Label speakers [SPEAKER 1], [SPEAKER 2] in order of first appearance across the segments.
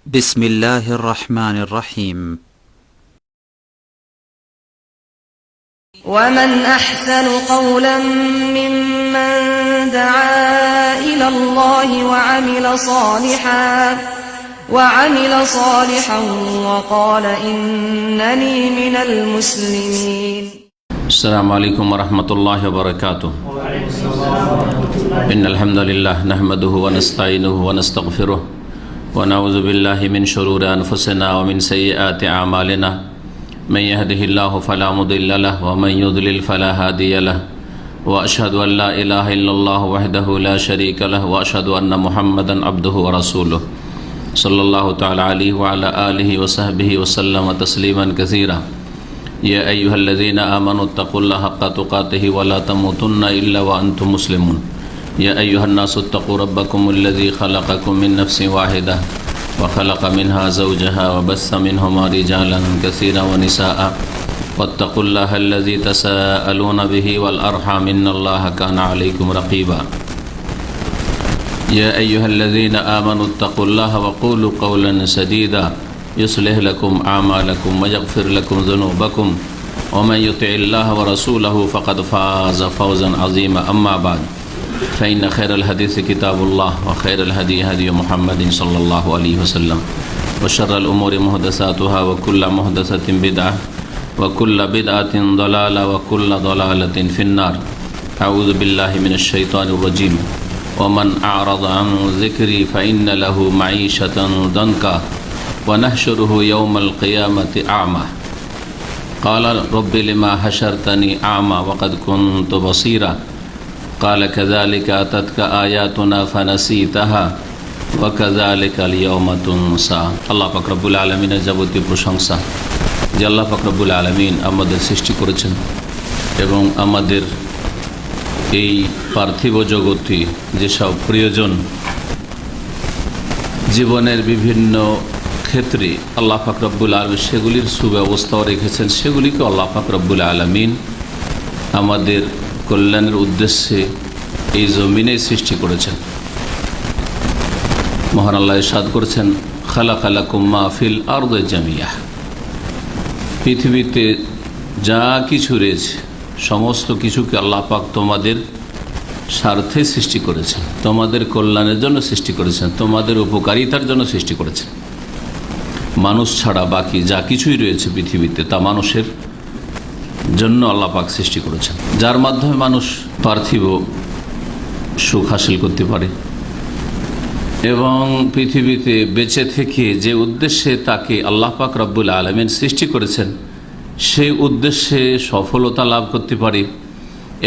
[SPEAKER 1] بسم الله الرحمن الرحيم.
[SPEAKER 2] ومن أحسن قولا ممن دعا إلى الله وعمل صالحا وقال إنني من المسلمين.
[SPEAKER 3] السلام عليكم ورحمة الله وبركاته. إن الحمد لله نحمده ونستعينه ونستغفره ونعوذ بالله من شرور أنفسنا ومن سيئات أعمالنا من يهده الله فلا مضل له ومن يضلل فلا هادي له وأشهد أن لا إله إلا الله وحده لا شريك له وأشهد أن محمدا عبده ورسوله صلى الله تعالى عليه وعلى آله وصحبه وسلم تسليما كثيرا. يا أيها الذين آمنوا اتقوا الله حق تقاته ولا تموتن إلا وأنتم مسلمون. يا أيها الناس اتقوا ربكم الذي خلقكم من نفس واحدة وخلق منها زوجها وبث منهما رجالا كثيرا ونساء واتقوا الله الذي تساءلون به والأرحام إن الله كان عليكم رقيبا. يا أيها الذين آمنوا اتقوا الله وقولوا قولا سديدا يصلح لكم أعمالكم ويغفر لكم ذنوبكم ومن يطع الله ورسوله فقد فاز فوزا عظيما. أما بعد فإن خير الحديث كتاب الله وخير الهدي هدي محمد صلى الله عليه وسلم وشر الأمور محدثاتها وكل محدثة بدعة وكل بدعة ضلالة وكل ضلالة في النار. أعوذ بالله من الشيطان الرجيم. ومن أعرض عن ذكري فإن له معيشة ضنكا ونحشره يوم القيامة أعمى قال رب لما حشرتني أعمى وقد كنت بصيرا قال كذلك أتتك آياتنا فنسيتها وكذلك اليوم تنسى. আল্লাহ পাক রব্বুল আলামিনের যাবতীয় প্রশংসা যে আল্লাহ পাক রব্বুল আলামিন আমাদের সৃষ্টি করেছেন এবং আমাদের এই পার্থিব জগতে যেসব প্রয়োজন জীবনের বিভিন্ন ক্ষেত্রে আল্লাহ পাক রব্বুল আলামিন সেগুলির সুব্যবস্থাও রেখেছেন, সেগুলিকে আল্লাহ পাক রব্বুল আলামিন আমাদের কল্যাণের উদ্দেশ্যে এই জমিনে সৃষ্টি করেছেন। মহান আল্লাহ ইরশাদ করেছেন খালাকালাকুম মা ফিল আরদি জামিয়া, পৃথিবীতে যা কিছু রয়েছে সমস্ত কিছুকে আল্লাহ পাক তোমাদের স্বার্থে সৃষ্টি করেছেন, তোমাদের কল্যাণের জন্য সৃষ্টি করেছেন, তোমাদের উপকারিতার জন্য সৃষ্টি করেছেন। মানুষ ছাড়া বাকি যা কিছুই রয়েছে পৃথিবীতে তা মানুষের জন্য আল্লাহ পাক সৃষ্টি করেছেন, যার মাধ্যমে মানুষ পার্থিব সুখ হাসিল করতে পারে এবং পৃথিবীতে বেঁচে থেকে যে উদ্দেশ্যে তাকে আল্লাহ পাক রব্বুল আলামিন সৃষ্টি করেছেন সেই উদ্দেশ্যে সফলতা লাভ করতে পারে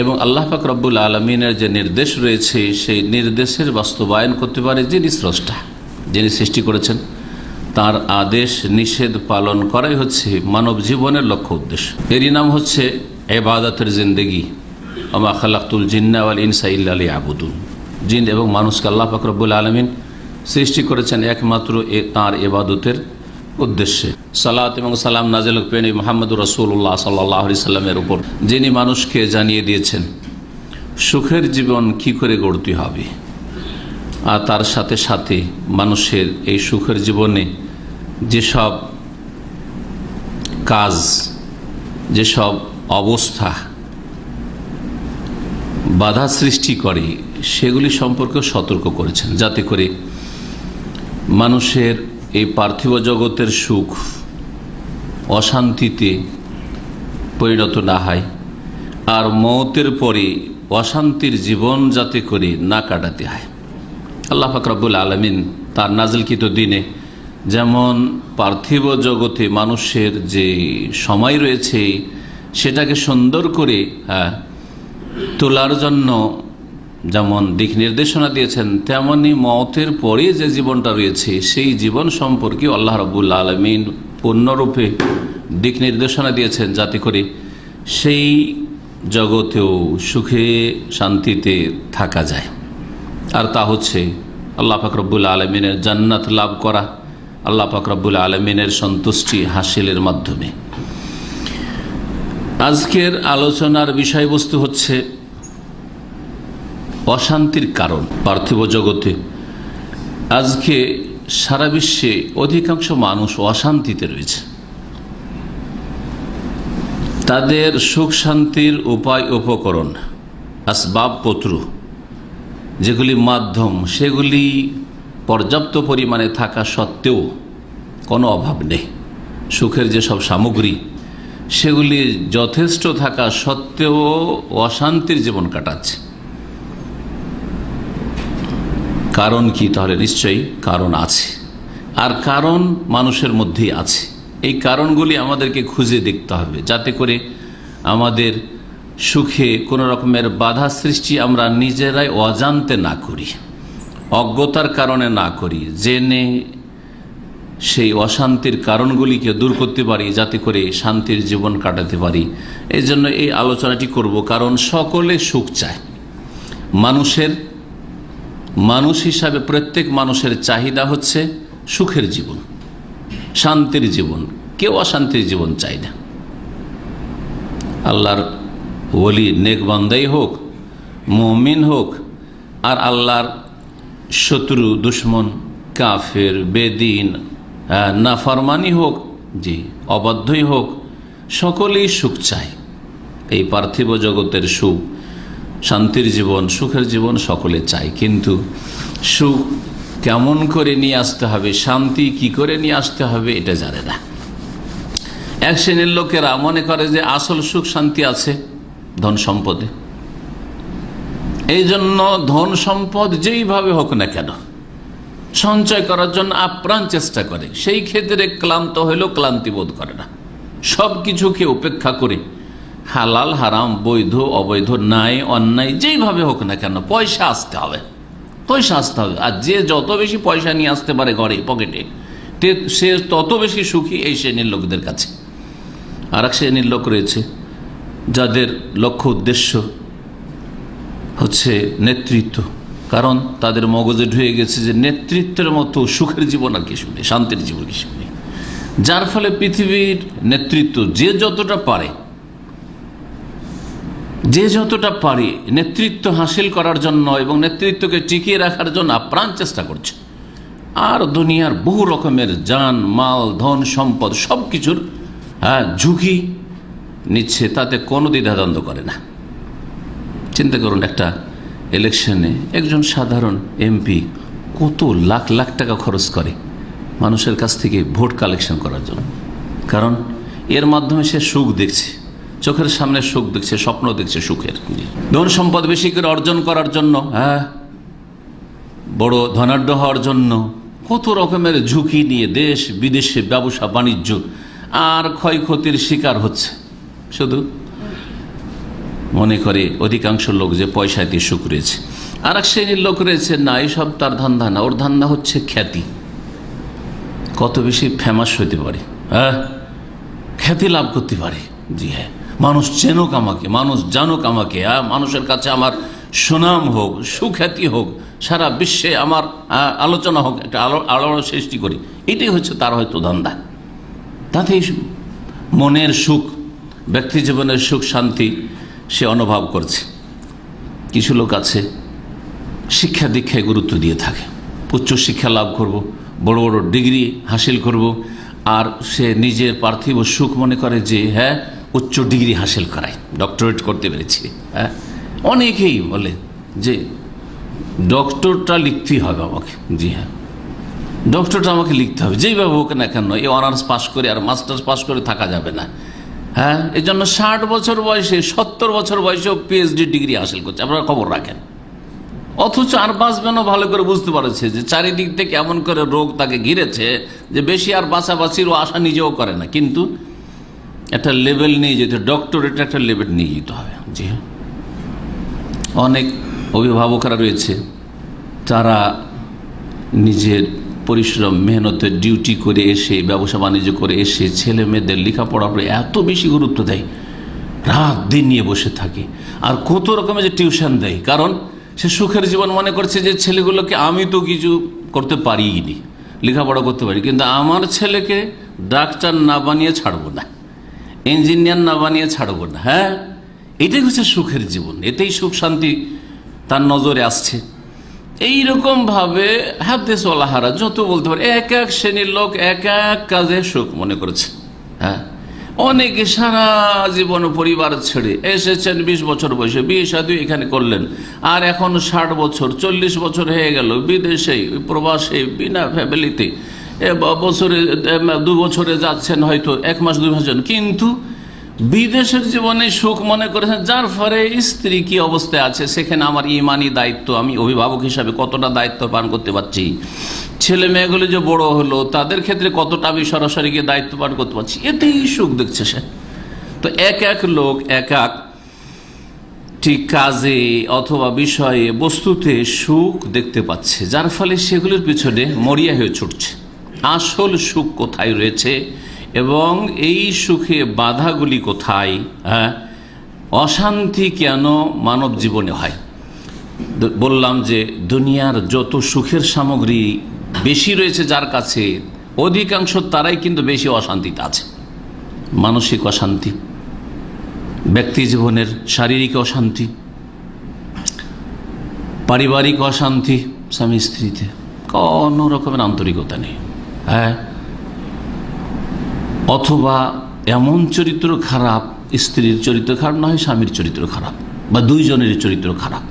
[SPEAKER 3] এবং আল্লাহ পাক রব্বুল আলামিনের যে নির্দেশ রয়েছে সেই নির্দেশের বাস্তবায়ন করতে পারে। যিনি স্রষ্টা, যিনি সৃষ্টি করেছেন, তার আদেশ নিষেধ পালন করাই হচ্ছে মানব জীবনের লক্ষ্য উদ্দেশ্য। এরই নাম হচ্ছে ইবাদতের জিন্দেগি। ওমা খালাকতুল জিন্না ওয়াল ইনসা ইল্লা লিয়াবুদুন। জিন এবং মানুষকে আল্লাহ পাক রব্বুল আলামিন সৃষ্টি করেছেন একমাত্র তাঁর ইবাদতের উদ্দেশ্যে। সালাত এবং সালাম নাজিল হোক নবী মুহাম্মদুর রাসূলুল্লাহ সাল্লাল্লাহু আলাইহি সাল্লামের উপর, যিনি মানুষকে জানিয়ে দিয়েছেন সুখের জীবন কি করে গড়তে হবে আর তার সাথে সাথে মানুষের এই সুখের জীবনে যেসব কাজ, যেসব অবস্থা বাধা সৃষ্টি করে সেগুলি সম্পর্কে সতর্ক করেছেন, যাতে করে মানুষের এই পার্থিব জগতের সুখ অশান্তিতে পরিণত না হয় আর মওতের পরে অশান্তির জীবন যাতে করে না কাটাতে হয়। আল্লাহ পাক রব্বুল আলামিন তার নাজিলকৃত দিনে যেমন পার্থিব জগতে মানুষের যে সময় রয়েছে সেটাকে সুন্দর করে তোলার জন্য যেমন দিক নির্দেশনা দিয়েছেন, তেমনি মওতের পরে যে জীবনটা রয়েছে সেই জীবন সম্পর্কে আল্লাহ রাব্বুল আলামিন পূর্ণরূপে দিক নির্দেশনা দিয়েছেন, যাতে করে সেই জগতেও সুখে শান্তিতে থাকা যায়। আর তা হচ্ছে আল্লাহ পাক রব্বুল আলামিনের জান্নাত লাভ করা, আল্লাহ পাক রব্বুল আলামিনের সন্তুষ্টি হাসিলের মাধ্যমে। আজকের আলোচনার বিষয়বস্তু হচ্ছে অশান্তির কারণ পার্থিব জগতে। আজকে সারা বিশ্বে অধিকাংশ মানুষ অশান্তিতে রয়েছে। তাদের সুখ শান্তির উপায় উপকরণ, আসবাবপত্র যেগুলি মাধ্যম, সেগুলি পর্যাপ্ত পরিমাণে থাকা সত্ত্বেও কোনো অভাব নেই। সুখের যেসব সামগ্রী সেগুলি যথেষ্ট থাকা সত্ত্বেও অশান্তির জীবন কাটাচ্ছে। কারণ কি? তাহলে নিশ্চয়ই কারণ আছে, আর কারণ মানুষের মধ্যেই আছে। এই কারণগুলি আমাদেরকে খুঁজে দেখতে হবে, যাতে করে আমাদের সুখে কোনো রকমের বাধা সৃষ্টি আমরা নিজেরাই অজান্তে না করি, অজ্ঞতার কারণে না করি, জেনে সেই অশান্তির কারণগুলিকে দূর করতে পারি, যাতে করে শান্তির জীবন কাটাতে পারি। এই জন্য এই আলোচনাটি করব, কারণ সকলে সুখ চায়। মানুষ হিসাবে প্রত্যেক মানুষের চাহিদা হচ্ছে সুখের জীবন, শান্তির জীবন। কেউ অশান্তির জীবন চায় না। আল্লাহর ওলি, নেক বান্দাই হোক, মুমিন হোক, আর আল্লাহর শত্রু, দুশ্মন, কাফের, বেদিন, নাফরমানি হোক, জি অবাধ্যই হোক, সকলেই সুখ চায়। এই পার্থিব জগতের সুখ, শান্তির জীবন, সুখের জীবন সকলে চায়। কিন্তু সুখ কেমন করে নিয়ে আসতে হবে, শান্তি কি করে নিয়ে আসতে হবে, এটা জানে না। এক শ্রেণীর লোকেরা মনে করে যে আসল সুখ শান্তি আছে ধন সম্পদে। এই জন্য ধন সম্পদ যেইভাবে হোক না কেন সঞ্চয় করার জন্য আপ্রাণ চেষ্টা করে। সেই ক্ষেত্রে ক্লান্ত হইলেও ক্লান্তি বোধ করে না। সব কিছুকে উপেক্ষা করে হালাল হারাম, বৈধ অবৈধ, ন্যায় অন্যায়, যেইভাবে হোক না কেন পয়সা আসতে হবে, পয়সা আসতে হবে। আর যে যত বেশি পয়সা নিয়ে আসতে পারে ঘরে পকেটে, সে তত বেশি সুখী এই শ্রেণীর লোকদের কাছে। আর এক শ্রেণীর লোক রয়েছে যাদের লক্ষ্য উদ্দেশ্য হচ্ছে নেতৃত্ব। কারণ তাদের মগজে ঢুকে গেছে যে নেতৃত্বের মতো সুখের জীবন আর কিছু নেই, শান্তির জীবন কিছু নেই। যার ফলে পৃথিবীর নেতৃত্ব যে যতটা পারে নেতৃত্ব হাসিল করার জন্য এবং নেতৃত্বকে টিকিয়ে রাখার জন্য আপ্রাণ চেষ্টা করছে। আর দুনিয়ার বহু রকমের জান মাল, ধন সম্পদ সব কিছুর ঝুঁকি নিচ্ছে, তাতে কোনো দ্বিধাদ্বন্দ্ব করে না। চিন্তা করুন, একটা ইলেকশনে একজন সাধারণ এমপি কত লাখ লাখ টাকা খরচ করে মানুষের কাছ থেকে ভোট কালেকশন করার জন্য। কারণ এর মাধ্যমে সে সুখ দেখছে, চোখের সামনে সুখ দেখছে, স্বপ্ন দেখছে সুখের। ধন সম্পদ বেশি করে অর্জন করার জন্য, বড় ধনাঢ্য হওয়ার জন্য কত রকমের ঝুঁকি নিয়ে দেশ বিদেশে ব্যবসা বাণিজ্য, আর ক্ষয়ক্ষতির শিকার হচ্ছে। শুধু মনে করে অধিকাংশ লোক যে পয়সাতে সুখ রয়েছে। আর এক শ্রেণীর লোক রয়েছে, না এইসব তার ধান্দা না, ওর ধান্দা হচ্ছে খ্যাতি। কত বেশি ফেমাস হইতে পারে, খ্যাতি লাভ করতে পারে। জি হ্যাঁ, মানুষ চেনুক আমাকে, মানুষ জানুক আমাকে, মানুষের কাছে আমার সুনাম হোক, সুখ্যাতি হোক, সারা বিশ্বে আমার আলোচনা হোক, একটা আলোড়ন সৃষ্টি করি। এটাই হচ্ছে তার হয়তো ধান্দা। তাতেই মনের সুখ, ব্যক্তি জীবনের সুখ শান্তি সে অনুভব করছে। কিছু লোক আছে শিক্ষা দীক্ষায় গুরুত্ব দিয়ে থাকে, উচ্চ শিক্ষা লাভ করব, বড় বড় ডিগ্রি হাসিল করব, আর সে নিজের পার্থিব সুখ মনে করে যে হ্যাঁ উচ্চ ডিগ্রি হাসিল করাই, ডক্টরেট করতে পেরেছি। অনেকেই বলে যে ডক্টরটা লিখতেই হবে আমাকে। জি হ্যাঁ, ডক্টরটা আমাকে লিখতে হবে, যেইভাবে হোক না কেন। এই অনার্স পাস করে আর মাস্টার্স পাস করে থাকা যাবে না। এই জন্য 60 বছর বয়সে, 70 বছর বয়সেও পিএইচডি ডিগ্রি হাসিল করছে, আপনারা খবর রাখেন। অথচ আর বাঁচবেনও ভালো করে বুঝতে পারছে যে চারিদিক থেকে এমন করে রোগ তাকে ঘিরেছে যে বেশি আর বাঁচাবাঁচিরও আশা নিজেও করে না। কিন্তু একটা লেভেল নিয়ে যেতে, ডক্টরেট একটা লেভেল নিয়ে যেতে হবে। জি হ্যাঁ, অনেক অভিভাবকরা রয়েছে, তারা নিজের পরিশ্রম মেহনতের ডিউটি করে এসে, ব্যবসা বাণিজ্য করে এসে ছেলে মেয়েদের লেখাপড়ার উপরে এত বেশি গুরুত্ব দেয়, রাত দিন নিয়ে বসে থাকে, আর কত রকমের যে টিউশন দেয়। কারণ সে সুখের জীবন মনে করছে যে ছেলেগুলোকে আমি তো কিছু করতে পারিনি, লেখাপড়া করতে পারি, কিন্তু আমার ছেলেকে ডাক্তার না বানিয়ে ছাড়বো না, ইঞ্জিনিয়ার না বানিয়ে ছাড়বো না। হ্যাঁ, এটাই হচ্ছে সুখের জীবন, এতেই সুখ শান্তি তার নজরে আসছে। এইরকম ভাবে হাদিস ওয়ালাহারা যত বলতে পারে, এক এক শ্রেণীর লোক এক এক কাজে সুখ মনে করেছে। হ্যাঁ, অনেকে সারা জীবন পরিবার ছেড়ে এসেছেন, 20 বছর বয়সে বিয়ে শাদী এখানে করলেন, আর এখন 60 বছর 40 বছর হয়ে গেল বিদেশে প্রবাসে বিনা ফ্যামিলিতে, বছরে 2 বছরে যাচ্ছেন, হয়তো 1 মাস 2 মাস, কিন্তু বিদেশের জীবনে সুখ মনে করেছেন। যার ফলে স্ত্রী কি অবস্থায় আছে সেখানে আমার ইমানি দায়িত্ব, আমি অভিভাবক হিসাবে কতটা দায়িত্ব পালন করতে পারছি, ছেলে মেয়েগুলো যে বড় হলো তাদের ক্ষেত্রে কতটা আমি সরাসরি গিয়ে দায়িত্ব পালন করতে পারছি, এতেই সুখ দেখছে সে। তো এক এক লোক এক এক ঠিক কাজে অথবা বিষয়ে বস্তুতে সুখ দেখতে পাচ্ছে, যার ফলে সেগুলোর পিছনে মরিয়া হয়ে ছুটছে। আসল সুখ কোথায় রয়েছে এবং এই সুখে বাধাগুলি কোথায়, হ্যাঁ, অশান্তি কেন মানব জীবনে হয়। বললাম যে দুনিয়ার যত সুখের সামগ্রী বেশি রয়েছে যার কাছে, অধিকাংশ তারাই কিন্তু বেশি অশান্তিতে আছে। মানসিক অশান্তি, ব্যক্তি জীবনের শারীরিক অশান্তি, পারিবারিক অশান্তি, স্বামী স্ত্রীতে কোনো রকমের আন্তরিকতা নেই, হ্যাঁ, অথবা এমন চরিত্র খারাপ, স্ত্রীর চরিত্র খারাপ নয়, স্বামীর চরিত্র খারাপ, বা দুইজনের চরিত্র খারাপ।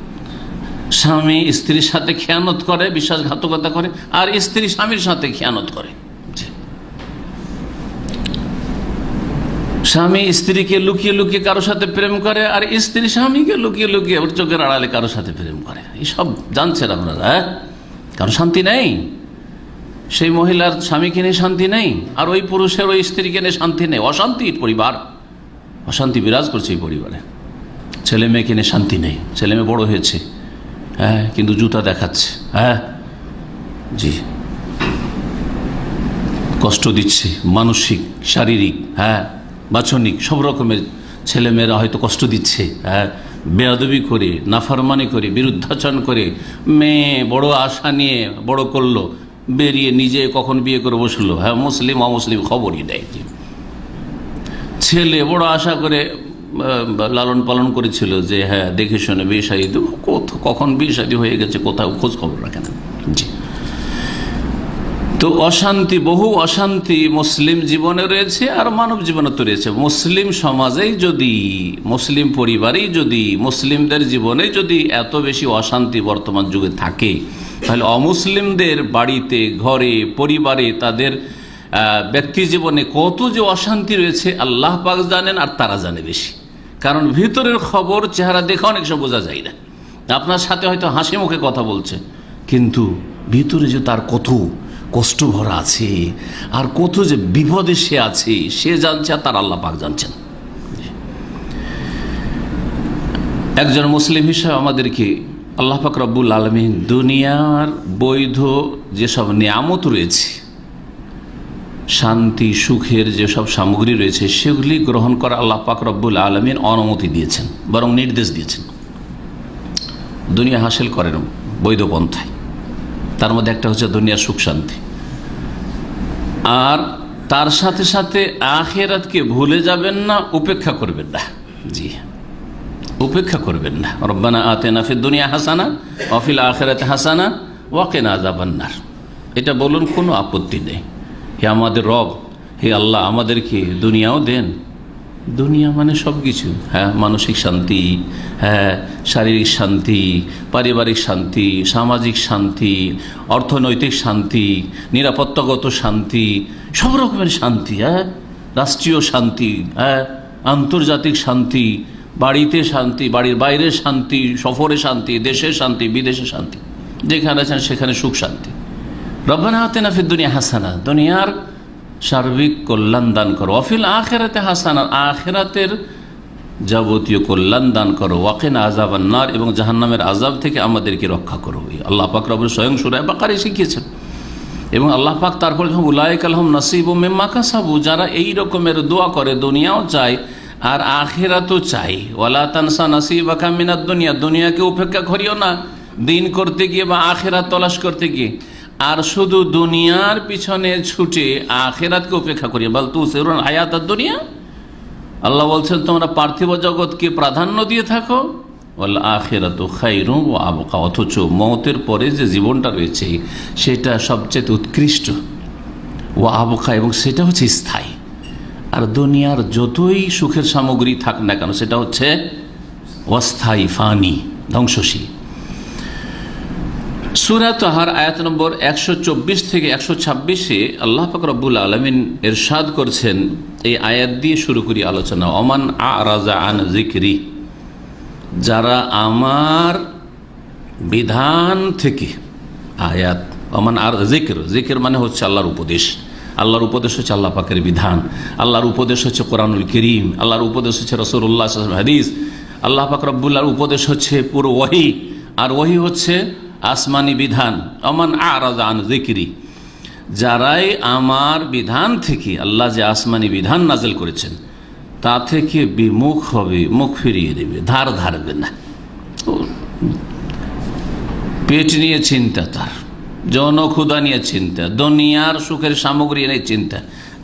[SPEAKER 3] স্বামী স্ত্রীর সাথে খেয়ানত করে, বিশ্বাসঘাতকতা করে, আর স্ত্রী স্বামীর সাথে খেয়ানত করে। স্বামী স্ত্রীকে লুকিয়ে লুকিয়ে কারোর সাথে প্রেম করে, আর স্ত্রী স্বামীকে লুকিয়ে লুকিয়ে ওর চোখের আড়ালে কারোর সাথে প্রেম করে। এইসব জানছেন আপনারা? হ্যাঁ, কারো শান্তি নেই, সেই মহিলার স্বামীকে নিয়ে শান্তি নেই, আর ওই পুরুষের ওই স্ত্রীকে নিয়ে শান্তি নেই। অশান্তির পরিবার, অশান্তি বিরাজ করছে এই পরিবারে। ছেলে মেয়েকে নিয়ে শান্তি নেই, ছেলে মেয়ে বড় হয়েছে, হ্যাঁ, কিন্তু জুতা দেখাচ্ছে, হ্যাঁ, জি, কষ্ট দিচ্ছে, মানসিক, শারীরিক, হ্যাঁ, বাচনিক, সব রকমের ছেলেমেয়েরা হয়তো কষ্ট দিচ্ছে, হ্যাঁ, বেয়াদবি করে, নাফরমানি করে, বিরুদ্ধাচরণ করে। মেয়ে বড় আশা নিয়ে বড় করলো, বেরিয়ে নিজে কখন বিয়ে করে বসলো, হ্যাঁ, মুসলিম অমুসলিম খবরই দেয়। ছেলে বড় আশা করে লালন পালন করেছিল যে হ্যাঁ দেখে শুনে বিয়ে শাদী, কখন বিয়ে শাদী হয়ে গেছে কোথাও খোঁজ খবর রাখে না। জি, তো অশান্তি, বহু অশান্তি মুসলিম জীবনে রয়েছে আর মানব জীবনে তো রয়েছে। মুসলিম সমাজেই যদি, মুসলিম পরিবারেই যদি, মুসলিমদের জীবনে যদি এত বেশি অশান্তি বর্তমান যুগে থাকে, তাহলে অমুসলিমদের বাড়িতে, ঘরে, পরিবারে, তাদের ব্যক্তি জীবনে কত যে অশান্তি রয়েছে আল্লাহ পাক জানেন, আর তারা জানে বেশি। কারণ ভিতরের খবর চেহারা দেখে অনেক সময় বোঝা যায় না। আপনার সাথে হয়তো হাসি মুখে কথা বলছে, কিন্তু ভিতরে যে তার কত কষ্ট ভরা আছে, আর কত যে বিপদে সে আছে, সে জানছে, আর তার আল্লাহ পাক জানছেন। একজন মুসলিম হিসাবে আমাদেরকে আল্লাহ পাক রব্বুল আলামিন দুনিয়ার বৈধ যেসব নিয়ামত রয়েছে, শান্তি সুখের যেসব সামগ্রী রয়েছে, সেগুলি গ্রহণ করা আল্লাহ পাক রব্বুল আলামিন অনুমতি দিয়েছেন, বরং নির্দেশ দিয়েছেন। দুনিয়া হাসিল করেন বৈধ পন্থায়, তার মধ্যে একটা হচ্ছে দুনিয়ার সুখ শান্তি, আর তার সাথে সাথে আখিরাতকে ভুলে যাবেন না, উপেক্ষা করবেন না। জি, উপেক্ষা করবেন না। রব্বানা আতিনা ফিদ দুনিয়া হাসানা ওয়া ফিল আখিরাতি হাসানা ওয়া কিনা আযাবান্নার, এটা বলুন, কোনো আপত্তি নেই। হে আমাদের রব, হে আল্লাহ, আমাদেরকে দুনিয়াও দেন। দুনিয়া মানে সব কিছু, হ্যাঁ, মানসিক শান্তি, হ্যাঁ, শারীরিক শান্তি, পারিবারিক শান্তি, সামাজিক শান্তি, অর্থনৈতিক শান্তি, নিরাপত্তাগত শান্তি, সব রকমের শান্তি, হ্যাঁ, রাষ্ট্রীয় শান্তি, হ্যাঁ, আন্তর্জাতিক শান্তি, বাড়িতে শান্তি, বাড়ির বাইরে শান্তি, সফরে শান্তি, দেশে শান্তি, বিদেশে শান্তি, যেখানে আছেন সেখানে সুখ শান্তি। রব্বানা আতিনা ফিদ দুনিয়া হাসানা, দুনিয়ার সার্বিক কল্যাণ দান করো, ওয়াফিল আখিরাতে হাসানা, আখিরাতের যাবতীয় কল্যাণ দান করো, ওয়াকিনা আযাবান্নার, এবং জাহান্নামের আযাব থেকে আমাদেরকে রক্ষা করো। আল্লাহ পাক রব্বুল স্বয়ং সূরা বাকারে শিখিয়েছেন। এবং আল্লাহ পাক তারপর উলাইকা লাহুম নাসিবুম মিম্মা কাসাবু, যারা এই রকমের দোয়া করে, দুনিয়াও চায় আর আখিরাতও চাই। ওয়ালা তানসা নাসিবাকা মিনাদ দুনিয়া, দুনিয়াকে উপেক্ষা করিও না দিন করতে গিয়ে বা আখিরাত তলাশ করতে গিয়ে, আর শুধু দুনিয়ার পিছনে ছুটে আখিরাতকে উপেক্ষা করিও। বাল তুসিরুন হায়াতাদ দুনিয়া, আল্লাহ বলছেন তোমরা পার্থিব জগৎকে প্রাধান্য দিয়ে থাকো, ওয়াল আখিরাতু খায়রুন ওয়া আবকা, অথচ মওতের পরে যে জীবনটা রয়েছে সেটা সবচেয়ে উৎকৃষ্ট, ওয়া আবকা, এবং সেটা হচ্ছে স্থায়ী। আর দুনিয়ার যতই সুখের সামগ্রী থাক না কেন সেটা হচ্ছে অস্থায়ী, ফানি, ধ্বংসশীল। সূরা তাহার আয়াত নম্বর 124 থেকে 126-এ আল্লাহ পাক রব্বুল আলামিন ইরশাদ করছেন, এই আয়াত দিয়ে শুরু করি আলোচনা। ওমান আরাজা আন যিকরি, যারা আমার বিধান থেকে, আয়াত ওমান আর যিকর, যিকর মানে হচ্ছে আল্লাহর উপদেশ। আল্লাহর উপদেশ হচ্ছে আল্লাহ পাকের বিধান, আল্লাহর উপদেশ হচ্ছে কোরআনুল কারীম, আল্লাহর উপদেশ হচ্ছে রাসূলুল্লাহ সাল্লাল্লাহু আলাইহি ওয়াসাল্লাম হাদিস, আল্লাহ পাক রব্বুল আলামিন উপদেশ হচ্ছে পুরো ওহী, আর ওহী হচ্ছে আসমানি বিধান। ওমান আরাজা আন যিকরি, যারাই আমার বিধান থেকে, আল্লাহ যে আসমানি বিধান নাযিল করেছেন তা থেকে বিমুখ হবে, মুখ ফিরিয়ে দেবে, ধার ধারবে না। পেট নিয়ে চিন্তা, তার জনক্ষুধা নিয়ে চিন্তা, দুনিয়ার সুখের সামগ্রী নিয়ে চিন্তা।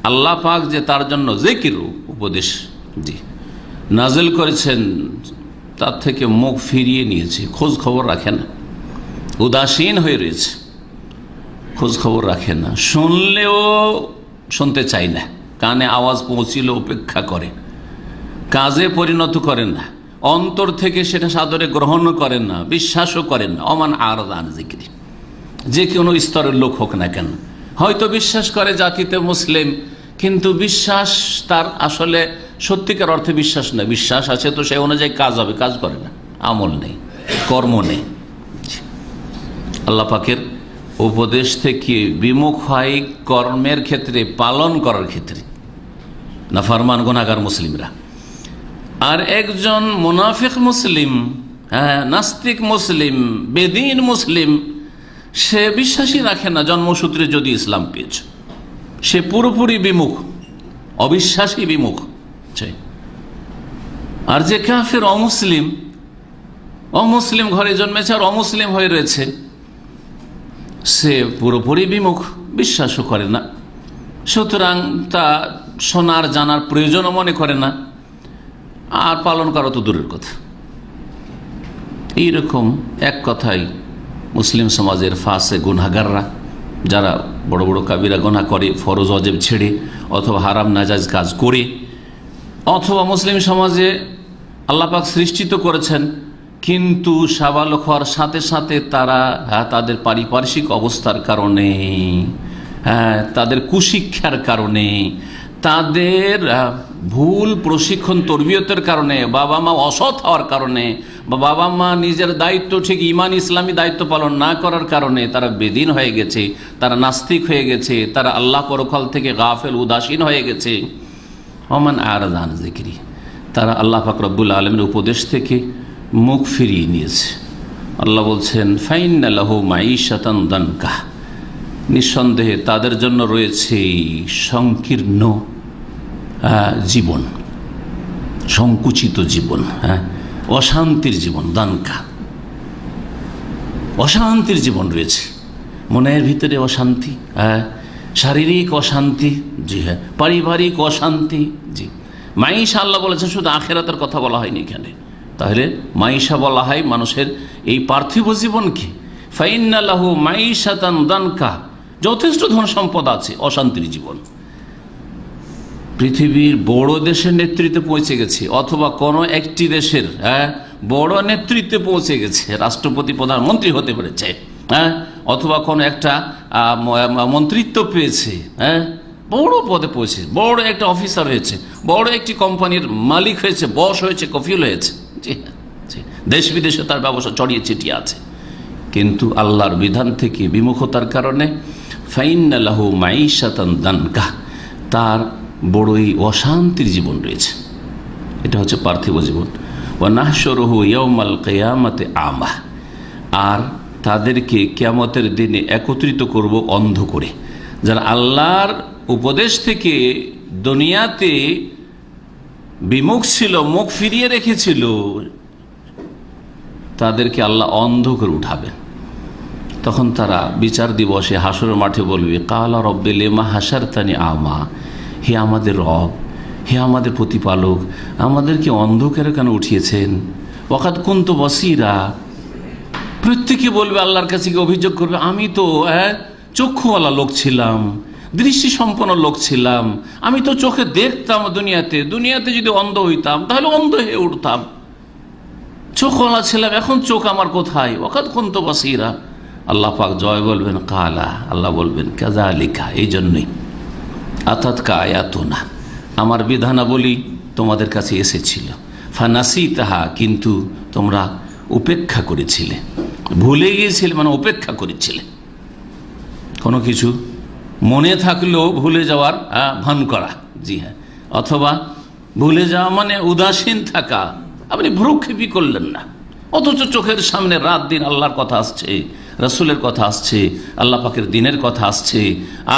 [SPEAKER 3] আল্লাহ পাক যে তার জন্য যিকির, উপদেশ জি নাযিল করেছেন, তার থেকে মুখ ফিরিয়ে নিয়েছে, খোঁজ খবর রাখে না, উদাসীন হয়ে রয়েছে, খোঁজ খবর রাখে না, শুনলেও শুনতে চায় না, কানে আওয়াজ পৌঁছিল উপেক্ষা করে, কাজে পরিণত করেন না, অন্তর থেকে সেটা সাদরে গ্রহণ করেন না, বিশ্বাসও করেন না। ওমান আরাজা আন যিকরি, যে কোনো স্তরের লোক হোক না কেন, হয়তো বিশ্বাস করে জাতিতে মুসলিম, কিন্তু বিশ্বাস তার আসলে সত্যিকার অর্থে বিশ্বাস না। বিশ্বাস আছে তো সেই অনুযায়ী কাজ হবে, কাজ করে না, আমল নেই, কর্ম নেই। আল্লাহ পাকের উপদেশ থেকে বিমুখ হয় কর্মের ক্ষেত্রে, পালন করার ক্ষেত্রে, নাফরমান গুনাহগার মুসলিমরা। আর একজন মুনাফিক মুসলিম, নাস্তিক মুসলিম, বেদিন মুসলিম, সে বিশ্বাসই রাখে না জন্মসূত্রে যদি ইসলাম পেয়েছে, সে পুরোপুরি বিমুখ, অবিশ্বাসী বিমুখ। আর যে কাফের, অমুসলিম, অমুসলিম ঘরে জন্মেছে আর অমুসলিম হয়ে রয়েছে, সে পুরোপুরি বিমুখ, বিশ্বাসও করে না, সুতরাং তা শোনার জানার প্রয়োজনও মনে করে না, আর পালন করা তো দূরের কথা। এইরকম এক কথায় মুসলিম সমাজের ফাসে গুনাহগাররা, যারা বড় বড় কাবিরা গুনাহ করে ফরজ ওয়াজিব ছেড়ে, অথবা হারাম নাজায়েজ কাজ করে, অথবা মুসলিম সমাজে আল্লাহ পাক সৃষ্টি তো করেছেন, কিন্তু সাবালক হওয়ার সাথে সাথে তারা তাদের পারিপার্শ্বিক অবস্থার কারণে, তাদের কুশিক্ষার কারণে, তাদের ভুল প্রশিক্ষণ তরবিয়তের কারণে, বাবা মা অসৎ হওয়ার কারণে, বা বাবা মা নিজের দায়িত্ব ঠিক ঈমান ইসলামী দায়িত্ব পালন না করার কারণে তারা বেদিন হয়ে গেছে, তারা নাস্তিক হয়ে গেছে, তারা আল্লাহ পরকাল থেকে গাফেল, উদাসীন হয়ে গেছে। ওমান আরাজা আন যিকরি, তারা আল্লাহ পাক রব্বুল আলামিনের উপদেশ থেকে মুখ ফিরিয়ে নিয়েছে। আল্লাহ বলছেন, ফাইন্না লাহু মাঈশাতান দানকা, নিঃসন্দেহে তাদের জন্য রয়েছে সংকীর্ণ জীবন, সংকুচিত জীবন, অশান্তির জীবন। দানকা, অশান্তির জীবন রয়েছে, মনের ভিতরে অশান্তি, শারীরিক অশান্তি, জি হ্যাঁ, পারিবারিক অশান্তি, জি। মাঈশা আল্লাহ বলেছেন, শুধু আখিরাতের কথা বলা হয়নি এখানে, তাহলে মাঈশা বলা হয় মানুষের এই পার্থিব জীবনকে। ফাইন্না লাহু মাঈশাতান দানকা, যথেষ্ট ধন সম্পদ আছে, অশান্তির জীবন। পৃথিবীর বড় দেশের নেতৃত্বে পৌঁছে গেছে, অথবা কোনো একটি দেশের বড় নেতৃত্বে পৌঁছে গেছে, রাষ্ট্রপতি প্রধানমন্ত্রী হতে পেরেছে, অথবা কোনো একটা মন্ত্রিত্ব পেয়েছে, বড় পদে পৌঁছে, বড় একটা অফিসার হয়েছে, বড় একটি কোম্পানির মালিক হয়েছে, বস হয়েছে, কফিল হয়েছে, দেশ বিদেশে তার ব্যবসা ছড়িয়ে ছিটিয়ে আছে, কিন্তু আল্লাহর বিধান থেকে বিমুখতার কারণে ফাইন্না লাহু মাঈশাতান দানকা, তার বড়ই অশান্তির জীবন রয়েছে। এটা হচ্ছে পার্থিব জীবন। ওয়া নাহশুরুহু ইয়াওমাল কিয়ামাতি আমা, আর তাদেরকে কিয়ামতের দিনে একত্রিত করব অন্ধ করে। যারা আল্লাহর উপদেশ থেকে দুনিয়াতে বিমুখ ছিল, মুখ ফিরিয়ে রেখেছিল, তাদেরকে আল্লাহ অন্ধ করে উঠাবেন। তখন তারা বিচার দিবসে হাসরের মাঠে বলবে, কালা রব্বি লিমা হাসারতানি আমা, হে আমাদের রব, হে আমাদের প্রতিপালক, আমাদেরকে অন্ধকারে কেন উঠিয়েছেন? ওয়াকাদ কুনতু বসীরা, প্রত্যেকে বলবে, আল্লাহর কাছে গিয়ে অভিযোগ করবে, আমি তো চক্ষুওয়ালা লোক ছিলাম, দৃষ্টি সম্পন্ন লোক ছিলাম, আমি তো চোখে দেখতাম দুনিয়াতে যদি অন্ধ হইতাম তাহলে অন্ধ হয়ে উঠতাম, চোখওয়ালা ছিলাম, এখন চোখ আমার কোথায়? ওয়াকাদ কুনতু বসীরা। আল্লাহ পাক জয় বলবেন, কালা, আল্লাহ বলবেন, কাযালিকা, এই জন্যই আতাতকা আয়াতুনা, আমার বিধানাবলী তোমাদের কাছে এসেছিল, ফানাসিতাহা, কিন্তু তোমরা উপেক্ষা করেছিলে, ভুলে গিয়েছিলে, মানে উপেক্ষা করেছিলে। কোনো কিছু মনে থাকলেও ভুলে যাওয়ার ভান করা, জি হ্যাঁ, অথবা ভুলে যাওয়া মানে উদাসীন থাকা, আপনি ভ্রুক্ষেপই করলেন না, অথচ চোখের সামনে রাত দিন আল্লাহর কথা আসছে, রাসূলের কথা আসছে, আল্লাহ পাকের দিনের কথা আসছে,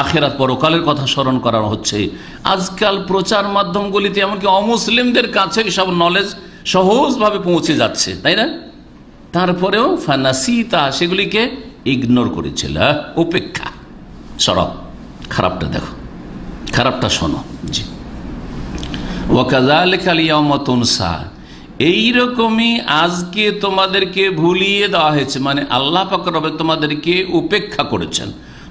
[SPEAKER 3] আখিরাত পরকালের কথা স্মরণ করা হচ্ছে। আজকাল প্রচার মাধ্যমগুলিতে এমনকি অমুসলিমদের কাছে সব নলেজ সহজভাবে পৌঁছে যাচ্ছে, তাই না? তারপরেও ফানাসিতা, সেগুলিকে ইগনোর করেছিল, উপেক্ষা। সরব, খারাপটা দেখো, খারাপটা শোনো। জি, ওয়াকাযালিকা আল-ইয়াওমা তুনসা, এইরকমই আজকে তোমাদেরকে ভুলিয়ে দেওয়া হয়েছে, মানে আল্লাহ পাক রব তোমাদেরকে উপেক্ষা করেছেন,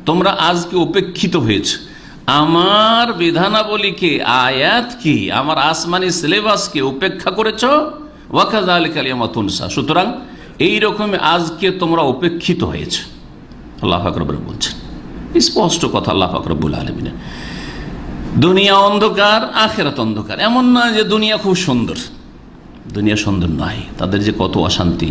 [SPEAKER 3] তোমরা আজকে উপেক্ষিত হয়েছে, আমার বিধানাবলীকে, আয়াত কি, আমার আসমানি সিলেবাসকে উপেক্ষা করেছ। ওয়াকাযালিকা আল-ইয়াওমা তুনসা, সুতরাং এইরকমই আজকে তোমরা উপেক্ষিত হয়েছে, আল্লাহ পাক রব বলছেন। স্পষ্ট কথা আল্লাহ পাক রব্বুল আলামিনের। দুনিয়া অন্ধকার, আখিরাত অন্ধকার। এমন না যে দুনিয়া খুব সুন্দর, দুনিয়া সুন্দর নয়, তাদের যে কত অশান্তি।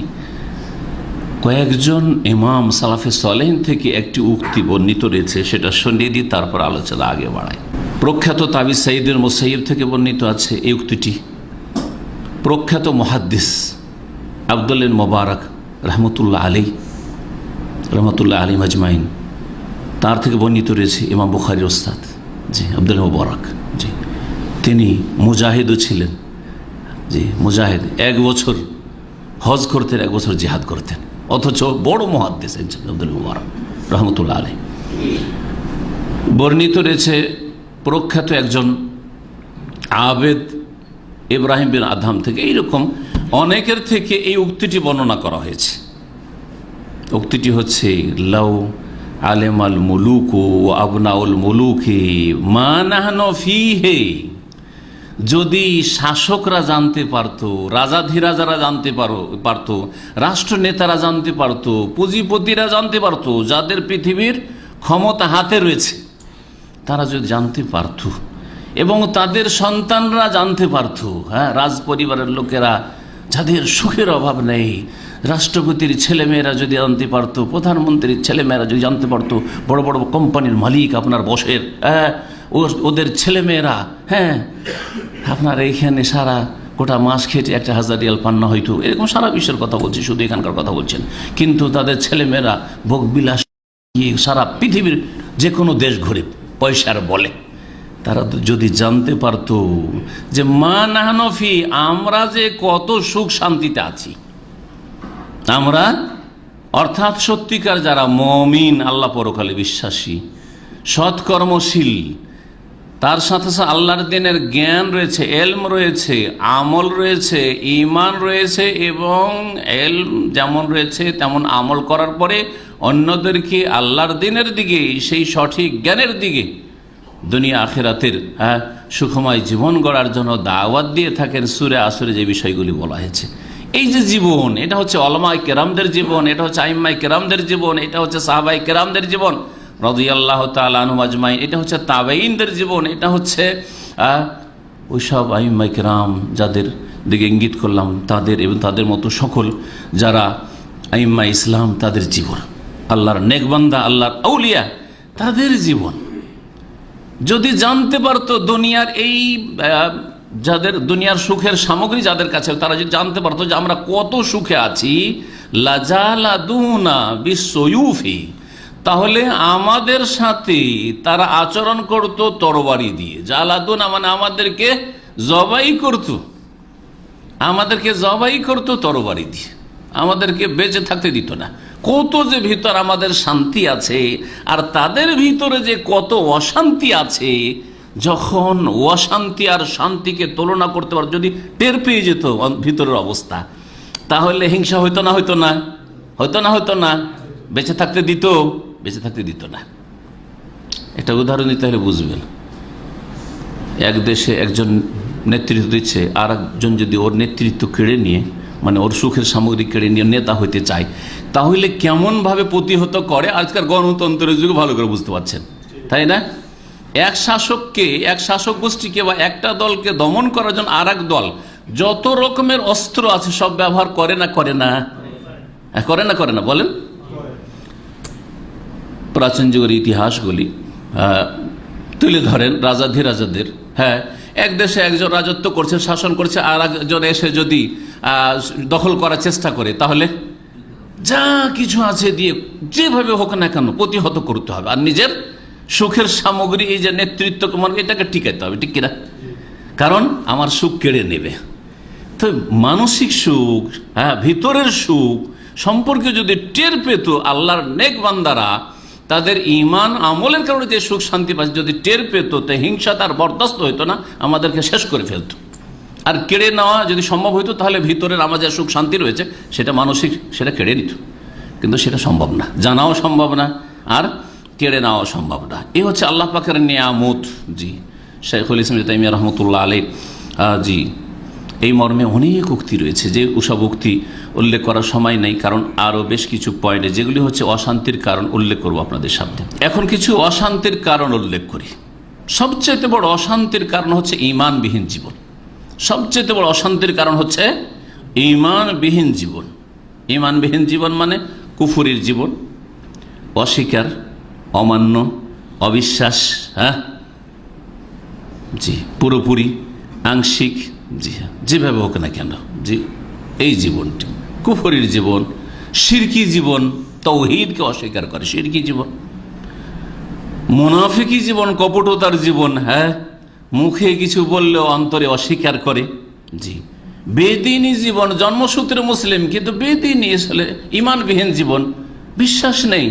[SPEAKER 3] কয়েকজন ইমাম সালাফে সালেহিন থেকে একটি উক্তি বর্ণিত রয়েছে, সেটা শুনিয়ে দিই, তারপর আলোচনা আগে বাড়ায়। প্রখ্যাত তাবিঈ সাঈদ ইবনে মুসাইয়্যিব থেকে বর্ণিত আছে এই উক্তিটি। প্রখ্যাত মুহাদ্দিস আব্দুল্লাহ মুবারক রহমতুল্লাহ আলাইহি আজমাইন, তার থেকে বর্ণিত রয়েছে ইমাম বুখারীর ওস্তাদ, জি, আব্দুল্লাহ মুবারক, জি, তিনি মুজাহিদও ছিলেন, জি, মুজাহিদ, 1 বছর হজ করতেন, 1 বছর জিহাদ করতেন, অথচ বড় মুহাদ্দিস আব্দুল্লাহ মুবারক রহমতুল্লাহ আলাইহি। বর্ণিত রয়েছে প্রখ্যাত একজন আবেদ ইব্রাহিম বিন আদহাম থেকে, এইরকম অনেকের থেকে এই উক্তিটি বর্ণনা করা হয়েছে। উক্তিটি হচ্ছে, লাউ আলেমাল মুলুকু ওয়া আবনাউল মুলুকি মা নাহনু ফীহি, যদি শাসকরা জানতে পারত, রাজাধিরাজারা জানতে পারত, রাষ্ট্রনেতারা জানতে পারত, পুঁজিপতিরা জানতে পারত, যাদের পৃথিবীর ক্ষমতা হাতে রয়েছে, তারা যদি জানতে পারত, এবং তাদের সন্তানরা জানতে পারত, হ্যাঁ, রাজ পরিবারের লোকেরা যাদের সুখের অভাব নেই, রাষ্ট্রপতির ছেলেমেয়েরা যদি জানতে পারতো, প্রধানমন্ত্রীর ছেলেমেয়েরা যদি জানতে পারতো, বড় বড় কোম্পানির মালিক আপনার বসের, হ্যাঁ, ওদের ছেলেমেয়েরা, হ্যাঁ, আপনার এইখানে সারা গোটা মাস খেটে 1000 রিয়াল পান না হয়তো, এরকম সারা বিশ্বের কথা বলছি, শুধু এখানকার কথা বলছেন, কিন্তু তাদের ছেলেমেয়েরা ভোগবিলাস সারা পৃথিবীর যে কোনো দেশ ঘুরে পয়সার বলে, তারা যদি জানতে পারতো যে মা নাহনু ফী, আমরা যে কত সুখ শান্তিতে আছি, আমরা অর্থাৎ সত্যিকার যারা মুমিন, আল্লাহ পরকালে বিশ্বাসী, সৎকর্মশীল, তার সাথে সাথে আল্লাহর দ্বীনের জ্ঞান রয়েছে, এলম রয়েছে, আমল রয়েছে, ঈমান রয়েছে, এবং এলম যেমন রয়েছে তেমন আমল করার পরে অন্যদেরকে আল্লাহর দ্বীনের দিকে, সেই সঠিক জ্ঞানের দিকে, দুনিয়া আখিরাতের সুখময় জীবন গড়ার জন্য দাওয়াত দিয়ে থাকেন। সূরা আসরে যে বিষয়গুলি বলা হয়েছে, এই যে জীবন, এটা হচ্ছে উলামায়ে কেরামদের জীবন, এটা হচ্ছে আইম্মায়ে কেরামদের জীবন, এটা হচ্ছে সাহাবায়ে কেরামদের জীবন রাদিয়াল্লাহু তাআলা আনহুম আজমাইন, এটা হচ্ছে তাবেঈনদের জীবন, এটা হচ্ছে ওইসব আইম্মায়ে কেরাম যাদের দিকে ইঙ্গিত করলাম, তাদের এবং তাদের মতো সকল যারা আইম্মায়ে ইসলাম, তাদের জীবন, আল্লাহর নেক বান্দা, আল্লাহর আউলিয়া, তাদের জীবন যদি জানতে পারতো, দুনিয়ার এই যাদের দুনিয়ার সুখের সামগ্রী যাদের কাছে, তারা যদি জানতে পারতো যে আমরা কত সুখে আছি, লাজালাদুনা বিসসুয়ুফি, তাহলে আমাদের সাথে তারা আচরণ করত তরবারি দিয়ে। জালাদুনা মানে আমাদেরকে জবাই করত, আমাদেরকে জবাই করত তরবারি দিয়ে, আমাদেরকে বেঁচে থাকতে দিত না। কত যে ভিতর আমাদের শান্তি আছে, আর তাদের ভিতরে যে কত অশান্তি আছে, যখন অশান্তি আর শান্তিকে তুলনা করতে পার, যদি টের পেয়ে যেত ভিতরের অবস্থা, তাহলে হিংসা হইতো না, হইতো না, হইতো না, হইতো না, বেঁচে থাকতে দিত, বেঁচে থাকতে দিত না। একটা উদাহরণ দিতে হলে বুঝবেন, এক দেশে একজন নেতৃত্ব দিচ্ছে, আর একজন যদি ওর নেতৃত্ব কেড়ে নিয়ে, মানে ওর সুখের সামগ্রী কেড়ে নিয়ে নেতা হইতে চায়, তাহলে কেমনভাবে প্রতিহত করে আজকাল গণতন্ত্রের যুগে ভালো করে বুঝতে পারছেন, তাই না? এক শাসককে, এক শাসক গোষ্ঠীকে বা একটা দলকে দমন করার জন্য আর এক দল যত রকমের অস্ত্র আছে সব ব্যবহার করে না, করে না, করে না, করে না, বলেন? প্রাচীন যুগের ইতিহাসগুলি তুলে ধরেন রাজাধিরাজাদের। হ্যাঁ, এক দেশে একজন রাজত্ব করছে, শাসন করছে, আর একজন এসে যদি দখল করার চেষ্টা করে, তাহলে যা কিছু আছে দিয়ে যেভাবে হোক না কেন প্রতিহত করতে হবে, আর নিজের সুখের সামগ্রী, এই যে নেতৃত্ব, এটাকে টিকাইতে হবে, ঠিক কিনা? কারণ আমার সুখ কেড়ে নেবে। তো মানসিক সুখ, হ্যাঁ, ভিতরের সুখ সম্পর্কে যদি টের পেত আল্লাহর নেক বান্দারা, তাদের ঈমান আমলের কারণে যে সুখ শান্তি পাচ্ছে যদি টের পেত, তো হিংসা তার বরদাস্ত হইতো না, আমাদেরকে শেষ করে ফেলত। আর কেড়ে নেওয়া যদি সম্ভব হইতো, তাহলে ভিতরের আমার যে সুখ শান্তি রয়েছে সেটা মানসিক, সেটা কেড়ে নিত। কিন্তু সেটা সম্ভব না, জানাও সম্ভব না, আর কেড়ে নেওয়া সম্ভব না। এই হচ্ছে আল্লাহ পাকের নিয়ামত। জি, শাইখুল ইসলাম ইবনে তাইমিয়া রাহমাতুল্লাহ আলাইহি, জি, এই মর্মে অনেক উক্তি রয়েছে, যে ওসব উক্তি উল্লেখ করার সময় নেই, কারণ আরও বেশ কিছু পয়েন্টে যেগুলি হচ্ছে অশান্তির কারণ উল্লেখ করব আপনাদের সামনে। এখন কিছু অশান্তির কারণ উল্লেখ করি। সবচেয়ে বড় অশান্তির কারণ হচ্ছে ঈমানবিহীন জীবন। সবচেয়ে বড় অশান্তির কারণ হচ্ছে ঈমানবিহীন জীবন। ঈমানবিহীন জীবন মানে কুফরির জীবন, অস্বীকার, অমান্য, অবিশ্বাস, হ্যাঁ, জি, পুরোপুরি, আংশিক, জি হ্যাঁ, যেভাবে হোক না কেন, জি, এই জীবনটি কুফরির জীবন, শিরকি জীবন, তাওহীদকে অস্বীকার করে শিরকি জীবন, মুনাফিকি জীবন, কপটতার জীবন, হ্যাঁ, মুখে কিছু বললেও অন্তরে অস্বীকার করে, জি, বেদিনী জীবন, জন্মসূত্রে মুসলিম কিন্তু বেদিনী, আসলে ঈমানবিহীন জীবন, বিশ্বাস নেই,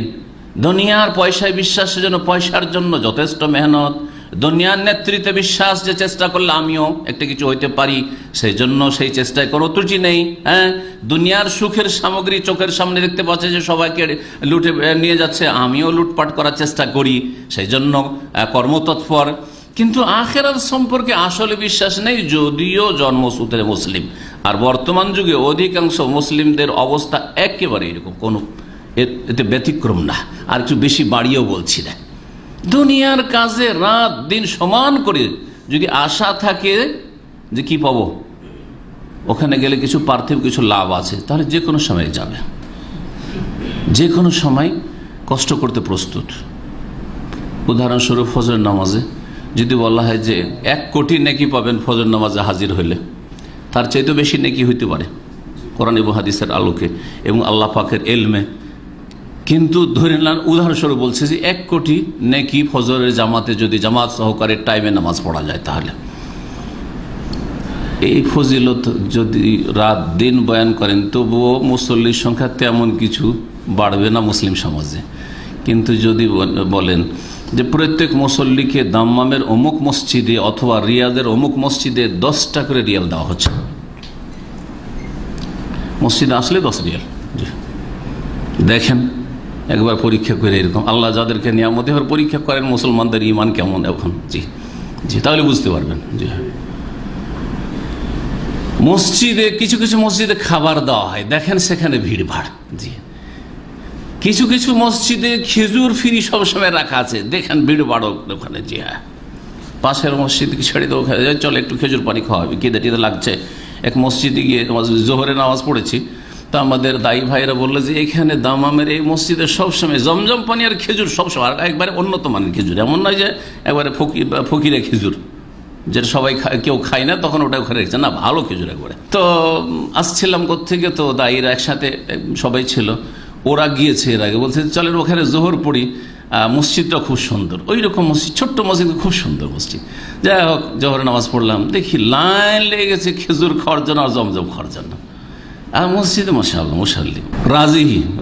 [SPEAKER 3] দুনিয়ার পয়সায় বিশ্বাসের জন্য, পয়সার জন্য যথেষ্ট মেহনত, দুনিয়ার নেতৃত্বে বিশ্বাস, যে চেষ্টা করলে আমিও একটা কিছু হইতে পারি, সেই জন্য সেই চেষ্টায় কোনো ত্রুটি নেই। হ্যাঁ, দুনিয়ার সুখের সামগ্রী চোখের সামনে দেখতে পাচ্ছে যে সবাইকে লুটে নিয়ে যাচ্ছে, আমিও লুটপাট করার চেষ্টা করি, সেই জন্য কর্মতৎপর, কিন্তু আখিরাত সম্পর্কে আসলে বিশ্বাস নেই, যদিও জন্মসূত্রে মুসলিম। আর বর্তমান যুগে অধিকাংশ মুসলিমদের অবস্থা একেবারে এরকম, কোনো এতে ব্যতিক্রম না, আর একটু বেশি বাড়িয়েও বলছি না। দুনিয়ার কাজে রাত দিন সমান করে যদি আশা থাকে যে কি পাবো, ওখানে গেলে কিছু পার্থিব কিছু লাভ আছে, তাহলে যে কোনো সময় যাবে, যে কোনো সময় কষ্ট করতে প্রস্তুত। উদাহরণস্বরূপ ফজর নামাজে যদি বলা হয় যে 1 কোটি নেকি পাবেন ফজর নামাজে হাজির হইলে, তার চাইতে বেশি নেকি হইতে পারে কোরআন এবং হাদিসের আলোকে এবং আল্লাহ পাকের এলমে। কিন্তু ধরে নেন, উদাহরণস্বরূপ বলছে যে 1 কোটি নেকি ফজরের জামাতে যদি জামাত সহকারে টাইমে নামাজ পড়া যায়, তাহলে এই ফজিলত যদি রাত দিন বয়ান করেন, তবুও মুসল্লির সংখ্যা তেমন কিছু বাড়বে না মুসলিম সমাজে। কিন্তু যদি বলেন যে প্রত্যেক মুসল্লিকে দাম্মামের অমুক মসজিদে অথবা রিয়াদের অমুক মসজিদে 10টা করে রিয়াল দেওয়া হচ্ছে, মসজিদে আসলে 10 রিয়াল, দেখেন একবার পরীক্ষা করে, এরকম আল্লাহ যাদেরকে নিয়ামত এবার পরীক্ষা করেন মুসলমানদের ঈমান কেমন এখন, জি জি, তাহলে বুঝতে পারবেন। জি, মসজিদে কিছু কিছু মসজিদে খাবার দেওয়া হয়, দেখেন সেখানে ভিড় ভাড়। জি, কিছু কিছু মসজিদে খেজুর ফ্রি সবসময় রাখা আছে, দেখেন ভিড় ভাড় ওখানে। জি হ্যাঁ, পাশের মসজিদকে ছেড়ে দেবো, চলে একটু খেজুর পানি খাওয়াবে, খিদে টিদে লাগছে। এক মসজিদে গিয়ে জোহরে নামাজ পড়েছি, তো আমাদের দায়ী ভাইরা বললো যে এখানে দামামের এই মসজিদে সবসময় জমজম পানি আর খেজুর সবসময়, আর একবারে উন্নত মানের খেজুর, এমন নয় যে একবারে ফকিরে খেজুর যেটা সবাই কেউ খায় না, তখন ওটা ওখানে রেখেছে, না ভালো খেজুর একবারে। তো আসছিলাম কোত্থেকে, তো দায়ীরা একসাথে সবাই ছিল, ওরা গিয়েছে এর আগে, বলছে চলেন ওখানে জোহর পড়ি, মসজিদটা খুব সুন্দর, ওই রকম মসজিদ, ছোট্ট মসজিদ, খুব সুন্দর মসজিদ। যাই হোক, জোহরে নামাজ পড়লাম, দেখি লাইন লেগে গেছে খেজুর খাওয়ার জন্য আর জমজম খাওয়ার জন্য। আর মসজিদে মাশাআল্লাহ মুসাল্লি,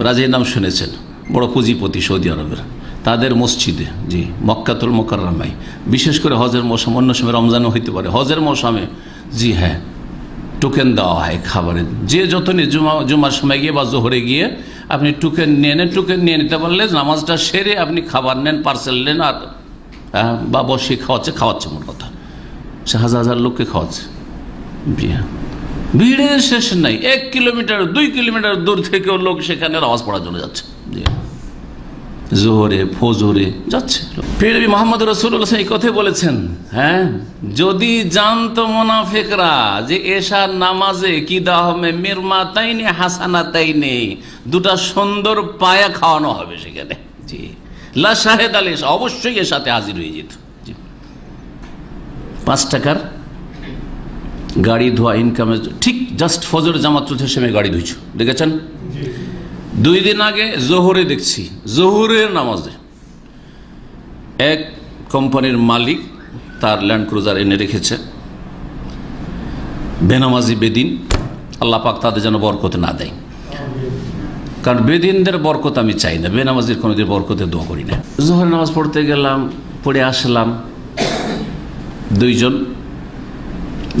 [SPEAKER 3] রাজির নাম শুনেছেন, বড় পুঁজিপতি সৌদি আরবের, তাদের মসজিদে, জি, মক্কাতুল মুকাররমায়, বিশেষ করে হজের মৌসুম, অন্য সময় রমজানও হইতে পারে, হজের মৌসুমে, জি হ্যাঁ, টোকেন দেওয়া হয় খাবারের। যে যত জুমার সময় গিয়ে বা জোহরে গিয়ে আপনি টোকেন নিয়ে নেন, টোকেন নিয়ে নিতে পারলে নামাজটা সেরে আপনি খাবার নেন, পার্সেল নেন, আর বা বসে খাওয়াচ্ছে মোট কথা, সে হাজার হাজার লোককে খাওয়াচ্ছে। ভিড়ের শেষ নাই, 1 কিলোমিটার 2 কিলোমিটার দূর থেকেও লোক সেখানে নামাজ পড়ার জন্য যাচ্ছে, জোহরে ফজরে যাচ্ছে। প্রিয় মোহাম্মদ রাসূলুল্লাহ এই কথাই বলেছেন, হ্যাঁ, যদি জানতো মুনাফিকরা যে এশার নামাজে কি দেওয়া হবে, মিরমাতাইনি হাসানাতাইনি, 2টা সুন্দর পায়া খাওয়ানো হবে সেখানে, জি, লা শাহেদ আলী, অবশ্যই এর সাথে হাজির হয়ে যেত। 5 টাকার গাড়ি ধোয়া ইনকামের, ঠিক জাস্ট ফজর জামাত চলছে সময় গাড়ি ধুইছো, দেখেছেন? 2 দিন আগে জোহরে দেখছি, জোহরের নামাজে এক কোম্পানির মালিক তার ল্যান্ড ক্রুজার এনে রেখেছে, বেনামাজি বেদিন, আল্লাহ পাক তাদের যেন বরকত না দেয়, কারণ বেদিনদের বরকত আমি চাই না, বেনামাজির কোনোদিন বরকতে দোয়া করি না। জোহরের নামাজ পড়তে গেলাম, পড়ে আসলাম, 2 জন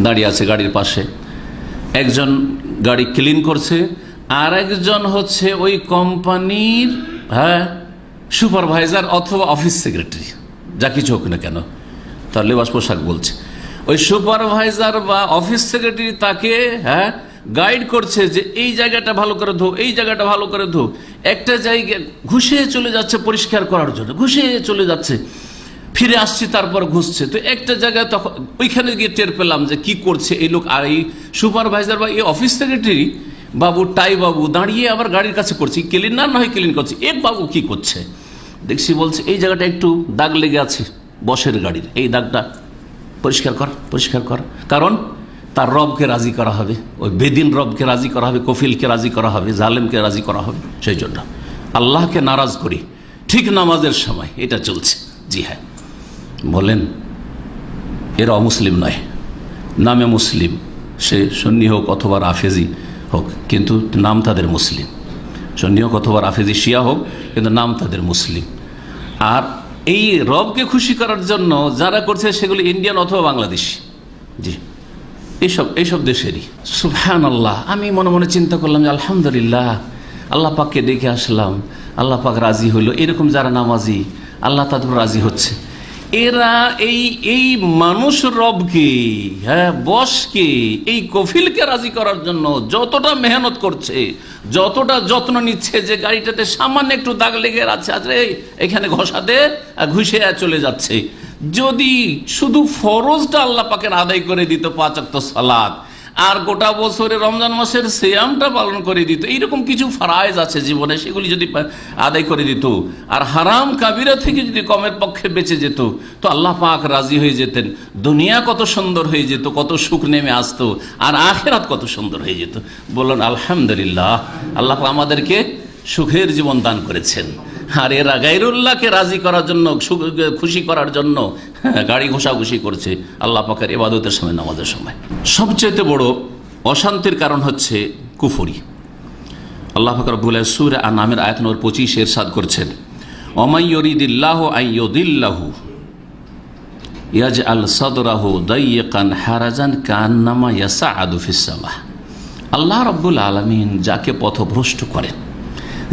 [SPEAKER 3] দাঁড়িয়ে আছে গাড়ির পাশে, একজন গাড়ি ক্লিন করছে, আর একজন হচ্ছে ওই কোম্পানির সুপারভাইজার অথবা অফিস সেক্রেটারি, যা কিছু হোক না কেন, তার লেবাস পোশাক বলছে। ওই সুপারভাইজার বা অফিস সেক্রেটারি তাকে গাইড করছে যে এই জায়গাটা ভালো করে ধো, এই জায়গাটা ভালো করে ধো। একটা জায়গা ঘুষে চলে যাচ্ছে পরিষ্কার করার জন্য, ঘুষে চলে যাচ্ছে, ফিরে আসছি, তারপর ঘুষছে। তো একটা জায়গায় তখন ওইখানে গিয়ে টের পেলাম যে কি করছে এই লোক, আর এই সুপারভাইজার বা এই অফিস সেক্রেটারি বাবু, টাই বাবু দাঁড়িয়ে আবার গাড়ির কাছে করছে, ক্লিন না হয় ক্লিন করছে, এক বাবু কি করছে দেখছি, বলছে এই জায়গাটা একটু দাগ লেগে আছে বসের গাড়ির, এই দাগটা পরিষ্কার কর, পরিষ্কার কর, কারণ তার রবকে রাজি করা হবে, ওই বেদিন রবকে রাজি করা হবে, কফিলকে রাজি করা হবে, জালেমকে রাজি করা হবে, সেই জন্য আল্লাহকে নারাজ করি ঠিক নামাজের সময় এটা চলছে। জি হ্যাঁ, বলেন এরা অমুসলিম নয়, নামে মুসলিম, সে সুন্নি হোক অথবা রাফেজি হোক, কিন্তু নাম তাদের মুসলিম, সুন্নি হোক অথবা রাফেজি শিয়া হোক, কিন্তু নাম তাদের মুসলিম। আর এই রবকে খুশি করার জন্য যারা করছে সেগুলো ইন্ডিয়ান অথবা বাংলাদেশি, জি, এইসব দেশেরই। সুবহানাল্লাহ, আমি মনে মনে চিন্তা করলাম যে আলহামদুলিল্লাহ, আল্লাহ পাককে দেখে আসলাম, আল্লাহ পাক রাজি হইল, এরকম যারা নামাজি আল্লাহ তাদের রাজি হচ্ছে। এরা এই মানুষ রবকে, বসকে, এই কফিলকে রাজি করার জন্য যতটা মেহনত করছে, যতটা যত্ন নিচ্ছে, যে গাড়িটাতে সামান্য একটু দাগ লেগে আছে, আরে এখানে ঘষাতে ঘুষে চলে যাচ্ছে, যদি শুধু ফরজটা আল্লাহ পাকের আদায় করে দিত, 5 ওয়াক্ত সালাত, আর গোটা বছরে রমজান মাসের সিয়ামটা পালন করে দিত, এইরকম কিছু ফরজ আছে জীবনে, সেগুলি যদি আদায় করে দিত, আর হারাম কাবিরা থেকে যদি কমের পক্ষে বেঁচে যেত, তো আল্লাহ পাক রাজি হয়ে যেতেন। দুনিয়া কত সুন্দর হয়ে যেত, কত সুখ নেমে আসতো, আর আখিরাত কত সুন্দর হয়ে যেত। বলুন আলহামদুলিল্লাহ, আল্লাহ পাক আমাদেরকে সুখের জীবন দান করেছেন। আর এরা গায়রুল্লাহকে রাজি করার জন্য, খুশি করার জন্য গাড়ি ঘোষাঘুষি করছে আল্লাহ পাকের ইবাদতের সময়, নামাজের সময়। সবচেয়ে বড় অশান্তির কারণ হচ্ছে কুফরি। আল্লাহ পাক রব্বুল আলামিন সূরা আন-নামের আয়াত নম্বর 25 ইরশাদ করছেন, ওমাই ইউরিদিল্লাহু আন ইউদিল্লাহু ইয়াজআল সাদরাহু দাইয়িকান হারাজান কান্নামা ইয়াসআদু ফিস সামা। আল্লাহ রাব্বুল আলামিন যাকে পথভ্রষ্ট করেন,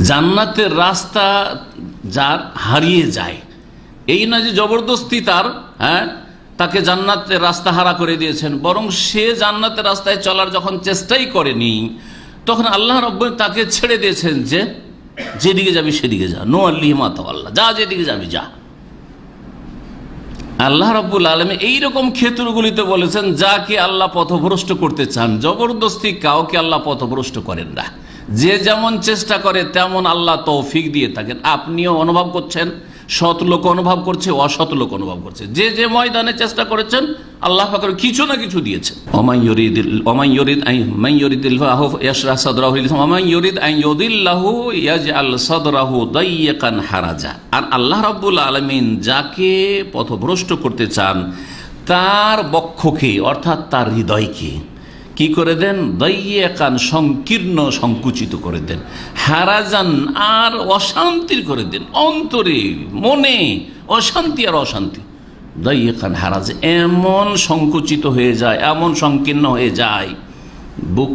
[SPEAKER 3] জান্নাতের রাস্তা যার হারিয়ে যায়, এই না যে জবরদস্তি তাকে জান্নাতের রাস্তা হারা করে দিয়েছেন, বরং সে জান্নাতের রাস্তায় চলার যখন চেষ্টাই করেনি, তখন আল্লাহ রাব্বুল তাকে ছেড়ে দিয়েছেন যে যেদিকে যাবি সেদিকে যা, নো আল্লাহ মাতাল্লাহ, যা যেদিকে যাবি যা। আল্লাহ রাব্বুল আলামিন এইরকম ক্ষেত্রগুলিতে বলেছেন যাকে আল্লাহ পথভ্রষ্ট করতে চান। জবরদস্তি কাউকে আল্লাহ পথভ্রষ্ট করেন না, যে যেমন চেষ্টা করে তেমন আল্লাহ তৌফিক দিয়ে থাকেন। আপনিও অনুভব করছেন, সৎ লোক অনুভব করছে, অসৎ লোক অনুভব করছে, যে যে ময়দানে চেষ্টা করেছেন আল্লাহ পাক কিছু না কিছু দিয়েছেন। আর আল্লাহ রাব্বুল আলামিন যাকে পথভ্রষ্ট করতে চান তার বক্ষকে, অর্থাৎ তার হৃদয়কে কি করে দেন? দাইয়াকান, সংকীর্ণ, সংকুচিত করে দেন, হারাজান, আর অশান্তির করে দেন, অন্তরে মনে অশান্তি আর অশান্তি। দাইয়াকান হারাজ, এমন সংকুচিত হয়ে যায়, এমন সংকীর্ণ হয়ে যায় বুক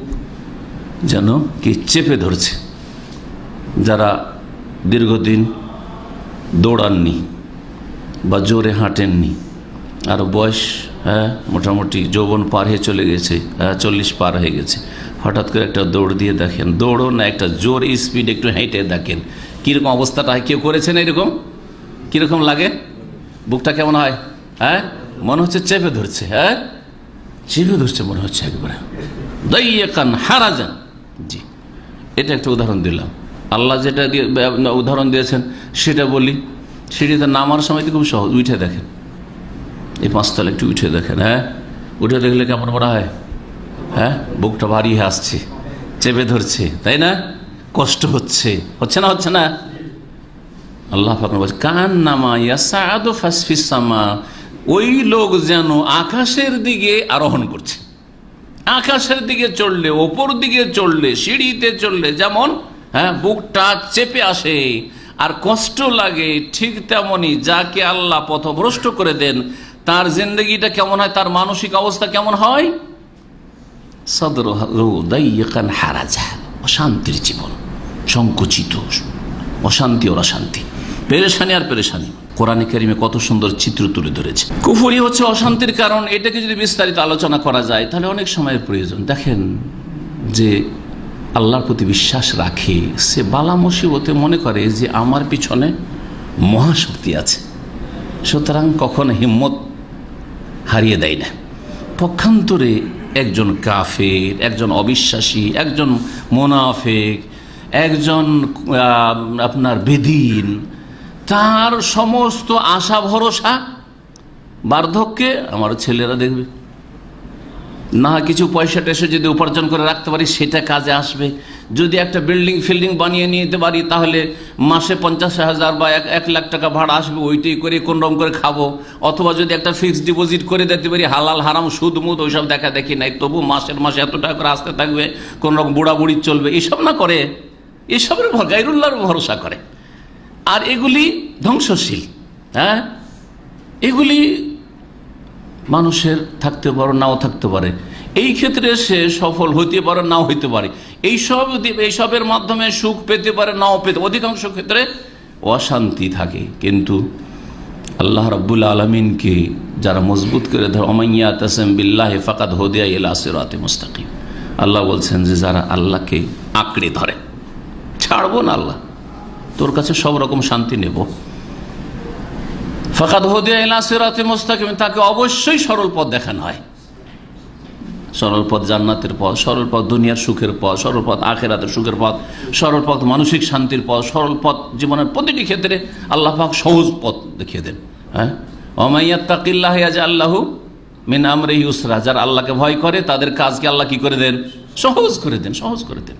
[SPEAKER 3] যেন কি চেপে ধরছে। যারা দীর্ঘদিন দৌড়াননি বা জোরে হাঁটেননি, আর বয়স মোটামুটি যৌবন পার হয়ে চলে গেছে, 40 পার হয়ে গেছে, হঠাৎ করে একটা দৌড় দিয়ে দেখেন, দৌড়ও না, একটা জোর স্পিড একটু হেঁটে দেখেন কীরকম অবস্থাটা হয়। কেউ করেছেন এরকম? কীরকম লাগে? বুকটা কেমন হয়? মনে হচ্ছে চেপে ধরছে, চেপে ধরছে মনে হচ্ছে একবারে, দাইয়াকান হারাজান। জি, এটা একটা উদাহরণ দিলাম। আল্লাহ যেটা উদাহরণ দিয়েছেন সেটা বলি। সিঁড়িতে নামার সময় তো খুব সহজ, উঠে দেখেন, এই 5 তলা একটু উঠে দেখেন, উঠে দেখলে কেমন মনে হয়? বুকটা ভারী হয়ে আসছে, চেপে ধরছে, তাই না? কষ্ট হচ্ছে, হচ্ছে না? হচ্ছে না? আল্লাহ পাক বলছে কান নামা ইয়াসাদু ফাসফিস সামা, ওই লোক যেন আকাশের দিকে আরোহণ করছে। আকাশের দিকে চললে, ওপর দিকে চললে, সিঁড়িতে চললে যেমন বুকটা চেপে আসে আর কষ্ট লাগে, ঠিক তেমনি যাকে আল্লাহ পথভ্রষ্ট করে দেন তার জিন্দগিটা কেমন হয়, তার মানসিক অবস্থা কেমন হয়? সাদরুহু দাইয়াকান হারাজা, অশান্তির জীবন, সংকুচিত, অশান্তি আর অশান্তি, পেরেশানি আর পেরেশানি। কোরআনে কারিমে কত সুন্দর চিত্র তুলে ধরেছে। কুফরি হচ্ছে অশান্তির কারণ। এটাকে যদি বিস্তারিত আলোচনা করা যায় তাহলে অনেক সময়ের প্রয়োজন। দেখেন, যে আল্লাহর প্রতি বিশ্বাস রাখে সে বালা মুসিবতে মনে করে যে আমার পিছনে মহাশক্তি আছে, সুতরাং কখনো হিম্মত হারিয়ে দেয় না। পক্ষান্তরে একজন কাফের, একজন অবিশ্বাসী, একজন মুনাফিক, একজন আপনার বেদিন, তার সমস্ত আশা ভরসা বার্ধক্যে আমার ছেলেরা দেখবে, না কিছু পয়সা টয়সা যদি উপার্জন করে রাখতে পারি সেটা কাজে আসবে, যদি একটা বিল্ডিং বানিয়ে নিতে পারি তাহলে মাসে 50,000 বা 1 লাখ টাকা ভাড়া আসবে, ওইটাই করে কোনরকম করে খাবো, অথবা যদি একটা ফিক্সড ডিপোজিট করে দিতে পারি, হালাল হারাম সুদ মুদ ওইসব দেখা দেখি নাই, তবু মাসের মাসে এত টাকা করে আসতে থাকবে, কোনরকম বুড়া বুড়ি চলবে, এইসব না করে, এসবের গায়রুল্লাহর ভরসা করে। আর এগুলি ধ্বংসশীল, এগুলি মানুষের থাকতে পারে, নাও থাকতে পারে। এই ক্ষেত্রে সে সফল হইতে পারে, নাও হইতে পারে। এইসবের মাধ্যমে সুখ পেতে পারে, নাও পেতে, অধিকাংশ ক্ষেত্রে অশান্তি থাকে। কিন্তু আল্লাহ রাব্বুল আলামিনকে যারা মজবুত করে ধরে, ওমাইয়া তাসিম বিল্লাহি ফাকাদ হুদিয়া ইলা সিরাতিন মুস্তাকিম, আল্লাহ বলছেন যে যারা আল্লাহকে আঁকড়ে ধরে, ছাড়বো না আল্লাহ, তোর কাছে সব রকম শান্তি নেব, ফাকাদ হুদিয়া ইলা সিরাতিন মুস্তাকিম, তাকে অবশ্যই সরল পথ দেখানো হয়। সরল পথ জান্নাতের পথ, সরল পথ দুনিয়ার সুখের পথ, সরল পথ আখিরাতের সুখের পথ, সরল পথ মানসিক শান্তির পথ, সরল পথ জীবনের প্রতিটি ক্ষেত্রে আল্লাহ পাক সহজ পথ দেখিয়ে দেন। ওয়া ইয়াত্তাকিল্লাহ ইয়াজআল লাহু মিন আমরিহি ইউসরা, যারা আল্লাহকে ভয় করে তাদের কাজকে আল্লাহ কি করে দেন? সহজ করে দেন, সহজ করে দেন।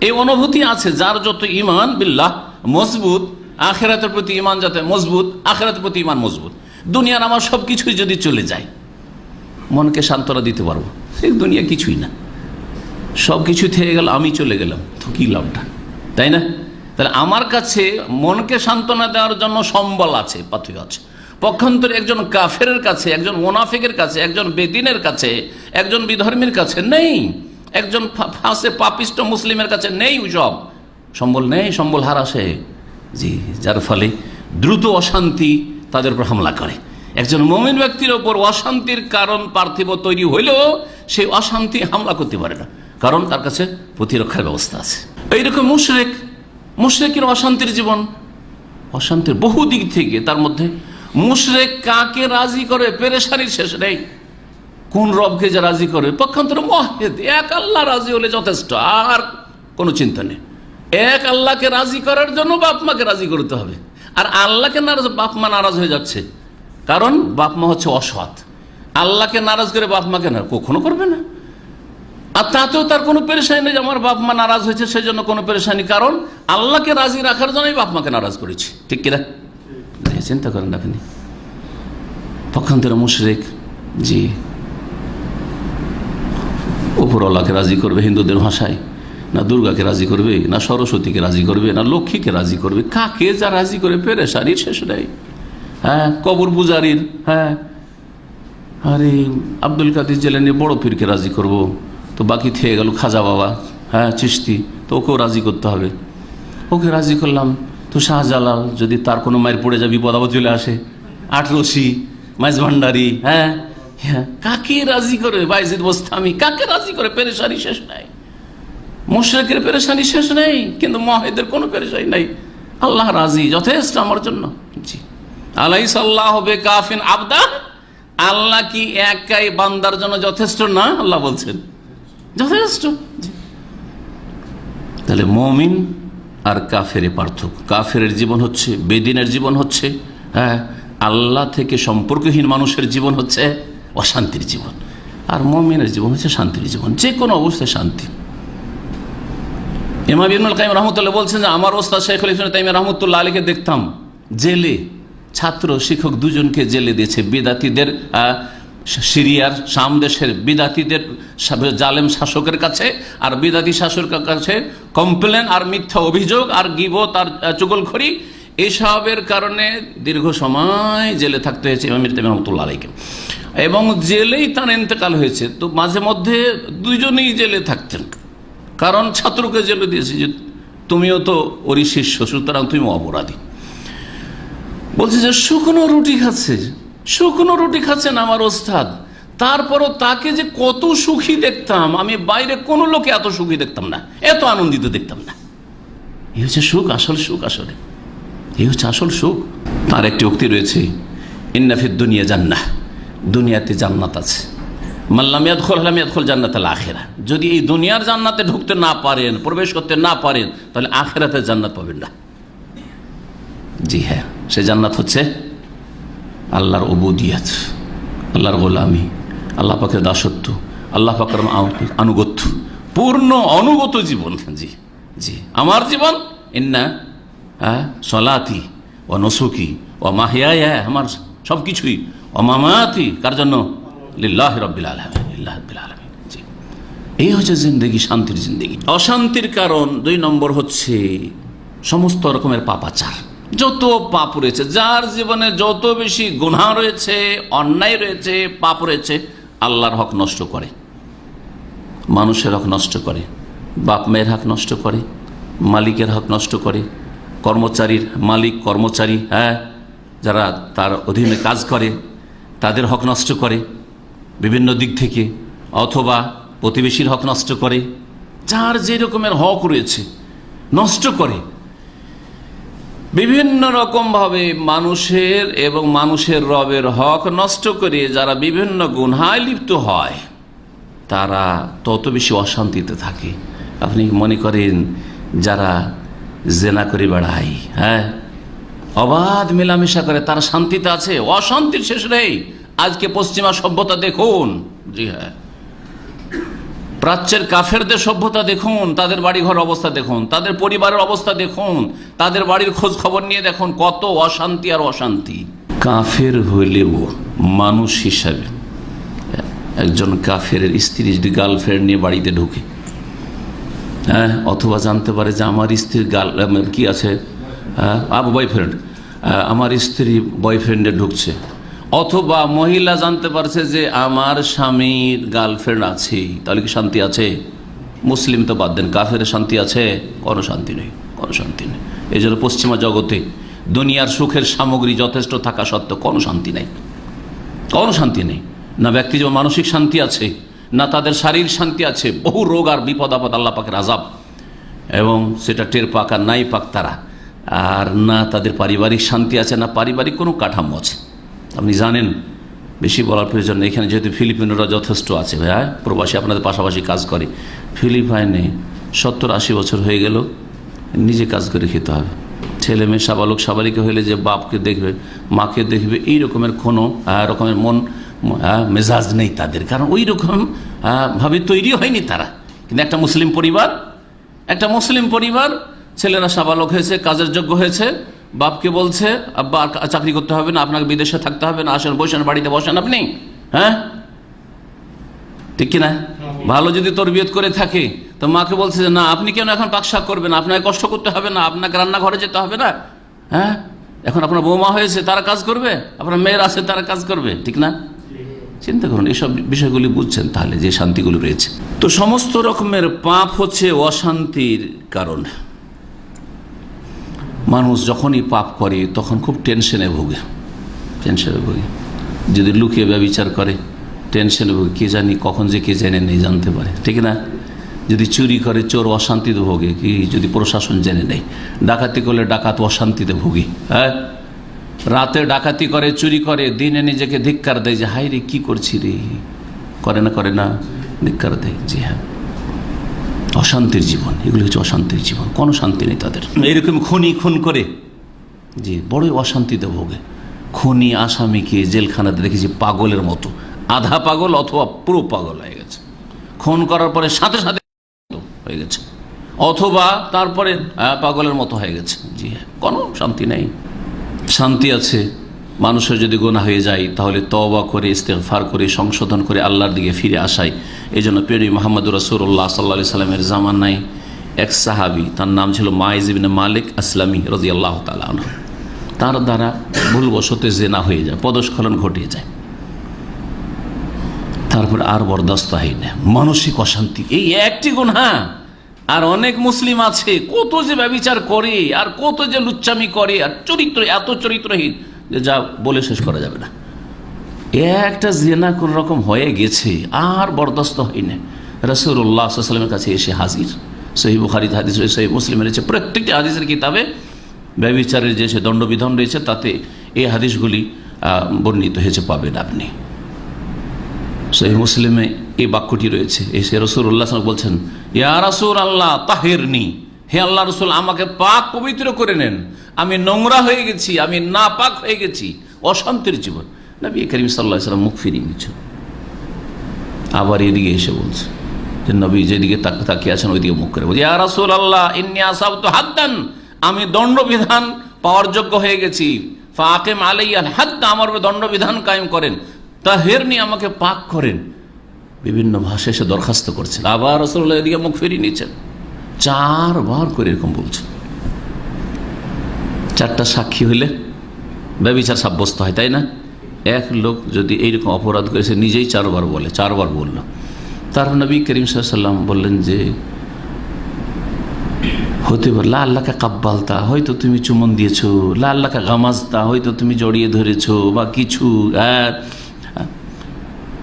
[SPEAKER 3] এই অনুভূতি আছে যার যত ঈমান বিল্লাহ মজবুত, আখিরাতের প্রতি ঈমান যাতে মজবুত, আখিরাতের প্রতি ঈমান মজবুত, দুনিয়ার আমার সব কিছুই যদি চলে যায় মনকে সান্ত্বনা দিতে পারবো, এই দুনিয়া কিছুই না, সব কিছু থেকে গেল, আমি চলে গেলাম, তো কি লাভটা, তাই না? তাহলে আমার কাছে মনকে সান্ত্বনা দেওয়ার জন্য সম্বল আছে, পাথেয় আছে। পক্ষান্তরে একজন কাফেরের কাছে, একজন মুনাফিকের কাছে, একজন বেদিনের কাছে, একজন বিধর্মীর কাছে নেই, একজন ফাঁসে পাপিষ্ট মুসলিমের কাছে নেই, সব সম্বল নেই, সম্বল হারাসে। জি, যার ফলে দ্রুত অশান্তি তাদের উপর হামলা করে। একজন মুমিন ব্যক্তির ওপর অশান্তির কারণ পার্থিব তৈরি হইলেও সেই অশান্তি হামলা করতে পারে না, কারণ তার কাছে প্রতিরক্ষার ব্যবস্থা আছে। এইরকম মুশরিকের অশান্তির জীবন, অশান্তির বহু দিক থেকে। তার মধ্যে মুশরিক কাকে রাজি করে, পেরেশানির শেষ নেই। কোন রবকে যে রাজি করে? পক্ষান্তরে মুওয়াহ্হিদ, এক আল্লাহ রাজি হলে যথেষ্ট, আর কোনো চিন্তা নেই। এক আল্লাহকে রাজি করার জন্য বাপ মাকে রাজি করতে হবে। আর আল্লাহকে নারাজ, বাপ মা নারাজ হয়ে যাচ্ছে, কারণ বাপ মা হচ্ছে অসৎ। আল্লাহকে নারাজ করে বাপ মাকে না কখনো করবে না। আর তাতেও তার কোনো পেরেশানি নেই যে আমার বাপ মা নারাজ হয়েছে সেই জন্য কোনো পেরেশানি, কারণ আল্লাহকে রাজি রাখার জন্যই বাপ মাকে নারাজ করেছি। ঠিক কিনা? চিন্তা করেন আপনি। পক্ষান্তরে মুশরিক, জি, উপরওয়ালাকে রাজি করবে হিন্দুদের ভাষায়, না দুর্গাকে রাজি করবে, না সরস্বতীকে রাজি করবে, না লক্ষ্মীকে রাজি করবে, কাকে যা রাজি করে পেরেশানির শেষ নেই। কবর পূজারীর, আরে আব্দুল কাদের জেলানি বড় পীরকে রাজি করব, তো বাকি থেকে গেল খাজা বাবা, হ্যাঁ চিশতি, তো ওকেও রাজি করতে হবে। ওকে রাজি করলাম, তো শাহজালাল যদি তার কোনো মায়ের পড়ে যায়, বিপদ আপদ চলে আসে, আটরশি, মাইজ ভান্ডারি, হ্যাঁ কাকে রাজি করে, বাইজিদ বোস্তামি, কাকে রাজি করে? পেরেশানি শেষ নাই, মুশরিকের পেরেশানি শেষ নেই, কিন্তু মুওয়াহিদের কোনো পেরেশানি নাই। আল্লাহ রাজি, যথেষ্ট আমার জন্য। জি, আলাইসাল্লাহু বিকাফিন আবদা, আল্লাহ কি একাই বান্দার জন্য যথেষ্ট না? আল্লাহ বলছেন যথেষ্ট। তাহলে মুমিন আর কাফের পার্থক্য। কাফের জীবন হচ্ছে, বেদিনের জীবন হচ্ছে, হ্যাঁ আল্লাহ থেকে সম্পর্কহীন মানুষের জীবন হচ্ছে অশান্তির জীবন, আর মুমিনের জীবন হচ্ছে শান্তির জীবন, যে কোনো অবস্থায় শান্তি। ইমাম ইবনুল কাইয়িম রাহমাতুল্লাহ বলছেন যে আমার ওস্তাদ শাইখুল ইসলাম তাইমিয়া রাহমাতুল্লাহ আলাইহিকে দেখতাম জেলে, ছাত্র শিক্ষক দুজনকে জেলে দিয়েছে বিদাতীদের, সিরিয়ার শাম দেশের বিদাতীদের জালেম শাসকের কাছে, আর বিদাতী শাসকের কাছে কমপ্লেন আর মিথ্যা অভিযোগ আর গীবত আর চুগলখড়ি, এসবের কারণে দীর্ঘ সময় জেলে থাকতে হয়েছে ইমাম তাইমিয়া রাহমাতুল্লাহ আলাইহিকে, এবং জেলেই তার ইন্তেকাল হয়েছে। তো মাঝে মধ্যে দুইজনেই জেলে থাকতেন, কারণ ছাত্রকে জেলে দিয়েছে যে তুমিও তো ওরই শিষ্য, সুতরাং তুমি অপরাধী। বলছে যে শুকনো রুটি খাচ্ছে, শুকনো রুটি খাচ্ছেন আমার ওস্তাদ, তারপরও তাকে যে কত সুখী দেখতাম, আমি বাইরে কোনো লোকে এত সুখী দেখতাম না, এত আনন্দিত দেখতাম না। এই হচ্ছে সুখ, আসল সুখ, আসলে এই হচ্ছে আসল সুখ। তার একটি উক্তি রয়েছে, ইন্না ফিদ দুনিয়া জান্নাহ, দুনিয়াতে জান্নাত আছে, মাল্লাম ইয়াদখুল লাম ইয়াদখুল জান্নাতাল আখিরা, যদি এই দুনিয়ার জান্নাতে ঢুকতে না পারেন, প্রবেশ করতে না পারেন, তাহলে আখিরাতে জান্নাত পাবেন না। জি হ্যাঁ, সে জান্নাত হচ্ছে আল্লাহর উবুদিয়ত, আল্লাহর গোলামি, আল্লাহ পাকের দাসত্ব, আল্লাহ পাকের আনুগত্য, পূর্ণ অনুগত জীবন। জি জি, আমার জীবন ইন্না সলাতি ও নসুকি ও মাহিয়ায়া, আমার সব কিছুই, ও মামাতি, কার জন্য? লিল্লাহি রাব্বিল আলামিন, লিল্লাহি রাব্বিল আলামিন। জি, এই হচ্ছে জিন্দেগি, শান্তির জিন্দেগি। অশান্তির কারণ 2 নম্বর হচ্ছে সমস্ত রকমের পাপাচার, যত পাপ রয়েছে, যার জীবনে যত বেশি গুনাহ রয়েছে, অন্যায় রয়েছে, পাপ রয়েছে, আল্লাহর হক নষ্ট করে, মানুষের হক নষ্ট করে, বাপ মায়ের হক নষ্ট করে, মালিকের হক নষ্ট করে, কর্মচারীর মালিক কর্মচারী, হ্যাঁ যারা তার অধীনে কাজ করে তাদের হক নষ্ট করে বিভিন্ন দিক থেকে, অথবা প্রতিবেশীর হক নষ্ট করে, যার যে রকমের হক রয়েছে নষ্ট করে। বিভিন্ন রকমভাবে মানুষের এবং মানুষের রবের হক নষ্ট করে যারা বিভিন্ন গুনাহে লিপ্ত হয়, তারা তত বেশি অশান্তিতে থাকে। আপনি মনে করেন যারা জেনা করে বেড়ায়, হ্যাঁ অবাধ মেলামেশা করে, তারা শান্তিতে আছে? অশান্তির শেষ নেই। আজকে পশ্চিমা সভ্যতা দেখুন, জি হ্যাঁ, প্রাচ্যের কাফেরদের সভ্যতা দেখুন, তাদের বাড়িঘর অবস্থা দেখুন, তাদের পরিবারের অবস্থা দেখুন, তাদের বাড়ির খোঁজ খবর নিয়ে দেখুন, কত অশান্তি আর অশান্তি। কাফের হইলেও মানুষ হিসাবে একজন কাফের স্ত্রী যদি গার্লফ্রেন্ড নিয়ে বাড়িতে ঢুকে, হ্যাঁ, অথবা জানতে পারে যে আমার স্ত্রীর কি আছে, বয়ফ্রেন্ড, আমার স্ত্রী বয়ফ্রেন্ডে ঢুকছে, অথবা মহিলা জানতে পারছে যে আমার স্বামীর গার্লফ্রেন্ড আছে, তাহলে কি শান্তি আছে? মুসলিম তো বাদ দেন, কাফের শান্তি আছে? কোনো শান্তি নেই, কোনো শান্তি নেই। এই জন্য পশ্চিমা জগতে দুনিয়ার সুখের সামগ্রী যথেষ্ট থাকা সত্ত্বেও কোনো শান্তি নেই, কোনো শান্তি নেই। না ব্যক্তি যেমন মানসিক শান্তি আছে, না তাদের শারীরিক শান্তি আছে, বহু রোগ আর বিপদ আপদ, আল্লাহ পাকের আযাব, এবং সেটা টের পাক আর নাই পাক তারা, আর না তাদের পারিবারিক শান্তি আছে, না পারিবারিক কোনো কাঠামো আছে। আপনি জানেন, বেশি বলার প্রয়োজন নেই, এখানে যেহেতু ফিলিপিনোরা যথেষ্ট আছে, ভাইয়া প্রবাসী আপনাদের পাশাপাশি কাজ করে, ফিলিপাইনে 70-80 বছর হয়ে গেল, নিজে কাজ করে খেতে হবে। ছেলে মেয়ে সাবালক সাবালিকা হইলে যে বাপকে দেখবে, মাকে দেখবে, এই রকমের কোনো রকমের মন মেজাজ নেই তাদের, কারণ ওই রকম ভাবে তৈরি হয়নি তারা। কিন্তু একটা মুসলিম পরিবার ছেলেরা সাবালক হয়েছে, কাজের যোগ্য হয়েছে, বাপকে বলছে আব্বা চাকরি করতে হবে না, আপনাকে বিদেশে থাকতে হবে না, আসেন বসেন, বাড়িতে বসেন আপনি, হ্যাঁ ঠিক কিনা? ভালো যদি তরবিয়ত করে থাকে তো মাকে বলছে যে না, আপনি কেন এখন পাকশাক করবেন, আপনাকে কষ্ট করতে হবে না, আপনাকে রান্নাঘরে যেতে হবে না, হ্যাঁ এখন আপনার বৌমা হয়েছে, তারা কাজ করবে, আপনার মেয়ের আছে, তারা কাজ করবে, ঠিক না? চিন্তা করুন, এসব বিষয়গুলি বুঝছেন তাহলে যে শান্তিগুলি রয়েছে। তো সমস্ত রকমের পাপ হচ্ছে অশান্তির কারণ। মানুষ যখনই পাপ করে তখন খুব টেনশনে ভোগে। যদি লুকিয়ে ব্যভিচার করে টেনশনে ভোগে, কে জানি কখন যে কে জেনে নেই, জানতে পারে, ঠিক না? যদি চুরি করে চোর অশান্তিতে ভোগে, কি যদি প্রশাসন জেনে নেই। ডাকাতি করলে ডাকাত অশান্তিতে ভোগে। হ্যাঁ, রাতে ডাকাতি করে, চুরি করে, দিনে নিজেকে ধিক্কার দেয় যে হাই রে কি করছি রে, করে না ধিক্কার দেয়। জি হ্যাঁ, অশান্তির জীবন, এগুলি হচ্ছে অশান্তির জীবন, কোনো শান্তি নেই তাদের। এরকম খুন করে জি বড়ই অশান্তিতে ভোগে। খুনি আসামিকে জেলখানাতে দেখেছি পাগলের মতো, আধা পাগল অথবা পুরো পাগল হয়ে গেছে। খুন করার পরে সাথে সাথে হয়ে গেছে, অথবা তারপরে পাগলের মতো হয়ে গেছে। জি হ্যাঁ, কোনো শান্তি নেই। শান্তি আছে মানুষের যদি গুনাহ হয়ে যায় তাহলে তওবা করে ইস্তেগফার করে সংশোধন করে আল্লাহর দিকে ফিরে আসাই। এই জন্য প্রিয় মুহাম্মদ রাসূলুল্লাহ সাল্লাল্লাহু আলাইহি সাল্লামের জামানায় এক সাহাবী, তার নাম ছিল মাইজ ইবনে মালিক আসলামী রাদিয়াল্লাহু তাআলা আনহু, তার দ্বারা ভুলবশতে জিনা হয়ে যায়, পদস্খলন ঘটে যায়। তারপর আর বরদাস্ত হয় না, মানসিক অশান্তি, এই একটি গুনাহ। আর অনেক মুসলিম আছে কত যে ব্যভিচার করে আর কত যে লুচ্চামি করে, আর চরিত্র এত চরিত্রহীন যে যা বলে শেষ করা যাবে না। একটা জিনা কোন রকম হয়ে গেছে, আর বরদাস্ত হয় না। রাসূলুল্লাহ সাল্লাল্লাহু আলাইহি ওয়াসাল্লামের কাছে এসে হাজির। সহিহ বুখারীতে হাদিস রয়েছে, সহিহ মুসলিমে রয়েছে, প্রত্যেকটি হাদিসের কিতাবে ব্যভিচারের যে দণ্ডবিধান রয়েছে তাতে এই হাদিসগুলি বর্ণিত হয়েছে, পাবেন আপনি। সহিহ মুসলিমে এই বাক্যটি রয়েছে। এসে রাসূলুল্লাহ সাল্লাল্লাহু আলাইহি ওয়াসাল্লাম বলছেন, ইয়া রাসূলুল্লাহ তাহিরনি, হে আল্লাহ রাসূল আমাকে পাক পবিত্র করে নেন, আমি নোংরা হয়ে গেছি, আমি নাপাক হয়ে গেছি, অশান্তির জীবন। নবী করিম সাল্লাল্লাহু আলাইহি ওয়াসাল্লাম মুখ ফিরিয়ে নিচ্ছেন। আবার এদিকে এসে বলছে যে নবী যেদিকে তাকিয়ে আছেন ওইদিকে মুখ করে বলছে, ইয়া রাসূলুল্লাহ ইন্নী আসাবতু হাদ্দান, আমি দণ্ডবিধান পাওয়ার যোগ্য হয়ে গেছি, ফাকিম আলাইয়াল হাদ্দ, আমার উপর দণ্ডবিধান কায়েম করেন, তাহিরনি আমাকে পাক করেন। বিভিন্ন ভাষায় এসে দরখাস্ত করছেন। আবার রাসূলুল্লাহ এদিকে মুখ ফিরিয়ে নিচ্ছেন, 4 বার করে এরকম বলছেন। 4টা সাক্ষী হইলে ব্যভিচার সাব্যস্ত হয়, তাই না? এক লোক যদি এইরকম অপরাধ করেছে নিজেই 4 বার বলে, 4 বার বলল, তার নবী করিম সাল্লাল্লাহু আলাইহি ওয়াসাল্লাম বললেন যে হতে পারে লা আল্লাহকে কাব্বালতা, হয়তো তুমি চুমন দিয়েছো, লা আল্লাহকে গামাজতা, হয়তো তুমি জড়িয়ে ধরেছো বা কিছু,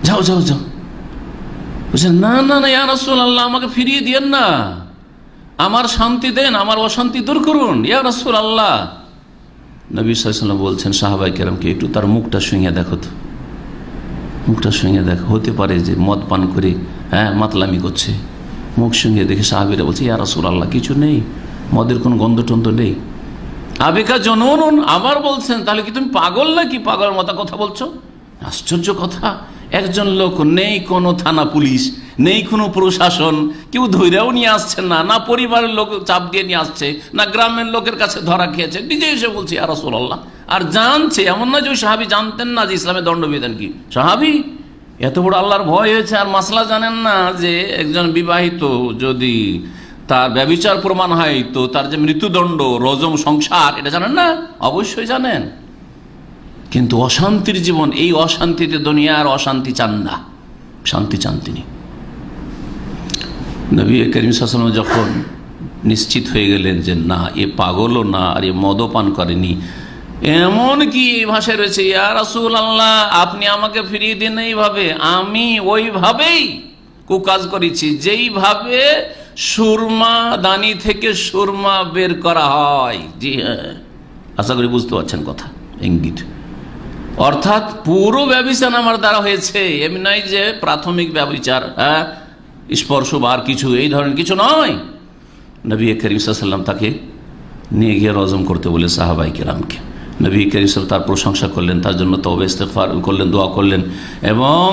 [SPEAKER 3] যাও যাও যাও। বলছেন না না না ইয়া রাসূলুল্লাহ আমাকে ফিরিয়ে দিয়েন না, আমার শান্তি দেন, আমার অশান্তি দূর করুন ইয়া রাসূলুল্লাহ। নবী সাল্লাল্লাহু আলাইহি ওয়াসাল্লাম বলছেন সাহাবায়ে কেরামকে, একটু তার মুখটা শুঁইয়ে দেখো তো, মুখটা শুঁইয়ে দেখো, হতে পারে যে মদ পান করে মাতলামি করছে। মুখ শুঁইয়ে দেখে সাহাবীরা বলছে, ইয়া রাসূলুল্লাহ কিছু নেই, মদের কোনো গন্ধ টন্ধ নেই। আবেকা জনন আবার বলছেন, তাহলে কি তুমি পাগল নাকি, পাগলের মতো কথা বলছো? আশ্চর্য কথা, একজন লোক নেই, কোনো থানা পুলিশ নেই, কোনো প্রশাসন, কেউ ধৈর্যও নিয়ে আসছেন না, না পরিবারের লোক চাপ দিয়ে নিয়ে আসছে, না গ্রামের লোকের কাছে ধরা খেয়েছে, নিজে এসে বলছে ইয়া রাসূলুল্লাহ। আর জানছে, এমন না যে ওই সাহাবী জানতেন না যে ইসলামের দণ্ডবিধান কি। সাহাবী এত বড় আল্লাহর ভয় হয়েছে আর মাসলা জানেন না যে একজন বিবাহিত যদি তার ব্যভিচার প্রমাণ হয় তো তার যে মৃত্যুদণ্ড, রজম, সংসার, এটা জানেন না? অবশ্যই জানেন। কিন্তু অশান্তির জীবন, এই অশান্তিতে দুনিয়ার অশান্তি চান না, শান্তি চান তিনি। নবী করিম সাল্লাল্লাহু আলাইহি ওয়াসাল্লাম যখন নিশ্চিত হয়ে গেলেন যে না এ পাগলও না আর এ মদও পান করেনি, এমন কি এই ভাষায় রয়েছে, ইয়া রাসূলুল্লাহ আপনি আমাকে ফিরিয়ে দিন এইভাবে, আমি ওইভাবেই কুকাজ করেছি যেইভাবে সুরমা দানি থেকে সুরমা বের করা হয়। জি হ্যাঁ, আশা করি বুঝতে পারছেন কথা, ইঙ্গিত। অর্থাৎ পুরো ব্যভিচার আমার দ্বারা হয়েছে, এমনি নয় যে প্রাথমিক ব্যভিচার, স্পর্শ বা আর কিছু, এই ধরনের কিছু নয়। নবী করিম সাল্লাল্লাহু আলাইহি ওয়াসাল্লাম তাকে নিয়ে গিয়ে রজম করতে বলে সাহাবায়ে কেরামকে। নবী করিম সাল্লাল্লাহু তার প্রশংসা করলেন, তার জন্য তওবা ইস্তেগফার করলেন, দোয়া করলেন এবং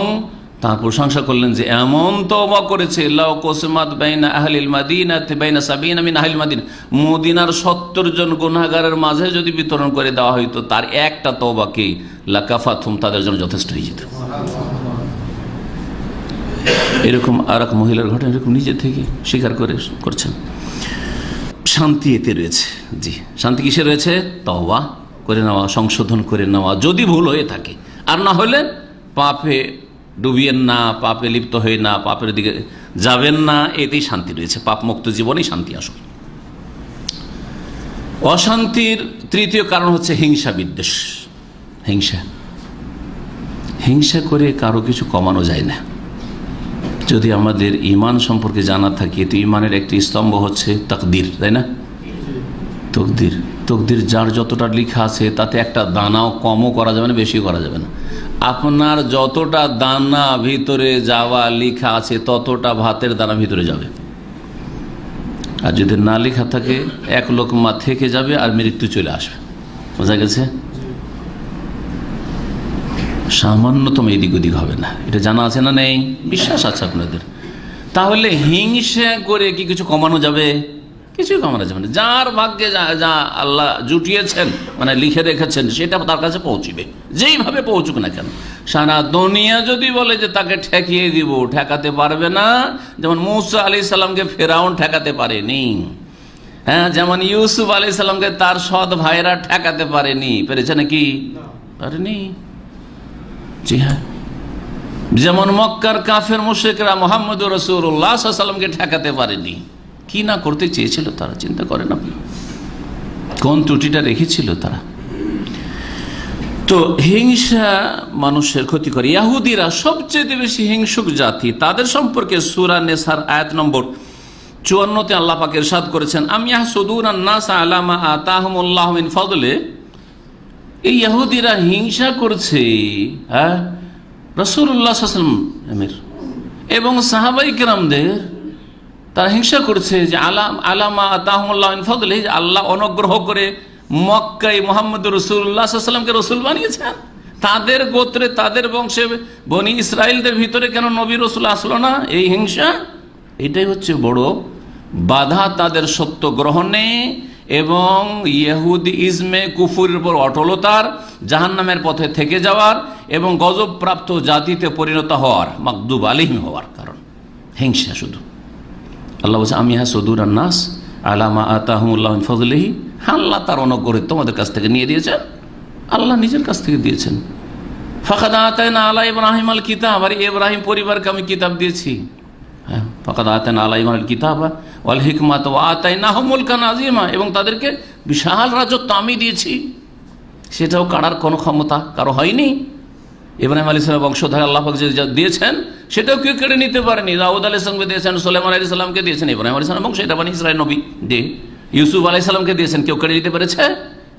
[SPEAKER 3] তার প্রশংসা করলেন যে এমন তওবা করেছে, লাউ কুসমাত বাইনা আহলিল মাদিনাতি বাইনা 70 মিন আহলিল মাদিনা, মদিনার 70 জন গুনাহগারের মাঝে যদি বিতরণ করে দেওয়া হইতো তার একটা তওবাকে, লাকাফাতুম, তাদের জন্য যথেষ্ট হয়ে যেত। এরকম আর এক মহিলার ঘটনা এরকম নিজে থেকে স্বীকার করছেন। শান্তি এতে রয়েছে। জি, শান্তি কিসে রয়েছে? তওবা করে নেওয়া, সংশোধন করে নেওয়া যদি ভুল হয়ে থাকে, আর না হলে পাপে ডুবিয়েন না, পাপে লিপ্ত হয়ে না, পাপের দিকে যাবেন না, এতেই শান্তি রয়েছে। পাপ মুক্ত জীবনেই শান্তি আসল। অশান্তির তৃতীয় কারণ হচ্ছে হিংসা বিদ্বেষ। হিংসা করে কারো কিছু কমানো যায় না। যদি আমাদের ঈমান সম্পর্কে জানা থাকে, তো ঈমানের একটি স্তম্ভ হচ্ছে তাকদীর, তাই না? তকদির যার যতটা লেখা আছে তাতে একটা দানাও কমও করা যাবে না, বেশিও করা যাবে না। আপনার যতটা দানা ভিতরে যাওয়া লেখা আছে ততটা ভাতের দানা ভিতরে যাবে। আর যদি না লেখা থাকে, এক লোকমা থেকে যাবে আর মৃত্যু চলে আসবে। বোঝা গেছে? সামান্যতম এদিক ওদিক হবে না। এটা জানা আছে না নেই? বিশ্বাস আছে আপনাদের? তাহলে হিংসা করে কি কিছু কমানো যাবে? কিছুই কমানো যাবে না। যার ভাগ্যে যা আল্লাহ জুটিয়েছেন, মানে লিখে রেখেছেন, সেটা তার কাছে পৌঁছবে, যেইভাবে পৌঁছুক না কেন। সারা দুনিয়া যদি বলে যে তাকে ঠেকিয়ে দিব, ঠেকাতে পারবে না। যেমন মূসা আলাইহিস সালামকে ফেরাউন ঠেকাতে পারেনি, হ্যাঁ, যেমন ইউসুফ আলাইহিস সালামকে তার সৎ ভাইরা ঠেকাতে পারেনি। পেরেছে নাকি? পারেনি। জি হ্যাঁ। যেমন মক্কার কাফের মুশরিকরা মুহাম্মদুর রাসূলুল্লাহ সাল্লাল্লাহু আলাইহি ওয়াসাল্লামকে ঠেকাতে পারেনি। কি না করতে চেয়েছিল তারা, চিন্তা করেন আপনি, কোন ত্রুটিটা রেখেছিল তারা। তো হিংসা মানুষের ক্ষতি করে। ইহুদিরা সবচেয়ে বেশি হিংসুক জাতি। তাদের সম্পর্কে সূরা নেসার আয়াত নম্বর 54-তে আল্লাহ পাক ইরশাদ করেছেন, আম ইয়াহসুদুনান নাস আলা মা আতাহুমুল্লাহু মিন ফাদলে। এই ইহুদিরা হিংসা করছে, হ্যাঁ, রাসূলুল্লাহ সাল্লাল্লাহু আলাইহি ওয়াসাল্লামের এবং সাহাবায়ে কেরামদের। তারা হিংসা করছে যে আলামা আতাহুমুল্লাহু মিন ফাদলে, আল্লাহ অনুগ্রহ করে মক্কায় মুহাম্মদুর রাসূলুল্লাহ সাল্লাল্লাহু আলাইহি ওয়াসাল্লামকে রাসূল বানিয়েছেন। তাদের গোত্রে, তাদের বংশে, বনি ইসরাইলদের ভিতরে কেন নবী রাসূল আসলো না? এই হিংসা, এটাই হচ্ছে বড় বাধা তাদের সত্য গ্রহণে এবং ইহুদি ইজমে কুফুরের উপর অটলতার, জাহান্নামের পথে থেকে যাওয়ার এবং গজবপ্রাপ্ত জাতিতে পরিণত হওয়ার, মাগদুব আলাইহিম হওয়ার কারণ হিংসা। শুধু আল্লাহ বলছে, আমি ইয়াহসুদুনান নাস আলা মা আতাহুমুল্লাহু মিন ফাদলিহি। আল্লাহ তার অনুগ্রহ তোমাদের কাছ থেকে নিয়ে দিয়েছেন, আল্লাহ নিজের কাছ থেকে দিয়েছেন। ফাকাদ আতাইনা আলা ইব্রাহিম আল কিতাব, আর ইব্রাহিম পরিবারকে আমি কিতাব দিয়েছি। হ্যাঁ, ফাকাদ আতাইনা আলা ইব্রাহিম আল কিতাব ওয়াল হিকমাত ওয়া আতাইনাহুম মুলকান আযীমা, এবং তাদেরকে বিশাল রাজত্ব আমি দিয়েছি। সেটাও কাড়ার কোনো ক্ষমতা কারো হয়নি। ইব্রাহিম আলাইহিস সালামের বংশধর আল্লাহ পাক যে দিয়েছেন সেটাও কেউ কেড়ে নিতে পারেনি। দাউদ আলাইহিস সালামকে দিয়েছেন, সুলাইমান আলাইহিস সালামকে দিয়েছেন, ইব্রাহিম আলাইহিস সালাম বংশ, এটা বনি ইসরাইল নবী দিয়ে ইউসুফ আলাইহিস সালামকে দিয়েছেন, কেউ কেড়ে নিতে পেরেছে?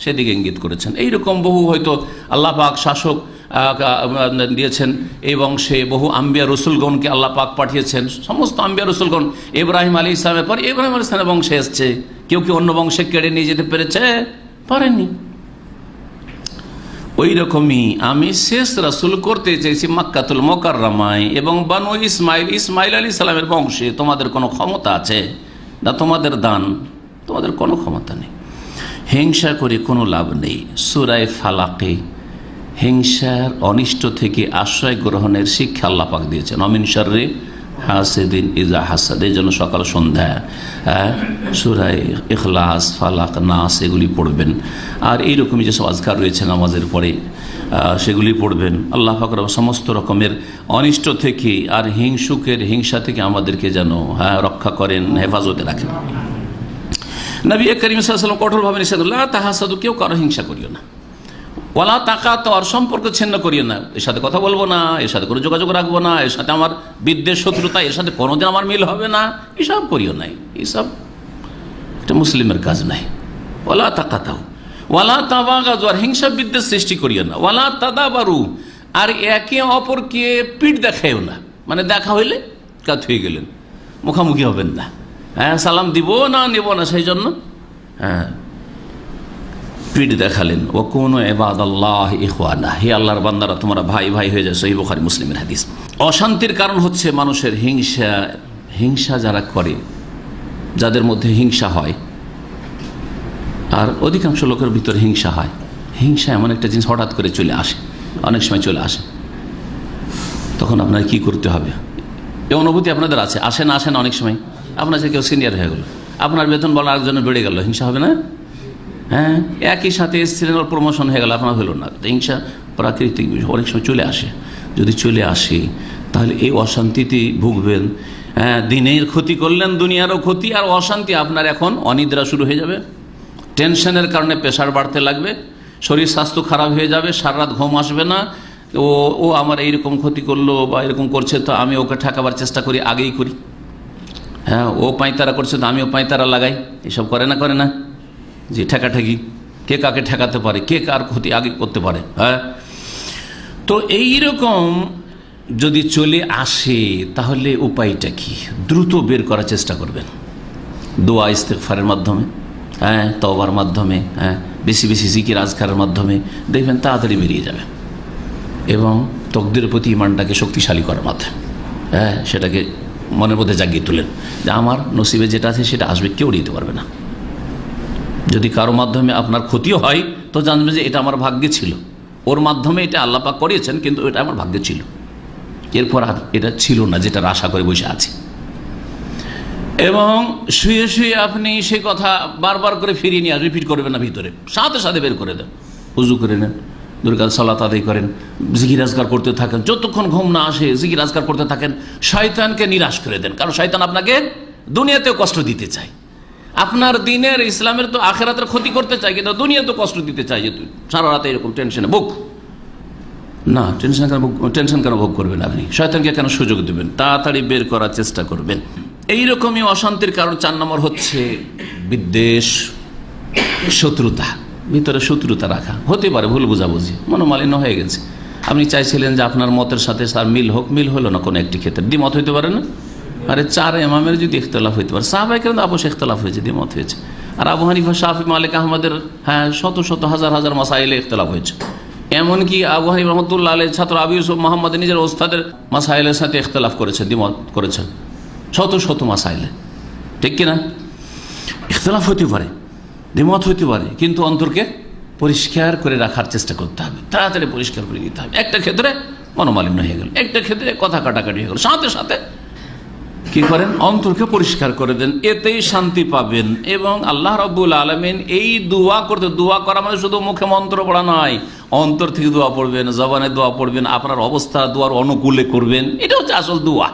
[SPEAKER 3] সেদিকে ইঙ্গিত করেছেন। এইরকম বহু হয়তো আল্লাহ পাক শাসক দিয়েছেন এই বংশে, বহু আম্বিয়া রসুলগণকে আল্লাহ পাক পাঠিয়েছেন। সমস্ত আম্বিয়া রসুলগণ ইব্রাহিম আলাইহিস সালামের পর ইব্রাহিম আলাইহিস সালামের বংশে এসছে। কেউ কি অন্য বংশে কেড়ে নিয়ে যেতে পেরেছে? পারেনি। ওই রকমই আমি শেষ রাসূল করতে চেয়েছি মক্কাতুল মুকাররমায় এবং বানু ইসমাইল আলাইহিস সালামের বংশে। তোমাদের কোনো ক্ষমতা আছে না? তোমাদের দান, তোমাদের কোনো ক্ষমতা নেই। হিংসা করে কোনো লাভ নেই। সূরা ফালাকে হিংসার অনিষ্ট থেকে আশ্রয় গ্রহণের শিক্ষা আল্লাহ পাক দিয়েছেন। অমিন শাররি হাসিদিন ইজা হাসাদ, এই জন্য সকাল সন্ধ্যা সূরা ইখলাস, ফালাক, নাস এগুলি পড়বেন। আর এইরকমই যেসব আজকার রয়েছে নামাজের পরে সেগুলি পড়বেন। আল্লাহ পাক সমস্ত রকমের অনিষ্ট থেকে আর হিংসা থেকে আমাদেরকে যেন রক্ষা করেন, হেফাজতে রাখেন। নবী করিম সাল্লাল্লাহু আলাইহি ওয়াসাল্লাম কঠোরভাবে নিষেধ, লা তাহাসাদু, কেউ কারো হিংসা করিও না। ওয়ালা তাকাতু, আর সম্পর্ক ছিন্ন করিও না। এর সাথে কথা বলবো না, এর সাথে কোনো যোগাযোগ রাখবো না, এর সাথে আমার বিদ্বেষ, শত্রুতা, এর সাথে কোনোদিন আমার মিল হবে না, এসব করিও নাই। এসব এটা মুসলিমের কাজ নাই। ওয়ালা তাকাতু ওয়ালা তাবাগাজু, আর হিংসা বিদ্বেষ সৃষ্টি করিও না। ওয়ালা তাদাবারু, আর একে অপরকে পিঠ দেখাইও না। মানে দেখা হইলে কাত হয়ে গেলেন, মুখামুখি হবেন না। হ্যাঁ, সালাম দিব না, নেব না, সেই জন্য পিঠ দেখালেন। ও কোন ইবাদাল্লাহ ইখওয়ানা, হে আল্লাহর বান্দারা তোমরা ভাই ভাই হয়ে যায়। সহিহ বুখারী মুসলিমের হাদিস। অশান্তির কারণ হচ্ছে মানুষের হিংসা। হিংসা যারা করে, যাদের মধ্যে হিংসা হয়, আর অধিকাংশ লোকের ভিতরে হিংসা হয়। হিংসা এমন একটা জিনিস হঠাৎ করে চলে আসে, অনেক সময় চলে আসে। তখন আপনার কি করতে হবে? এই অনুভূতি আপনাদের আছে, আসে না অনেক সময়। আপনার যে কেউ সিনিয়র হয়ে গেল, আপনার বেতন বলা আরেকজনের বেড়ে গেল, হিংসা হবে না? হ্যাঁ, একই সাথে এসেছিলেন, ওর প্রমোশন হয়ে গেল, আপনার হলো না। হিংসা প্রাকৃতিক বিষয়, অনেক সময় চলে আসে। যদি চলে আসে তাহলে এই অশান্তিতে ভুগবেন। দিনের ক্ষতি করলেন, দুনিয়ারও ক্ষতি, আর অশান্তি। আপনার এখন অনিদ্রা শুরু হয়ে যাবে, টেনশনের কারণে প্রেশার বাড়তে লাগবে, শরীর স্বাস্থ্য খারাপ হয়ে যাবে, সারা রাত ঘুম আসবে না। ও আমার এইরকম ক্ষতি করলো বা এরকম করছে, তো আমি ওকে ঠেকাবার চেষ্টা করি, আগেই করি। হ্যাঁ, ও পাঁয়তারা করছে তো আমিও পাঁয়তারা লাগাই। এসব করে না যে ঠেকাঠেকি, কে কাকে ঠেকাতে পারে, কে কার ক্ষতি আগে করতে পারে। হ্যাঁ, তো এইরকম যদি চলে আসে তাহলে উপায়টা কি? দ্রুত বের করার চেষ্টা করবেন দোয়া ইস্তেগফারের মাধ্যমে, তওবার মাধ্যমে, বেশি বেশি জিকির আজকারের মাধ্যমে, দেখবেন তাড়াতাড়ি বেরিয়ে যাবে। এবং তকদিরের প্রতি ইমানটাকে শক্তিশালী করার মাধ্যমে সেটাকে মনের মধ্যে জাগিয়ে তোলেন যে আমার নসিবে যেটা আছে সেটা আসবে, কেউ দিতে পারবে না। যদি কারো মাধ্যমে আপনার ক্ষতিও হয় তো জানবেন যে এটা আমার ভাগ্যে ছিল, ওর মাধ্যমে এটা আল্লাহ পাক করিয়েছেন, কিন্তু এটা আমার ভাগ্যে ছিল, এরপর আর এটা ছিল না যেটার আশা করে বসে আছে। এবং শুয়ে শুয়ে আপনি সে কথা বারবার করে ফিরিয়ে নিয়ে রিপিট করবেন না, ভিতরে সাথে সাথে বের করে দেন। উযু করে নেন, দুরকাত সালাত আদায় করেন, জিকির আজকার করতে থাকেন, যতক্ষণ ঘুম না আসে জিকির আজকার করতে থাকেন। শয়তানকে নিরাশ করে দেন, কারণ শয়তান আপনাকে দুনিয়াতেও কষ্ট দিতে চায়। আপনার দিনের ইসলামের তো আখেরাতের ক্ষতি করতে চায়, কিন্তু দুনিয়াতেও কষ্ট দিতে চায় যে তুই সারা রাতে এরকম টেনশনে ভোগ না। টেনশন কেন ভোগ করবেন আপনি? শয়তানকে কেন সুযোগ দেবেন? তাড়াতাড়ি বের করার চেষ্টা করবেন। এইরকমই অশান্তির কারণ 4 নম্বর হচ্ছে বিদ্বেষ, শত্রুতা। ভিতরে শত্রুতা রাখা, হতে পারে ভুল বোঝাবুঝি, মনোমালিন্য হয়ে গেছে। আপনি চাইছিলেন যে আপনার মতের সাথে তার মিল হোক, মিল হলো না কোনো একটি ক্ষেত্রে, দ্বিমত হইতে পারে না। আরে 4 ইমামের যদি ইখতলাফ হইতে পারে, সাহাবায়ে কেরাম আপস ইখতলাফ হয়েছে, দ্বিমত হয়েছে। আর আবু হানিফা, শাফি, মালিক, আহমদের শত শত হাজার হাজার মাসাইলে ইখতলাফ হয়েছে। এমনকি আবু হানিফা রহমতুল্লাহ আলাইহির ছাত্র আবু ইউসুফ মুহাম্মদ নিজের ওস্তাদের মাসাইলের সাথে ইখতলাফ করেছে, দ্বিমত করেছেন শত শত মাসাইলে, ঠিক কিনা? ইখতলাফ হতে পারে, দ্বিমত হতে পারে, কিন্তু অন্তরকে পরিষ্কার করে রাখার চেষ্টা করতে হবে, তাড়াতাড়ি পরিষ্কার করে দিতে হবে। একটা ক্ষেত্রে মনোমালিন্য হয়ে গেল, একটা ক্ষেত্রে কথা কাটাকাটি হয়ে গেল, সাথে সাথে কি করেন? অন্তরকে পরিষ্কার করে দেন, এতেই শান্তি পাবেন। এবং আল্লাহ রাব্বুল আলামিন এই দোয়া করতে, দোয়া করা মানে শুধু মুখে মন্ত্র পড়া নয়, অন্তর থেকে দোয়া পড়বেন, জবানে দোয়া পড়বেন, আপনার অবস্থা দোয়ার অনুকূলে করবেন। এটা হচ্ছে আসল দোয়া।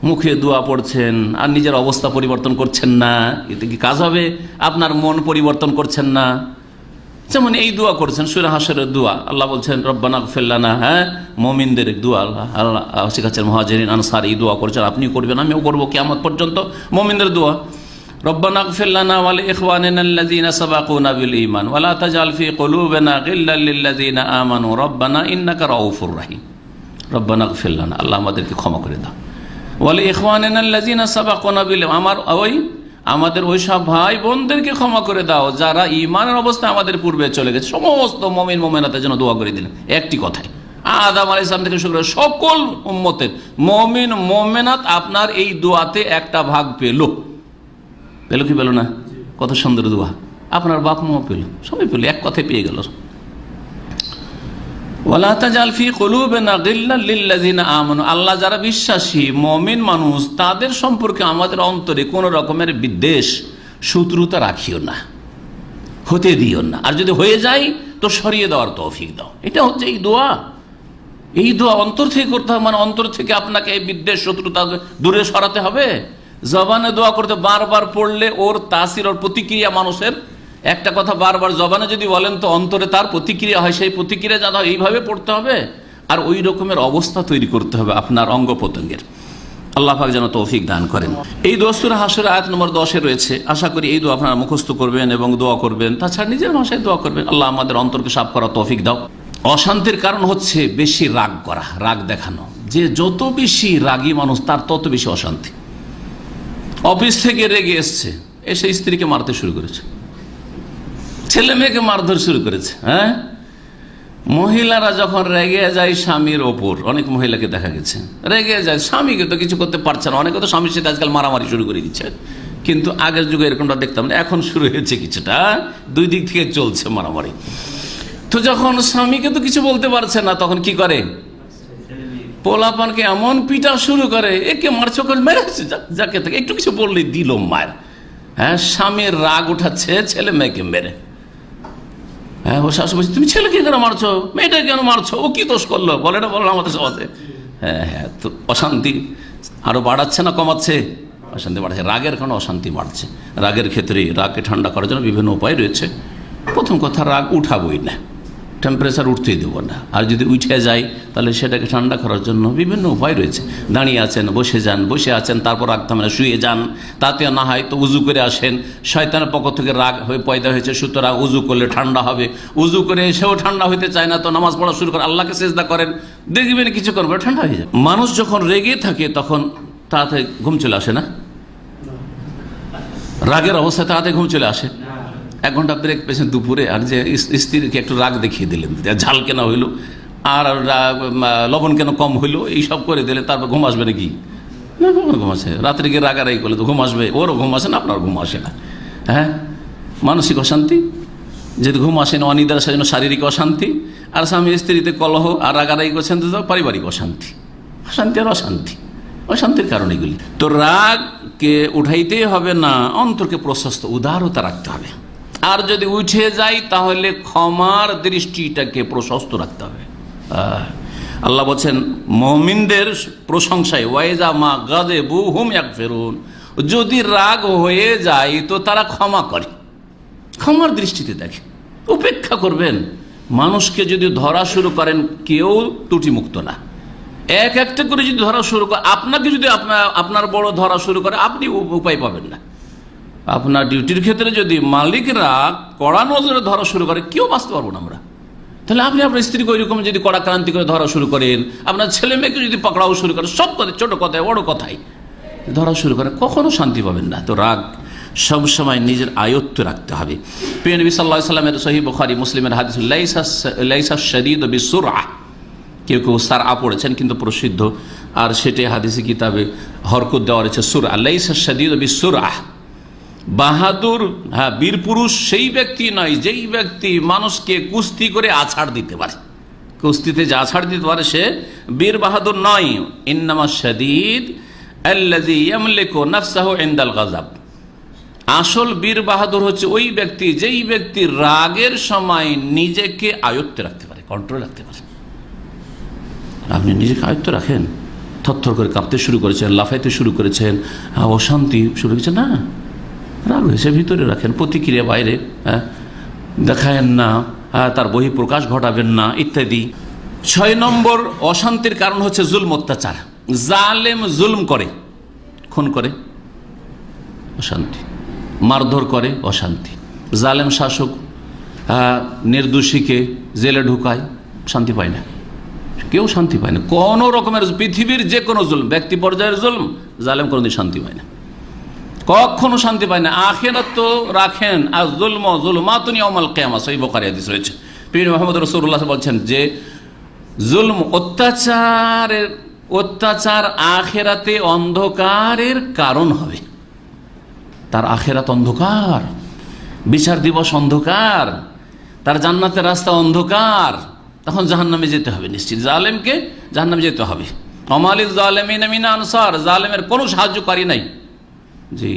[SPEAKER 3] মুখে দোয়া পড়ছেন আর নিজের অবস্থা পরিবর্তন করছেন না, এতে কি কাজ হবে? আপনার মন পরিবর্তন করছেন না। যেমন এই দোয়া করছেন, সূরা হাশরের দোয়া, আল্লাহ বলছেন রব্বানা ইগফির লানা, মুমিনদের দোয়া। আল্লাহ শিখাচ্ছেন মুহাজিরিন আনসার, এই দোয়া করছেন, আপনিও করবেন, আমিও করবো কিয়ামত পর্যন্ত। মুমিনদের দোয়া, রব্বানা ইগফির লানা ওয়া লিইখওয়ানিনা আল্লাযীনা সাবাকুনা বিল ঈমান ওয়া লা তাজআল ফী কুলুবিনা গিল্লাল লিল্লাযীনা আমানু রব্বানা ইন্নাকা রাউফুর রহিম। রব্বানা ইগফির লানা, আল্লাহ আমাদেরকে ক্ষমা করে দাও। ওয়া লিইখওয়ানিনা আল্লাযীনা সাবাকুনা বিল, আমাদের ওই সব ভাই বোনদেরকে ক্ষমা করে দাও যারা ঈমানের অবস্থায় আমাদের পূর্বে চলে গেছে। সমস্ত মুমিন মুমিনাতের জন্য দোয়া করে দিলেন একটি কথায়, আদম আলাইহিস সালাম থেকে শুরু করে সকল উম্মতের মুমিন মুমিনাত আপনার এই দোয়াতে একটা ভাগ পেল। পেল কি পেল না? কত সুন্দর দোয়া। আপনার বাপ মা পেল, সবাই পেল, এক কথায় পেয়ে গেল। ওয়ালা তাজাল ফি কুলুবিনা গিল্লাল লিল্লাযিনা আমানু, আল্লাহ যারা বিশ্বাসী মুমিন মানুষ তাদের সম্পর্কে আমাদের অন্তরে কোন রকমের বিদ্বেষ, শত্রুতা রাখিও না, হতে দিও না। আর যদি হয়ে যায় তো সরিয়ে দেওয়ার তৌফিক দাও। এটা হচ্ছে এই দোয়া। এই দোয়া অন্তর থেকে করতে হবে, মানে অন্তর থেকে আপনাকে এই বিদ্বেষ, শত্রুতা দূরে সরাতে হবে। জবানে দোয়া করতে বারবার পড়লে ওর তাসির, ওর প্রতিক্রিয়া, মানুষের একটা কথা বারবার জবানে যদি বলেন তো অন্তরে তার প্রতিক্রিয়া হয়, সেই প্রতিক্রিয়া যাতে এইভাবে পড়তে হবে আর ওই রকমের অবস্থা তৈরি করতে হবে আপনার অঙ্গ প্রত্যঙ্গের। আল্লাহ পাক যেন তৌফিক দান করেন। এই দোয়া সূরা হাশর আয়াত নম্বর 10 রয়েছে। আশা করি এই দোয়া আপনারা মুখস্থ করবেন এবং দোয়া করবেন, তাছাড়া নিজের ভাষায় দোয়া করবেন। আল্লাহ আমাদের অন্তরকে সাফ করা তৌফিক দাও। অশান্তির কারণ হচ্ছে বেশি রাগ করা, রাগ দেখানো। যে যত বেশি রাগী মানুষ তার তত বেশি অশান্তি। অফিস থেকে রেগে এসছে, এসে স্ত্রীকে মারতে শুরু করেছে, ছেলে মেয়েকে মারধর শুরু করেছে। মহিলারা যখন রেগে যায় স্বামীর ওপর, অনেক মহিলাকে দেখা গেছে রেগে যায়, স্বামীকে তো কিছু করতে পারছে না, অনেকে তো স্বামীর সাথে আজকাল মারামারি শুরু করে দিচ্ছে। কিন্তু আগের যুগে এরকমটা দেখতাম না, এখন শুরু হয়েছে কিছুটা, দুই দিক থেকে চলছে মারামারি। তো যখন স্বামীকে তো কিছু বলতে পারছে না, তখন কি করে? পোলাপানকে এমন পিটা শুরু করে, একে মারছে, ওকে মেরেছে, যাকে থেকে একটু কিছু বললেই দিল মার। স্বামীর রাগ উঠাচ্ছে ছেলে মেয়েকে মেরে। হ্যাঁ, ও শাশুড়ি বলছে তুমি ছেলেকে কেন মারছো, মেয়েটাকে কেন মারছো, ও কি দোষ করলো, বলে না বলো আমাদের সমাজে। হ্যাঁ হ্যাঁ, তো অশান্তি আরো বাড়াচ্ছে না কমাচ্ছে? অশান্তি বাড়ছে, রাগের কারণে অশান্তি বাড়ছে। রাগের ক্ষেত্রে রাগকে ঠান্ডা করার জন্য বিভিন্ন উপায় রয়েছে। প্রথম কথা, রাগ উঠাবই না, টেম্পারেচার উঠতেই দেবো না। আর যদি উঠে যায় তাহলে সেটাকে ঠান্ডা করার জন্য বিভিন্ন উপায় রয়েছে। দাঁড়িয়ে আছেন, বসে যান, বসে আছেন তারপর রাগ থামে, শুয়ে যান, তাতে না হয় তো উজু করে আসেন। শয়তানের পক্ষ থেকে রাগ হয়ে পয়দা হয়েছে, সুতরাং উজু করলে ঠান্ডা হবে। উজু করে এসেও ঠান্ডা হইতে চায় না, তো নামাজ পড়া শুরু করেন, আল্লাহকে সেজদা করেন, দেখবেন কিছু করবে ঠান্ডা হয়ে যায়। মানুষ যখন রেগে থাকে তখন তাড়াতাড়ি ঘুম চলে আসে না? রাগের অবস্থায় তাড়াতাড়ি ঘুম চলে আসে। 1 ঘন্টা ব্রেক পেয়েছেন দুপুরে, আর যে স্ত্রীকে একটু রাগ দেখিয়ে দিলেন, ঝাল কেন হইলো আর লবণ কেন কম হইলো, এইসব করে দিলে তারপর ঘুম আসবে নাকি? না, ঘুম আসে। রাত্রে গিয়ে রাগারাগি করলে তো ঘুম আসবে, ওরও ঘুম আসে না, আপনার ঘুম আসে না। হ্যাঁ, মানসিক অশান্তি, যদি ঘুম আসে না, অনিদ্রার জন্য শারীরিক অশান্তি, আর স্বামী স্ত্রীতে কলহ আর রাগারাগি করছেন তো পারিবারিক অশান্তি। অশান্তি আর অশান্তি, অশান্তির কারণ এগুলি। তো রাগকে উঠাইতেই হবে না, অন্তরকে প্রশস্ত উদারতা রাখতে হবে। আর যদি উঠে যায় তাহলে ক্ষমার দৃষ্টিটাকে প্রশস্ত রাখতে হবে। আল্লাহ বলছেন মুমিনদের প্রশংসায়, ওয়াইজা মা গাযিবু হুম ইয়াগফিরুন, যদি রাগ হয়ে যায় তো তারা ক্ষমা করে, ক্ষমার দৃষ্টিতে দেখে, উপেক্ষা করবেন। মানুষকে যদি ধরা শুরু করেন, কেউ ত্রুটিমুক্ত না। এক একটা করে যদি ধরা শুরু করে, আপনাকে যদি আপনার বড় ধরা শুরু করে, আপনি উপায় পাবেন না। আপনার ডিউটির ক্ষেত্রে যদি মালিকরা কড়া নজরে ধরা শুরু করে, কেউ বাঁচতে পারবো না আমরা। তাহলে আপনি আপনার স্ত্রীকে ওইরকম যদি কড়া ক্রান্তি করে ধরা শুরু করেন, আপনার ছেলে মেয়েকে যদি পকড়াও শুরু করেন, সব কথা, ছোট কথায় বড় কথায় ধরা শুরু করে, কখনো শান্তি পাবেন না। তো রাগ সবসময় নিজের আয়ত্তে রাখতে হবে। প্রিয় নবী সাল্লাল্লাহু আলাইহি ওয়াসাল্লামের সহিহ বুখারী মুসলিমের হাদিস, লাইসা শাদীদু বিসুরআহ, কেউ কেউ সারআ পড়েছেন কিন্তু প্রসিদ্ধ, আর সেটাই হাদিসে কিতাবে হরকত দেওয়া রয়েছে সুরআ। লাইসা শাদীদু বিসুরআহ, বাহাদুর, হ্যাঁ, বীর পুরুষ সেই ব্যক্তি নয় যেই ব্যক্তি মানুষকে কুস্তি করে আছাড় দিতে পারে। কুস্তিতে যে আছাড় দিতে পারে সে বীর বাহাদুর নয়। ইন্নামা শাদীদ আল্লাযী ইয়ামলিকু নাফসাহু ইনদাল গাযাব, আসল বীর বাহাদুর হচ্ছে ওই ব্যক্তি যেই ব্যক্তি রাগের সময় নিজেকে আয়ত্তে রাখতে পারে, কন্ট্রোল রাখতে পারে। আপনি নিজেকে আয়ত্তে রাখেন, থরথর করে কাঁপতে শুরু করেছেন, লাফাইতে শুরু করেছেন, অশান্তি শুরু হয়েছে, না, রাগ হয়েছে ভিতরে রাখেন, প্রতিক্রিয়া বাইরে দেখায়েন না, তার বহিঃপ্রকাশ ঘটাবেন না, ইত্যাদি। 6 নম্বর অশান্তির কারণ হচ্ছে জুলম, অত্যাচার। জালেম জুলম করে, খুন করে, অশান্তি, মারধর করে, অশান্তি। জালেম শাসক নির্দোষীকে জেলে ঢুকায়, শান্তি পায় না, কেউ শান্তি পায় না। কোনো রকমের পৃথিবীর যে কোনো জুলম, ব্যক্তি পর্যায়ের জুলম, জালেম কোনোদিন শান্তি পায় না, কখনো শান্তি পায় না। আখিরাত তো রাখেন, আর জুলম জুলমাতুন ইয়াউমাল কিয়ামাহ, সহিহ বুখারী হাদিস রয়েছে। পীর মুহাম্মদ রাসূলুল্লাহ বলছেন যে জুলম, অত্যাচার আখিরাতে অন্ধকারের কারণ হবে। তার আখিরাত অন্ধকার, বিচার দিবস অন্ধকার, তার জান্নাতের রাস্তা অন্ধকার, তখন জাহান্নামে যেতে হবে নিশ্চিত। জালেমকে জাহান্নামে যেতে হবে। ওমালিল যালিমিনা মিন আনসার, জালেমের কোনো সাহায্যকারী নাই। জি,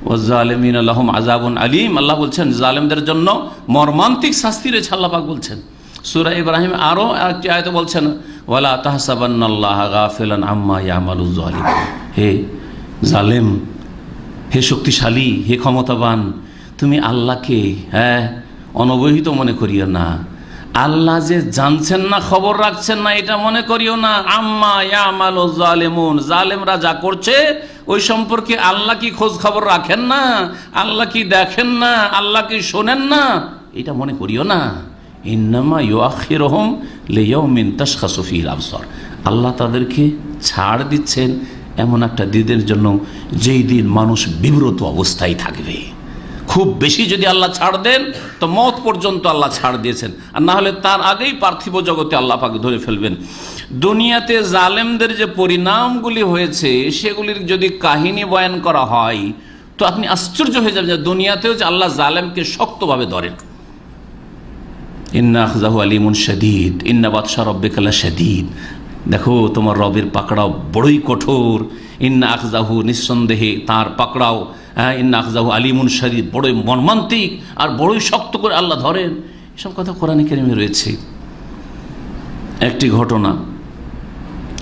[SPEAKER 3] ওয়াজ্জালিমিনা লাহুম আযাবুন আলীম, আল্লাহ বলছেন জালেমদের জন্য মর্মান্তিক শাস্তি রয়েছে। আল্লাহ পাক বলছেন সূরা ইব্রাহিম আরো একটি আয়াতে বলছেন, ওয়ালা তাহসাবান্নাল্লাহা গাফিলান আম্মা ইয়ামালুজ জালিম, হে জালেম, হে শক্তিশালী, হে ক্ষমতাবান, তুমি আল্লাহকে অনবহিত মনে করিও না। আল্লাহ যে জানছেন না, খবর রাখছেন না, এটা মনে করিও না। আম্মা ইয়ামালুজ জালিমুন, জালেমরা যা করছে ওই সম্পর্কে আল্লাহ কি খোঁজ খবর রাখেন না? আল্লাহ কি দেখেন না? আল্লাহ কি শোনেন না? এটা মনে করিও না। ইন্নামা ইউআখিরুহুম লিয়াউমিন তাশখাসু ফীহিল আবসার, আল্লাহ তাদেরকে ছাড় দিচ্ছেন এমন একটা দিনের জন্য যেই দিন মানুষ বিব্রত অবস্থায় থাকবে। খুব বেশি যদি আল্লাহ ছাড় দেন তো মওত পর্যন্ত আল্লাহ ছাড় দিয়েছেন, আর না হলে তার আগেই পার্থিব জগতে আল্লাহ পাক ধরে ফেলবেন। দুনিয়াতে জালেমদের যে পরিণামগুলি হয়েছে সেগুলির যদি কাহিনী বয়ান করা হয় তো আপনি আশ্চর্য হয়ে যাবেন যে দুনিয়াতেও যে আল্লাহ জালেমকে শক্তভাবে ধরেন। ইন্না আখযাহু আলীমুন শাদীদ, ইন্না বাতশা রাব্বিকা লাশাদীদ, দেখো তোমার রবের পাকড়াও বড়ই কঠোর। ইন্না আখযাহু, নিঃসন্দেহে তার পাকড়াও ইন্না আখযাহু আলিমুন শাদীদ, বড়ই মর্মান্তিক আর বড়ই শক্ত করে আল্লাহ ধরেন। এসব কথা কোরআনে কারিমে রয়েছে। একটি ঘটনা,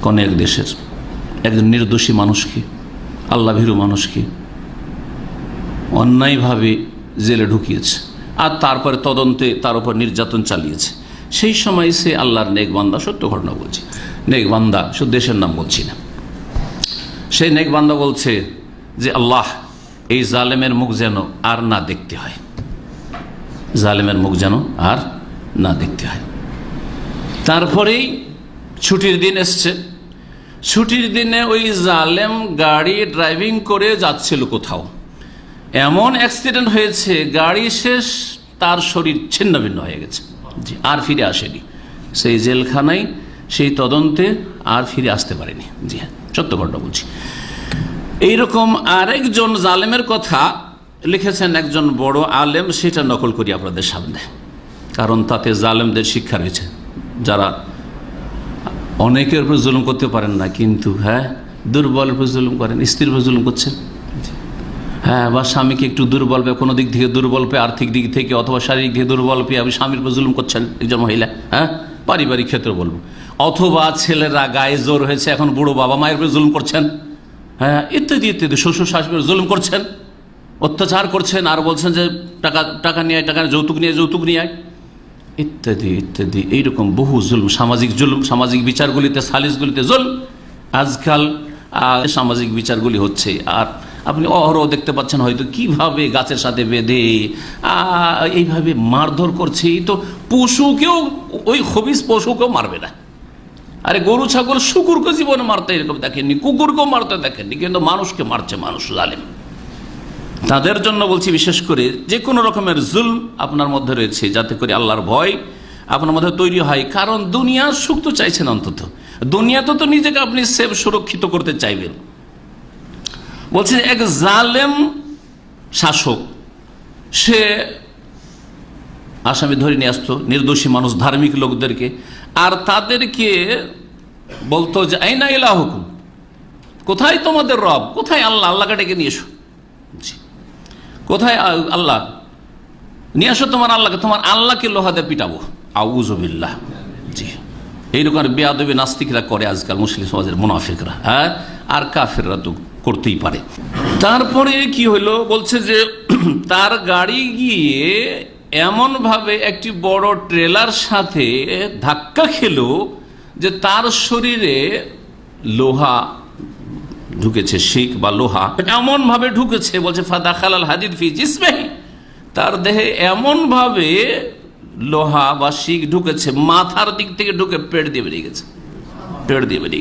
[SPEAKER 3] কোন এক দেশের একজন নির্দোষী মানুষকে, আল্লাহ ভীরু মানুষকে অন্যায়ভাবে জেলে ঢুকিয়েছে আর তারপরে তদন্তে তার উপর নির্যাতন চালিয়েছে। সেই সময় সে আল্লাহর নেক বান্দা, সত্য ঘটনা বলছি, নেক বান্দা, শুধু দেশের নাম বলছি না, সেই নেক বান্দা বলছে যে আল্লাহ, এই জালেমের মুখ যেন আর না দেখতে হয়, জালেমের মুখ যেন আর না দেখতে হয়। তারপরেই ছুটির দিন এসছে। ছুটির দিনে ওই জালেম গাড়ি ড্রাইভিং করে যাচ্ছিল কোথাও, এমন অ্যাক্সিডেন্ট হয়েছে, গাড়ি শেষ, তার শরীর ছিন্ন ভিন্ন হয়ে গেছে, জি, আর ফিরে আসেনি। সেই জেলখানায়, সেই তদন্তে আর ফিরে আসতে পারেনি। জি হ্যাঁ, সত্য ঘটনা বলছি। এইরকম আরেকজন জালেমের কথা লিখেছেন একজন বড় আলেম, সেটা নকল করি আপনাদের সামনে, কারণ তাতে জালেমদের শিক্ষা রয়েছে। যারা অনেকের উপর জুলুম করতে পারেন না, কিন্তু হ্যাঁ দুর্বলের উপর জুলুম করেন, স্ত্রীর উপর জুলুম করছেন, হ্যাঁ, বা স্বামীকে একটু দুর্বল পেয়ে, কোনো দিক থেকে দুর্বল পেয়ে, আর্থিক দিক থেকে অথবা শারীরিক দিকে দুর্বল পেয়ে আপনি স্বামীর উপর জুলুম করছেন, একজন মহিলা, হ্যাঁ, পারিবারিক ক্ষেত্রে বলবো, অথবা ছেলেরা গায়ে জোর হয়েছে, এখন বুড়ো বাবা মায়ের উপর জুলুম করছেন, হ্যাঁ, ইত্যাদি ইত্যাদি, শ্বশুর শাশুড়ির জুলুম করছেন, অত্যাচার করছেন, আর বলছেন যে টাকা নিয়ে আয়, টাকা যৌতুক নিয়ে আয়, ইত্যাদি ইত্যাদি। এইরকম বহু জুলুম, সামাজিক বিচারগুলিতে, সালিসগুলিতে জুলুম আজকাল সামাজিক বিচারগুলি হচ্ছে। আর আপনি অহরহ দেখতে পাচ্ছেন হয়তো কিভাবে গাছের সাথে বেঁধে এইভাবে মারধর করছে। তো পশুকেও, ওই খবিস পশুকেও মারবে না। আরে গরু ছাগল শুকুরকে জীবনে মারতে এরকম দেখেননি, কুকুরকেও মারতে দেখেননি, কিন্তু মানুষকে মারছে মানুষ, জালেম। তাদের জন্য বলছি, বিশেষ করে যে কোনো রকমের জুলম আপনার মধ্যে রয়েছে, যাতে করে আল্লাহর ভয় আপনার মধ্যে তৈরি হয়। কারণ দুনিয়ার সুখ তো চাইছেন, অন্তত দুনিয়াতে তো নিজেকে আপনি সেফ, সুরক্ষিত করতে চাইবেন। বলছে এক জালেম শাসক, সে আসামি ধরে নিয়ে আসতো নির্দোষী মানুষ, ধার্মিক লোকদেরকে, আর তাদেরকে বলতো যে আইনা ইলাহুকুম, কোথায় তোমাদের রব, কোথায় আল্লাহ, আল্লাহকে ডেকে নিয়ে এসো, কোথায় আল্লাহ, নিয়ে আসো তোমার আল্লাহকে, তোমার আল্লাহকে লোহা দিয়ে পিটাবো, আউযু বিল্লাহ। জি, এইরকম বেয়াদবি নাস্তিকরা করে আজকাল, মুসলিম সমাজের মুনাফিকরা, হ্যাঁ, আর কাফেররা তো করতেই পারে। তারপরে কি হলো, বলছে যে তার গাড়ি গিয়ে এমনভাবে একটি বড় ট্রেলার সাথে ধাক্কা খেলো যে তার শরীরে লোহা ঢুকেছে, শিক বা লোহা এমন ভাবে ঢুকেছে, বলছে ফাদাখালাল হাদিদ ফি জিসমিহি, তার দেহে এমন ভাবে লোহা বা শিক ঢুকেছে, মাথার দিক থেকে ঢুকে পেট দিয়ে বেরিয়ে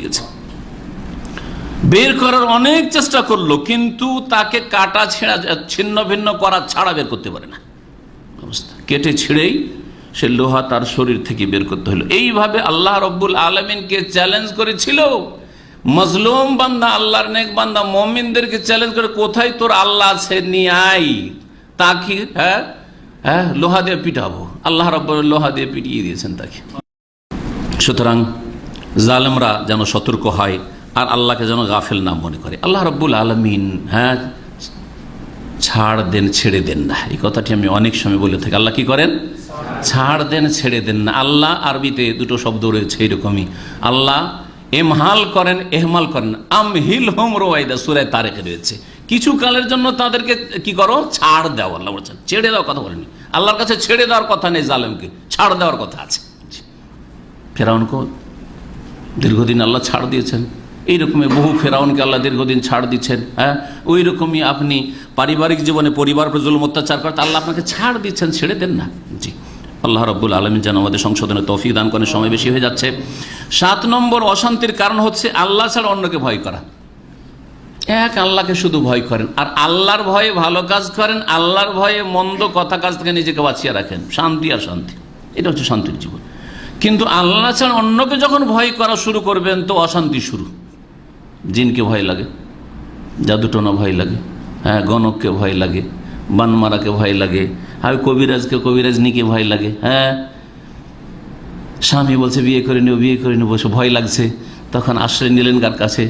[SPEAKER 3] গেছে। বের করার অনেক চেষ্টা করলো, কিন্তু তাকে কাটা ছেঁড়া, ছিন্ন ভিন্ন করা ছাড়া বের করতে পারে না। অবস্থা কেটে ছিঁড়েই সে লোহা তার শরীর থেকে বের করতে হলো। এইভাবে আল্লাহ রব্বুল আলামিনকে চ্যালেঞ্জ করেছিল মজলুম বান্দা, আল্লাহর নেক বান্দা মুমিনদেরকে চ্যালেঞ্জ করে, কোথায় তোর আল্লাহ আছে, নিয়ে আয়, তাকে লোহা দিয়ে পিটাবো। আল্লাহ রাব্বুল লোহা দিয়ে পিটিয়ে দিয়েছেন তাকে। সুতরাং জালেমরা যেন সতর্ক হয় আর আল্লাহকে যেন গাফেল না মনে করে। আল্লাহ রাব্বুল আলামিন ছাড় দেন, ছেড়ে দেন না, এই কথাটি আমি অনেক সময় বলে থাকি। আল্লাহ কি করেন? ছাড় দেন, ছেড়ে দেন না। আল্লাহ আরবিতে দুটো শব্দ রয়েছে এরকমই, আল্লাহ এমহাল করেন, এহমাল করেন। আমহিল হুম রওয়াইদা সূরায়ে তারিকে রয়েছে, কিছু কালের জন্য তাদেরকে কি করো, ছাড় দাও। আল্লাহ বলছেন ছেড়ে দেওয়ার কথা বলেনি, আল্লাহর কাছে ছেড়ে দেওয়ার কথা নেই, জালেমকে ছাড় দেওয়ার কথা আছে। ফেরাউনকে দীর্ঘদিন আল্লাহ ছাড় দিয়েছেন, এইরকমই বহু ফেরাউনকে আল্লাহ দীর্ঘদিন ছাড় দিচ্ছেন। ওই রকমই আপনি পারিবারিক জীবনে পরিবার উপর জুলুম অত্যাচার করতে আল্লাহ আপনাকে ছাড় দিচ্ছেন, ছেড়ে দেন না। জি, আল্লাহ রাব্বুল আলামিন যেন আমাদের সংশোধনে তৌফিক দান করেন। সময় বেশি হয়ে যাচ্ছে। 7 নম্বর অশান্তির কারণ হচ্ছে আল্লাহ ছাড়া অন্যকে ভয় করা। এক আল্লাহকে শুধু ভয় করেন, আর আল্লাহর ভয়ে ভালো কাজ করেন, আল্লাহর ভয়ে মন্দ কথা কাজ থেকে নিজেকে বাঁচিয়ে রাখেন, শান্তি আর শান্তি, এটা হচ্ছে শান্তির জীবন। কিন্তু আল্লাহ ছাড়া অন্যকে যখন ভয় করা শুরু করবেন তো অশান্তি শুরু। জিনকে ভয় লাগে, জাদুটোনা ভয় লাগে, গণককে ভয় লাগে, বানমারাকে ভয় লাগে, আর কবিরাজকে ভয় লাগে। স্বামী বলছে বিয়ে করে নিও, বসে ভয় লাগছে, তখন আশ্রয় নিলেন কার কাছে?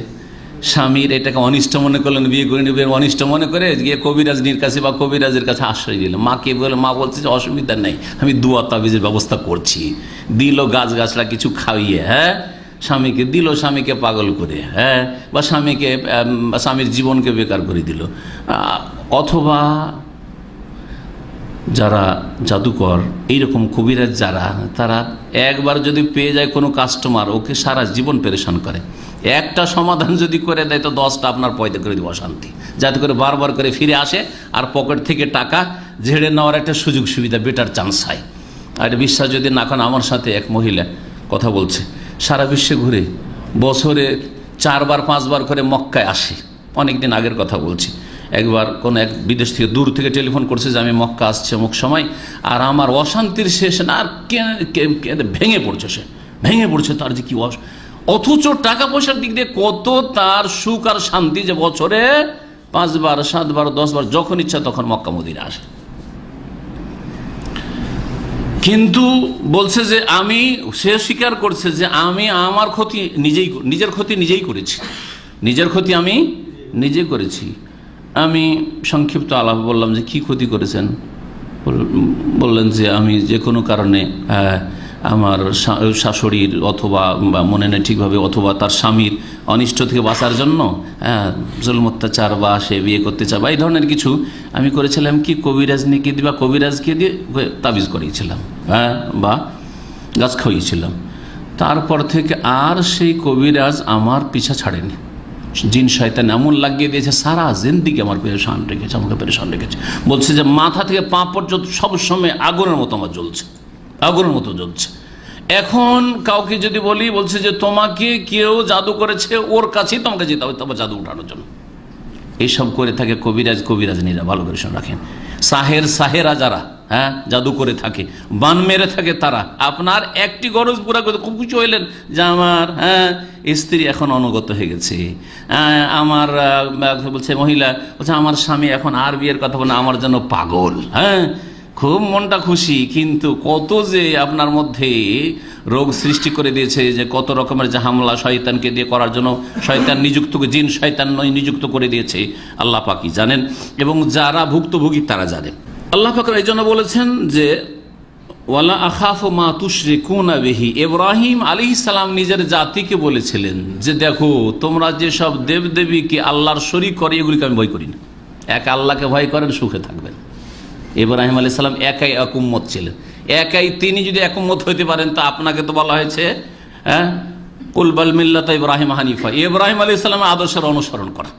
[SPEAKER 3] স্বামীর এটাকে অনিষ্ট মনে করলেন, বিয়ে করে নিবে অনিষ্ট মনে করে গিয়ে কবিরাজনির কাছে বা কবিরাজের কাছে আশ্রয় দিল। মাকে বলে, মা বলছে যে অসুবিধা নেই, আমি দুয়া তাবিজের ব্যবস্থা করছি। দিল গাছগাছলা কিছু খাইয়ে, হ্যাঁ, স্বামীকে দিল, স্বামীকে পাগল করে, হ্যাঁ, বা স্বামীর জীবনকে বেকার করে দিল। অথবা যারা জাদুকর, এইরকম কবিরাজ যারা, তারা একবার যদি পেয়ে যায় কোনো কাস্টমার, ওকে সারা জীবন পেরেশান করে। একটা সমাধান যদি করে দেয় তো 10টা আপনার পয়দা করে দেবো অশান্তি, যাতে করে বারবার করে ফিরে আসে আর পকেট থেকে টাকা ঝেড়ে নেওয়ার একটা সুযোগ সুবিধা, বেটার চান্স হয়। আর বিশ্বাস যদি না করেন, আমার সাথে এক মহিলা কথা বলছে, সারা বিশ্বে ঘুরে বছরে 4বার 5বার করে মক্কায় আসে। অনেকদিন আগের কথা বলছি। একবার কোন এক বিদেশ থেকে, দূর থেকে টেলিফোন করছে যে আমি মক্কা আসছি অমুক সময়, আর আমার অশান্তির শেষ না, আর ভেঙে পড়ছে, সে ভেঙে পড়ছে। তার যে কি অথচ টাকা পয়সার দিক দিয়ে কত তার সুখ আর শান্তি, যে বছরে 5বার 7বার 10বার যখন ইচ্ছা তখন মক্কা মদিনা আসে। কিন্তু বলছে যে সে স্বীকার করছে যে আমি আমার ক্ষতি নিজের ক্ষতি নিজেই করেছি, নিজের ক্ষতি আমি নিজে করেছি। আমি সংক্ষিপ্ত আলাপ বললাম যে কি ক্ষতি করেছেন। বললেন যে আমি যে কোনো কারণে আমার শাশুড়ির অথবা মনে নেই ঠিকভাবে, অথবা তার স্বামীর অনিষ্ট থেকে বাঁচার জন্য জুলম অত্যাচার বা সে বিয়ে করতে চায় বা এই ধরনের কিছু আমি করেছিলাম, কি কবিরাজকে দিয়ে বা কবিরাজকে দিয়ে তাবিজ করিয়েছিলাম, হ্যাঁ, বা গাছ খাইয়েছিলাম। তারপর থেকে আর সেই কবিরাজ আমার পিছা ছাড়েনি। জিন শয়তান এমন লাগিয়ে দিয়েছে, সারা জিন্দিগি আমার পেরেশান রেখেছে, আমাকে পেরেশান রেখেছে। বলছে যে মাথা থেকে পা পর্যন্ত সবসময় আগুনের মতো আমার জ্বলছে, আগুনের মতো জ্বলছে। এখন কাউকে যদি বলি, বলছে যে তোমাকে কেউ জাদু করেছে, ওর কাছেই তোমাকে যেতে হবে তোমার জাদু উঠানোর জন্য। এইসব করে থাকে কবিরাজনীরা, ভালো করে শুনে রাখেন। সাহেরা যারা, হ্যাঁ, জাদু করে থাকে, বান মেরে থাকে, তারা আপনার একটি গরজ পুরা করে খুব কিছু হইলেন যে আমার, হ্যাঁ, স্ত্রী এখন অনুগত হয়ে গেছে, আমার বলছে মহিলা, বলছে আমার স্বামী এখন আর বিয়ের কথা বলে আমার জন্য পাগল, হ্যাঁ, খুব মনটা খুশি। কিন্তু কত যে আপনার মধ্যে রোগ সৃষ্টি করে দিয়েছে, যে কত রকমের যে হামলা শয়তানকে দিয়ে করার জন্য শয়তান নিযুক্ত, জিন শয়তান নিযুক্ত করে দিয়েছে আল্লাহ পাকই জানেন, এবং যারা ভুক্তভোগী তারা জানেন। আল্লাহ পাক এই জন্য বলেছেন যে ওয়ালা আখাফু মা তুশরিকুনা বিহি। ইব্রাহিম আলাইহিস সালাম নিজের জাতিকে বলেছিলেন যে দেখো, তোমরা যেসব দেবদেবীকে আল্লাহর শরীক করে এগুলিকে আমি ভয় করি না। এক আল্লাহকে ভয় করেন, সুখে থাকবেন। ইব্রাহিম আলাইহিস সালাম একাই এক উম্মত ছিলেন, একাই তিনি যদি এক উম্মত হইতে পারেন, তা আপনাকে তো বলা হয়েছে, হ্যাঁ, কুল বাল মিল্লাতা ইব্রাহিম হানিফা, ইব্রাহিম আলাইহিস সালামের আদর্শের অনুসরণ করা।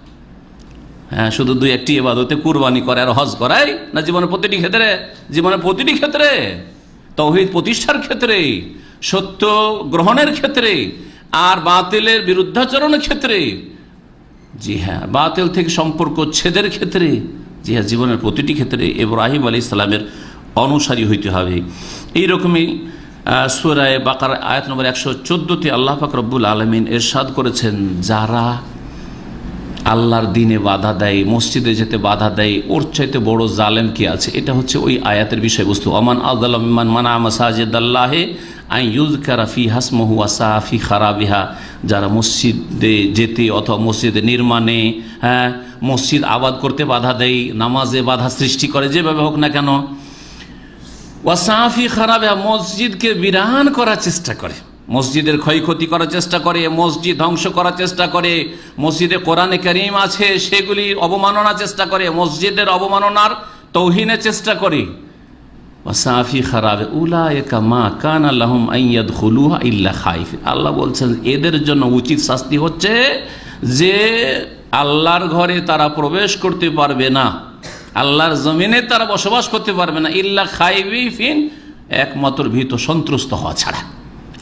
[SPEAKER 3] হ্যাঁ, শুধু 2-1টি ইবাদতে কুরবানি করে আর হজ করাই না, জীবনের প্রতিটি ক্ষেত্রে, তাওহীদ প্রতিষ্ঠার ক্ষেত্রে, সত্য গ্রহণের ক্ষেত্রে, আর বাতিলের বিরুদ্ধাচরণের ক্ষেত্রে, জি হ্যাঁ, বাতিল থেকে সম্পর্ক ছেদের ক্ষেত্রে, জি হ্যাঁ, জীবনের প্রতিটি ক্ষেত্রে ইব্রাহিম আলাইহিস সালামের অনুসারী হইতে হবে। এইরকমই সূরা বাকারা আয়াত নম্বর 114-তে আল্লাহ পাক রব্বুল আলামিন ইরশাদ করেছেন, যারা আল্লাহর দিনে বাধা দেয়, মসজিদে যেতে বাধা দেয়, ওর চাইতে বড় জালেম কি আছে। এটা হচ্ছে ওই আয়াতের বিষয়বস্তু। আমান আযলামু মিম্মান মানা মাসাজিদাল্লাহি আন ইউযকারা ফিহা ইসমুহু ওয়া সাআ ফি খারাবিহা। যারা মসজিদে যেতে অথবা মসজিদে নির্মাণে, হ্যাঁ, মসজিদ আবাদ করতে বাধা দেয়, নামাজে বাধা সৃষ্টি করে, যেভাবে হোক না কেন, ওয়া সাআ ফি খারাবিহা, মসজিদকে বিরান করার চেষ্টা করে, মসজিদের ক্ষয়ক্ষতি করার চেষ্টা করে, মসজিদ ধ্বংস করার চেষ্টা করে, মসজিদে কোরআনে কারীম আছে সেগুলি অবমাননার চেষ্টা করে, মসজিদের অবমাননার তৌহিনের চেষ্টা করে। ওয়াসাফি খারাবে উলাইকা মা কানা লাহুম আন ইয়াদখুলুহা ইল্লা খাইফ। আল্লাহ বলছেন এদের জন্য উচিত শাস্তি হচ্ছে যে আল্লাহর ঘরে তারা প্রবেশ করতে পারবে না, আল্লাহর জমিনে তারা বসবাস করতে পারবে না, ইল্লা খাইফিন, একমাত্র ভীত সন্ত্রস্ত হওয়া ছাড়া।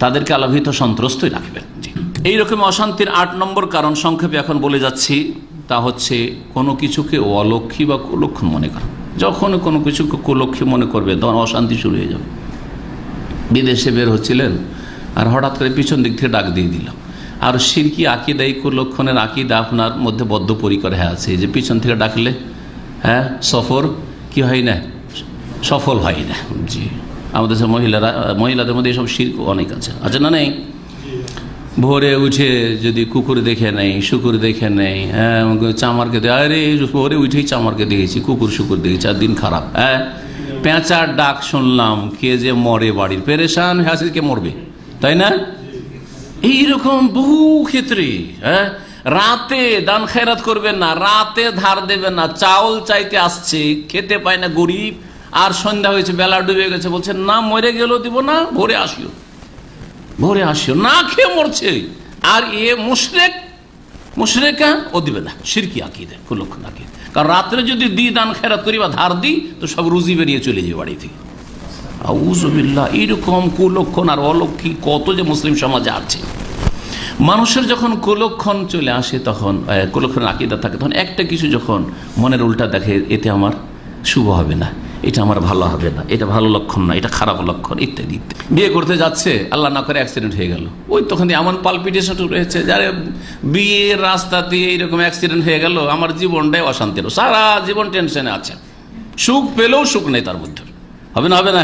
[SPEAKER 3] তাদেরকে আল্লাহ ভীত সন্ত্রস্তই রাখবেন। জি, এইরকম অশান্তির 8 নম্বর কারণ সংক্ষেপে এখন বলে যাচ্ছি, তা হচ্ছে কোনো কিছুকে অলক্ষী বা কুলক্ষণ মনে করা। যখন কোনো কিছুকে কুলক্ষী মনে করবে তখন অশান্তি শুরু হয়ে যাবে। বিদেশে বের হচ্ছিলেন আর হঠাৎ করে পিছন দিক থেকে ডাক দিয়ে দিল, আর শিরকি আকিদা, এই কুলক্ষণের আকিদা আপনার মধ্যে বদ্ধপরিকর হয়ে আছে, যে পিছন থেকে ডাকলে, হ্যাঁ, সফর কি হয় না, সফল হয় না। জি, আমাদের মহিলাদের মধ্যে এসব শিরক অনেক আছে, আছে না নেই? ভোরে উঠে যদি কুকুর দেখে নেই, শুকুর দেখে নেই, হ্যাঁ চামারকে আরে ভোরে উঠেই চামারকে দেখেছি, কুকুর শুকুর দেখেছি, আর দিন খারাপ। হ্যাঁ পেঁচার ডাক শুনলাম, কে যে মরে বাড়ির, পেরেশান হাসি কে মরবে, তাই না? এইরকম বহু ক্ষেত্রে। হ্যাঁ রাতে দান খেরাত করবেন না, রাতে ধার দেবেন না, চাউল চাইতে আসছে, খেতে পায় না গরিব, আর সন্ধ্যা হয়েছে, বেলা ডুবে গেছে, বলছে না মরে গেলেও দিব না, ভোরে আসিও, ভোরে আসিও, না খেয়ে মরছে। আর এ মুশরিকা, ও দিবে না, শিরকি আকীদা, কুলক্ষণ আকীদা। কারণ রাত্রে যদি দান খেরাত করি বা ধার দিই তো সব রুজি বেরিয়ে চলে যাবে বাড়ি থেকে। আউযু বিল্লাহ, এইরকম কুলক্ষণ আর অলক্ষী কত যে মুসলিম সমাজে আছে। মানুষের যখন কুলক্ষণ চলে আসে, তখন কুলক্ষণ আকীদা থাকে, তখন একটা কিছু যখন মনের উল্টা দেখে, এতে আমার শুভ হবে না, এটা আমার ভালো হবে না, এটা ভালো লক্ষণ না, এটা খারাপ লক্ষণ, ইত্যাদি ইত্যাদি। বিয়ে করতে যাচ্ছে, আল্লাহ না করে অ্যাক্সিডেন্ট হয়ে গেল, ওই তখন এমন পালপিটেশন রয়েছে, যারা বিয়ের রাস্তাতে এইরকম অ্যাক্সিডেন্ট হয়ে গেল, আমার জীবনটাই অশান্তির, সারা জীবন টেনশনে আছে, সুখ পেলেও সুখ নেই তার মধ্যে। হবে না, হবে না?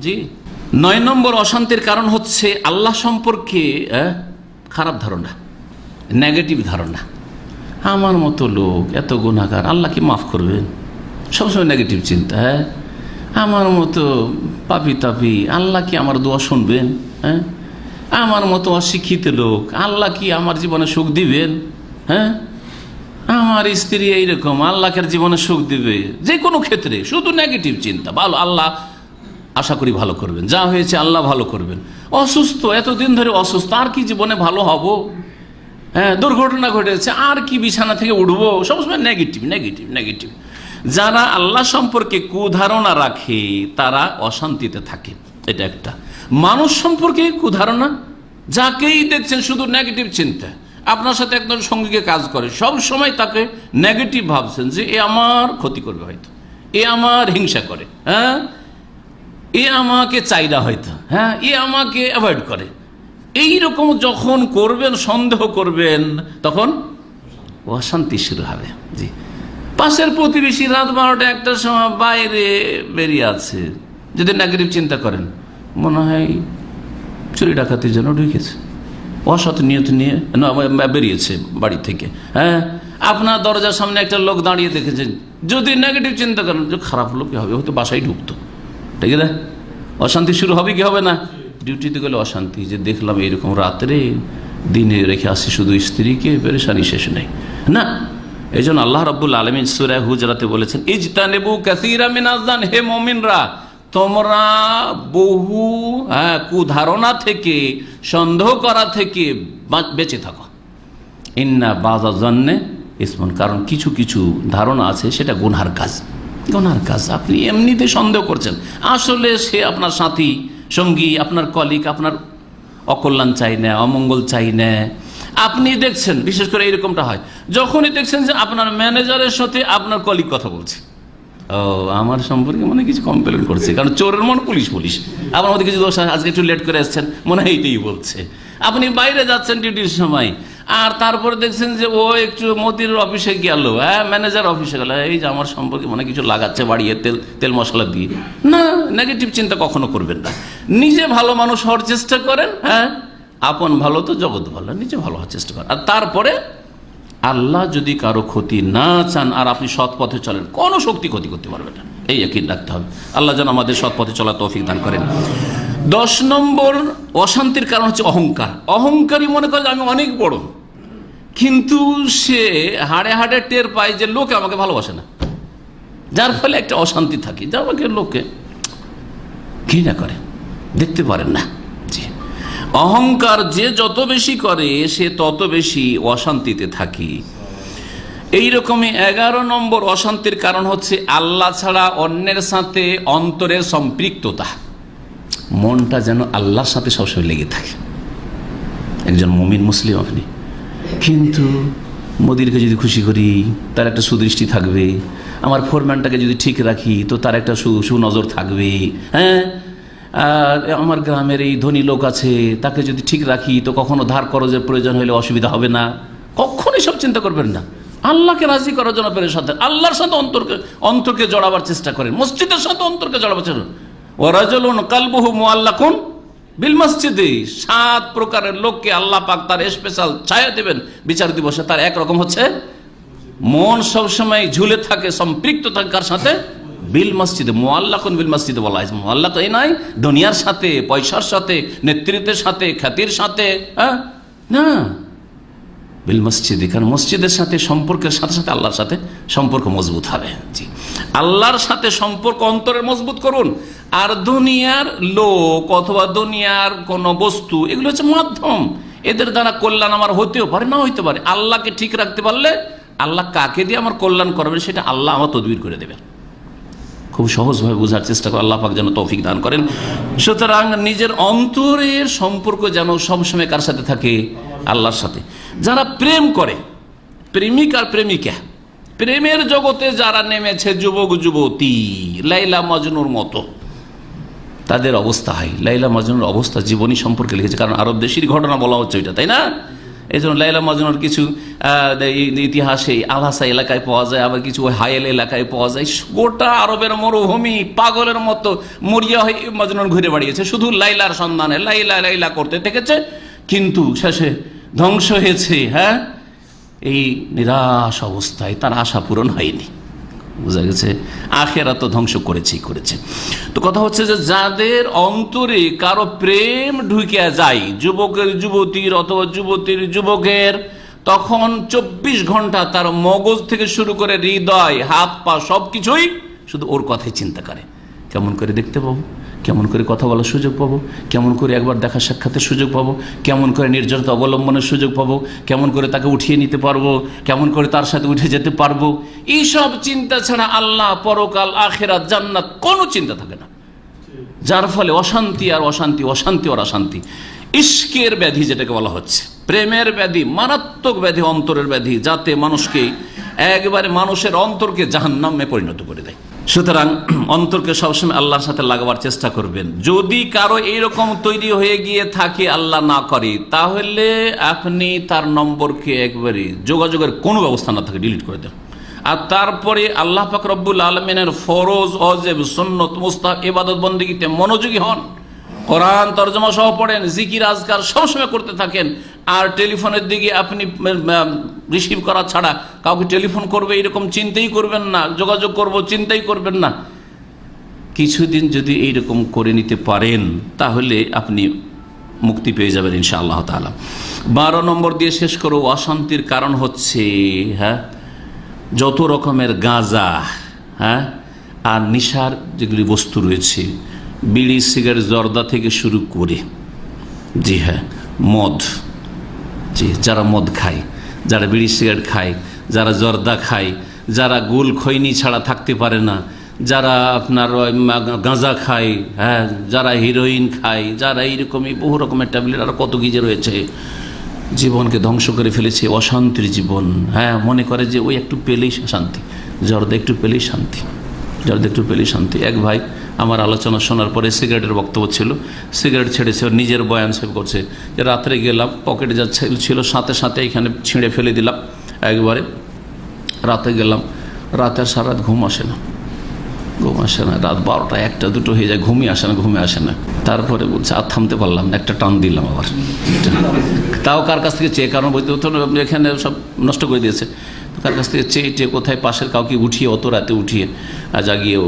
[SPEAKER 3] জি। 9 নম্বর অশান্তির কারণ হচ্ছে আল্লাহ সম্পর্কে খারাপ ধারণা, নেগেটিভ ধারণা। আমার মতো লোক এত গুনাহগার, আল্লাহ কি মাফ করবেন? সবসময় নেগেটিভ চিন্তা। হ্যাঁ আমার মতো পাপি তাপি, আল্লাহ কি আমার দোয়া শুনবেন? হ্যাঁ আমার মতো অশিক্ষিত লোক, আল্লাহ কি আমার জীবনে সুখ দিবেন? হ্যাঁ আমার স্ত্রী এইরকম, আল্লাহকে জীবনে সুখ দিবে? যে কোনো ক্ষেত্রে শুধু নেগেটিভ চিন্তা। ভালো, আল্লাহ আশা করি ভালো করবেন, যা হয়েছে আল্লাহ ভালো করবেন। অসুস্থ, এতদিন ধরে অসুস্থ, আর কি জীবনে ভালো হব? হ্যাঁ দুর্ঘটনা ঘটেছে, আর কি বিছানা থেকে উঠবো? সবসময় নেগেটিভ নেগেটিভ নেগেটিভ। যারা আল্লাহ সম্পর্কে কুধারণা রাখে তারা অশান্তিতে থাকে, এটা একটা। মানুষ সম্পর্কে কুধারণা, যাকেই দেখছেন শুধু নেগেটিভ চিন্তা। আপনার সাথে একজন সঙ্গীকে কাজ করে, সব সময় তাকে নেগেটিভ ভাবছেন যে এ আমার ক্ষতি করবে, হয়তো এ আমার হিংসা করে, হ্যাঁ এ আমাকে চাইরা হয়তো, হ্যাঁ এ আমাকে অ্যাভয়েড করে। এইরকম যখন করবেন, সন্দেহ করবেন, তখন অশান্তি শুরু হবে। জি। পাশের প্রতিবেশী রাত 12টা 1টার সময় বাইরে বেরিয়ে আছে, যদি নেগেটিভ চিন্তা করেন, মনে হয় চুরি ডাকাতির জন্য ঢুকেছে, অসৎ নিয়ত নিয়ে বেরিয়েছে বাড়ি থেকে। হ্যাঁ আপনার দরজার সামনে একটা লোক দাঁড়িয়ে দেখেছেন, যদি নেগেটিভ চিন্তা করেন যে খারাপ লোকই হবে, হয়তো বাসায় ঢুকতো, ঠিক আছে? অশান্তি শুরু হবে কি হবে না? ডিউটিতে গেলে অশান্তি, যে দেখলাম এরকম রাত্রে, দিনে রেখে আসছি শুধু স্ত্রীকে, পেরেশানি শেষ নেই না। এই জন্য আল্লাহ রাব্বুল আলামিন সূরা হুজরাতে বলেছেন, ইজতানিবু কাসীরা মিনাজ জান, হে মুমিনরা তোমরা বহু কুধারণা থেকে, সন্দেহ করা থেকে বেঁচে থাকো। ইন্না বাযা জান্নে ইসমুন, কারণ কিছু কিছু ধারণা আছে সেটা গুনার কাজ, গুনার কাজ। আপনি এমনিতে সন্দেহ করছেন, আসলে সে আপনার সাথী সঙ্গী, আপনার কলিগ, আপনার অকল্যাণ চাই না, অমঙ্গল চাই না। আপনি দেখছেন, বিশেষ করে এরকমটা হয় যখনই দেখছেন যে আপনার ম্যানেজারের সাথে আপনার কলিগ কথা বলছে, ও আমার সম্পর্কে মনে কিছু কমপ্লেন করছে, কারণ চোরের মন পুলিশ পুলিশ, আপনার মধ্যে কিছু দোষ, আজকে একটু লেট করে আসছেন, মনে হয় এইটাই বলছে। আপনি বাইরে যাচ্ছেন ডিউটির সময়, আর তারপরে দেখছেন যে ও একটু মতির অফিসে গেল, হ্যাঁ ম্যানেজার অফিসে গেল, এই যে আমার সম্পর্কে মনে কিছু লাগাচ্ছে বাড়িয়ে তেল মশলা দিয়ে। না, নেগেটিভ চিন্তা কখনো করবেন না। নিজে ভালো মানুষ হওয়ার চেষ্টা করেন। হ্যাঁ আপন ভালো তো জগৎ ভালো, নিজে ভালো হওয়ার চেষ্টা করেন। আর তারপরে আল্লাহ যদি কারো ক্ষতি না চান আর আপনি সৎ পথে চলেন, কোনো শক্তি ক্ষতি করতে পারবে না, এই ইয়াকিন রাখতে হবে। আল্লাহ যেন আমাদের সৎ পথে চলার তৌফিক দান করেন। 10 নম্বর অশান্তির কারণ হচ্ছে অহংকার। অহংকারী মনে করে আমি অনেক বড়, কিন্তু সে হাড়ে হাড়ে টের পায় যে লোকে আমাকে ভালোবাসে না, যার ফলে একটা অশান্তি থাকে, যা আমাকে লোকে ঘৃণা করে, দেখতে পারেন না। জি, অহংকার যে যত বেশি করে সে তত বেশি অশান্তিতে থাকে। এইরকমই 11 নম্বর অশান্তির কারণ হচ্ছে আল্লাহ ছাড়া অন্যের সাথে অন্তরের সম্পৃক্ততা। মনটা যেন আল্লাহর সাথে সবসময় লেগে থাকে। একজন মুমিন মুসলিম আপনি, কিন্তু মোদিরকে যদি খুশি করি তার একটা সুদৃষ্টি থাকবে, আমার ফোরম্যানটাকে যদি ঠিক রাখি তো তার একটা সুনজর থাকবে, হ্যাঁ আর আমার গ্রামের এই ধনী লোক আছে তাকে যদি ঠিক রাখি তো কখনো ধার খরচের প্রয়োজন হলে অসুবিধা হবে না। কখনই সব চিন্তা করবেন না, আল্লাহকে রাজি করার জন্য সাথে আল্লাহর সাথে অন্তরকে জড়াবার চেষ্টা করেন, মসজিদের সাথে অন্তরকে জড়াবার চেষ্টা করেন। ওয়ারাজুলুন কালবুহু মুআল্লাকুন বিল মসজিদে 7 প্রকারের লোককে আল্লাহ পাক তার স্পেশাল ছায়া দেবেন বিচার দিবসে। তার একরকম হচ্ছে মন সবসময় ঝুলে থাকে, সম্পৃক্ত থাকে কার সাথে? বিল মসজিদে। মুআল্লাকুন বিল মসজিদে বলা হয়েছে। মুআল্লাক এই নয় দুনিয়ার সাথে, পয়সার সাথে, নেতৃত্বের সাথে, খ্যাতির সাথে, না, বিল মসজিদে। কারণ মসজিদের সাথে সম্পর্কের সাথে সাথে আল্লাহর সাথে সম্পর্ক মজবুত হবে। জি, আল্লাহর সাথে সম্পর্ক অন্তরের মজবুত করুন। আর দুনিয়ার লোক অথবা দুনিয়ার কোন বস্তু এগুলো হচ্ছে মাধ্যম, এদের দ্বারা কল্যাণ আমার হতেও পারে, না হইতে পারে। আল্লাহকে ঠিক রাখতে পারলে আল্লাহ কাকে দিয়ে আমার কল্যাণ করবেন সেটা আল্লাহ আমার তদবির করে দেবেন। খুব সহজভাবে বোঝার চেষ্টা করে, আল্লাহ পাক যেন তৌফিক দান করেন। সুতরাং নিজের অন্তরের সম্পর্ক যেন সবসময় কার সাথে থাকে? আল্লাহর সাথে। যারা প্রেম করে, প্রেমিক আর প্রেমিকা, প্রেমের জগতে যারা নেমেছে, যুবক যুবতী লাইলা মজনুর মতো, তাদের অবস্থা হয় লাইলা মজনুর অবস্থা জীবনী সম্পর্কে লিখেছে। কারণ আরব দেশের ঘটনা বলা হচ্ছে ওইটা, তাই না? এই জন্য লাইলা মজনুর কিছু ইতিহাসে আলহাসা এলাকায় পাওয়া যায়, আবার কিছু হায়েল এলাকায় পাওয়া যায়। গোটা আরবের মরুভূমি পাগলের মতো মরিয়া হয়ে মজনুর ঘুরে বেড়িয়েছে, শুধু লাইলার সন্ধানে লাইলা লাইলা করতে থেকেছে, কিন্তু শেষে ধ্বংস হয়েছে। হ্যাঁ, এই নিরাশ অবস্থায় তার আশা পূরণ হয়নি। বোঝা গেছে, আখেরা তো ধ্বংস করেছেই করেছে। তো কথা হচ্ছে যে যাদের অন্তরে কারো প্রেম ঢুকিয়া যায়, যুবকের যুবতীর অথবা যুবতীর যুবকের, তখন 24 ঘন্টা তার মগজ থেকে শুরু করে হৃদয়, হাত পা সবকিছুই শুধু ওর কথাই চিন্তা করে। কেমন করে দেখতে পাবো, কেমন করে কথা বলার সুযোগ পাবো, কেমন করে একবার দেখা সাক্ষাতের সুযোগ পাবো, কেমন করে নির্জনতা অবলম্বনের সুযোগ পাবো, কেমন করে তাকে উঠিয়ে নিতে পারবো, কেমন করে তার সাথে উঠে যেতে পারবো। এইসব চিন্তা ছাড়া আল্লাহ, পরকাল, আখিরাত, জান্নাত কোনো চিন্তা থাকে না। যার ফলে অশান্তি আর অশান্তি, অশান্তি আর অশান্তি। ইশকের ব্যাধি যেটাকে বলা হচ্ছে, প্রেমের ব্যাধি, মারাত্মক ব্যাধি, অন্তরের ব্যাধি, যাতে মানুষকে একবারে মানুষের অন্তরকে জাহান্নামে পরিণত করে দেয়। সুতরাং অন্তরকে সবসময় আল্লাহর সাথে লাগাবার চেষ্টা করবেন। যদি কারো এইরকম তৈরি হয়ে গিয়ে থাকে, আল্লাহ না করে, তাহলে আপনি তার নম্বরকে একবারে যোগাযোগের কোনো ব্যবস্থা না থাকে ডিলিট করে দেন। আর তারপরে আল্লাহ পাক রব্বুল আলমিনের ফরজ, ওয়াজিব, সুন্নত, মুস্তাহাব ইবাদত বন্দেগীতে মনোযোগী হন। কোরআন তরজমা সহ পড়েন, জিকির আজকার সবসময় করতে থাকেন। আর টেলিফোনের দিকে আপনি রিসিভ করা ছাড়া কাউকে টেলিফোন করবে এরকম চিন্তাই করবেন না, যোগাযোগ করব চিন্তাই করবেন না। কিছুদিন যদি এইরকম করে নিতে পারেন তাহলে আপনি মুক্তি পেয়ে যাবেন ইনশাআল্লাহ তাআলা। 12 নম্বর দিয়ে শেষ করব। অশান্তির কারণ হচ্ছে যত রকমের গাঁজা, আর নেশার যেগুলি বস্তু রয়েছে, বিড়ি, সিগারেট, জর্দা থেকে শুরু করে, জি হ্যাঁ, মদ, জি, যারা মদ খায়, যারা বিড়ি সিগারেট খায়, যারা জর্দা খায়, যারা গুল খৈনি ছাড়া থাকতে পারে না, যারা আপনার গাঁজা খায়, হ্যাঁ, যারা হিরোইন খায়, যারা এইরকমই বহু রকমের ট্যাবলেট আর কত কি যে রয়েছে, জীবনকে ধ্বংস করে ফেলেছে। অশান্তির জীবন। হ্যাঁ, মনে করে যে ওই একটু পেলেই শান্তি, জর্দা একটু পেলেই শান্তি, জর্দা একটু পেলেই শান্তি। এক ভাই আমার আলোচনা শোনার পরে সিগারেটের বক্তব্য ছিল, সিগারেট ছেড়েছে, নিজের বয়ান সেভ করছে যে রাত্রে গেলাম, পকেটে যা ছিল সাথে সাথে এখানে ছিঁড়ে ফেলে দিলাম একবারে। রাতে গেলাম, রাতে আর সারা রাত ঘুম আসে না, ঘুম আসে না, রাত 12টা 1টা 2টো হয়ে যায়, ঘুমই আসে না, ঘুমে আসে না। তারপরে বলছে আর থামতে পারলাম না, একটা টান দিলাম আবার, তাও কার কাছ থেকে চেয়ে, কারণ বইতে এখানে সব নষ্ট করে দিয়েছে, তার কাছ থেকে চেয়ে কোথায় পাশের কাউকে উঠিয়ে, অত রাতে উঠিয়ে জাগিয়েও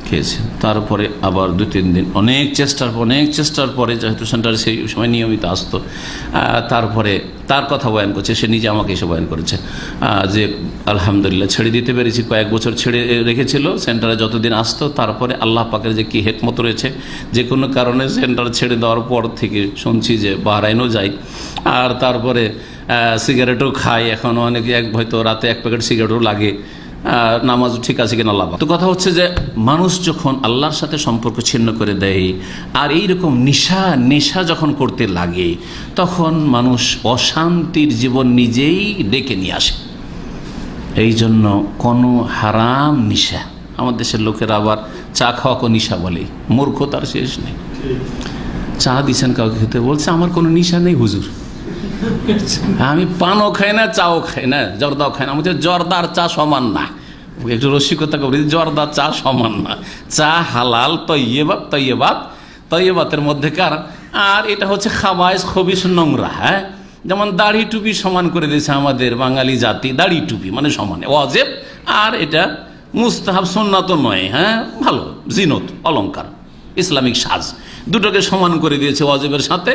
[SPEAKER 3] খেয়েছে। তারপরে আবার 2-3 দিন অনেক চেষ্টার পরে, যেহেতু সেন্টারে সেই সময় নিয়মিত আসতো, তারপরে তার কথা বয়ান করছে, সে নিজে আমাকে এসে বয়ান করেছে যে আলহামদুলিল্লাহ ছেড়ে দিতে পেরেছি। কয়েক বছর ছেড়ে রেখেছিল, সেন্টারে যতদিন আসতো, তারপরে আল্লাহ পাকের যে কি হেকমত রয়েছে, যে কোনো কারণে সেন্টার ছেড়ে দেওয়ার পর থেকে শুনছি যে বাহরাইনও যায়, আর তারপরে সিগারেটও খায়। এখন অনেকে হয়তো রাতে 1 প্যাকেট সিগারেটও লাগে, নামাজ ঠিক আছে কিনা আল্লাহ। তো কথা হচ্ছে যে মানুষ যখন আল্লাহর সাথে সম্পর্ক ছিন্ন করে দেয় আর এইরকম নেশা যখন করতে লাগে, তখন মানুষ অশান্তির জীবন নিজেই ডেকে নিয়ে আসে। এই জন্য কোনো হারাম নেশা, আমার দেশের লোকেরা আবার চা খাওয়াকে নেশা বলে, মূর্খতার শেষ নেই। চা দিচ্ছেন কাউকে খেতে, বলছে আমার কোনো নেশা নেই হুজুর, আমি পানও খাই না, চাও খাই না, জর্দাও খাই না। আমাদের জর্দার চা সমান না, একটু রসিকতা করি, জর্দার চা সমান না। চা হালাল, তৈয়বাত, তৈয়বাতের মধ্যেকার আর এটা হচ্ছে খাবায়েস, খবিস, নোংরা। হ্যাঁ, যেমন দাড়ি টুপি সমান করে দিয়েছে আমাদের বাঙালি জাতি, দাড়ি টুপি মানে সমানে ওয়াজিব, আর এটা মুস্তাহাব, সুন্নাত নয়। হ্যাঁ, ভালো জিনত, অলংকার, ইসলামিক সাজ, দুটোকে সমান করে দিয়েছে ওয়াজিবের সাথে।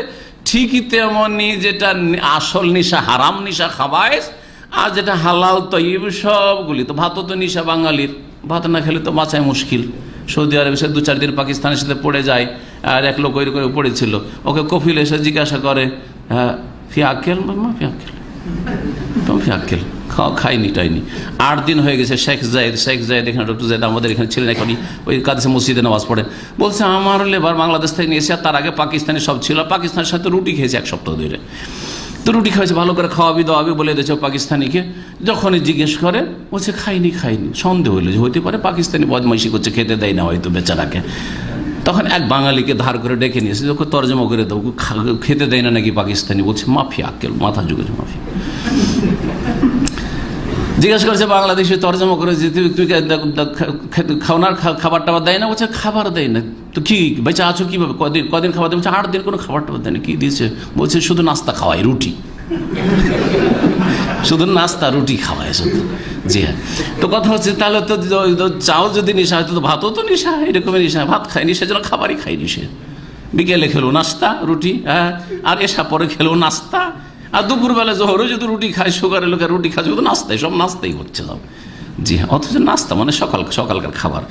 [SPEAKER 3] ঠিকই তেমনি যেটা আসল নিশা, হারাম নিশা খাবায়েস, আর যেটা হালাল তৈব, সবগুলি তো। ভাতও তো নিশা বাঙালির, ভাত না খেলে তো বাঁচায় মুশকিল। সৌদি আরবে সে 2-4 দিন পাকিস্তানের সাথে পড়ে যায়, আর এক লোক ওই করে পড়েছিল, ওকে কফিল এসে জিজ্ঞাসা করে, হ্যাঁ ফি আক্কেল, মা ফি আক্কেল, তুমি ফি আক্কেল খাইনি টাইনি। 8 দিন হয়ে গেছে। শেখ জায়েদ এখানে, ডক্টর জায়েদ আমাদের এখানে ছিলেন, এখনই ওই কাছে মসজিদে নামাজ পড়ে। বলছে আমার লেবার বাংলাদেশ থেকে নিয়েছে, আর তার আগে পাকিস্তানি সব ছিল, পাকিস্তানের সাথে রুটি খেয়েছে 1 সপ্তাহ ধরে। তো রুটি খাওয়াছে, ভালো করে খাওয়াবি দাওয়াবি বলে দিয়েছে পাকিস্তানিকে। যখনই জিজ্ঞেস করে বলছে খাইনি। সন্দেহ হইলো যে হইতে পারে পাকিস্তানি বদমাইশি করছে, খেতে দেয় না হয়তো বেচারাকে। তখন এক বাঙালিকে ধার করে ডেকে নিয়েছে, ওকে তর্জমা করে দেবো, খেতে দেয় না নাকি পাকিস্তানি। বলছে মাফি আক্কেল, মাথা ঝুঁকেছে মাফি। জিজ্ঞাসা করেছে বাংলাদেশে, তর্জমা করে যে তুই খাওয়ার খাবার টাবার দেয় না? বলছে খাবার দেয় না। তো কি বেঁচে আছো কিভাবে, কদিন খাবার দেয়? বলছে 8 দিন কোনো খাবার টাবার দেয় না। কি দিয়েছে? বলছে শুধু নাস্তা খাওয়াই, রুটি, শুধু নাস্তা রুটি খাওয়ায় শুধু। জি হ্যাঁ। তো কথা হচ্ছে তাহলে তো চাও যদি নেশা হয়, তো ভাতও তো নেশা, এরকমের নেশা। ভাত খায়নি সেজন্য খাবারই খাইনি সে। বিকেলে খেলো নাস্তা রুটি, হ্যাঁ, আর এসা পরে খেলো নাস্তা, আর দুপুরবেলা জোহরও যদি রুটি খায়, সুগারের লোকের রুটি খায়, শুধু নাস্তাই, সব নাস্তাই হচ্ছে সব। জি হ্যাঁ, অথচ নাস্তা মানে সকালকার খাবার।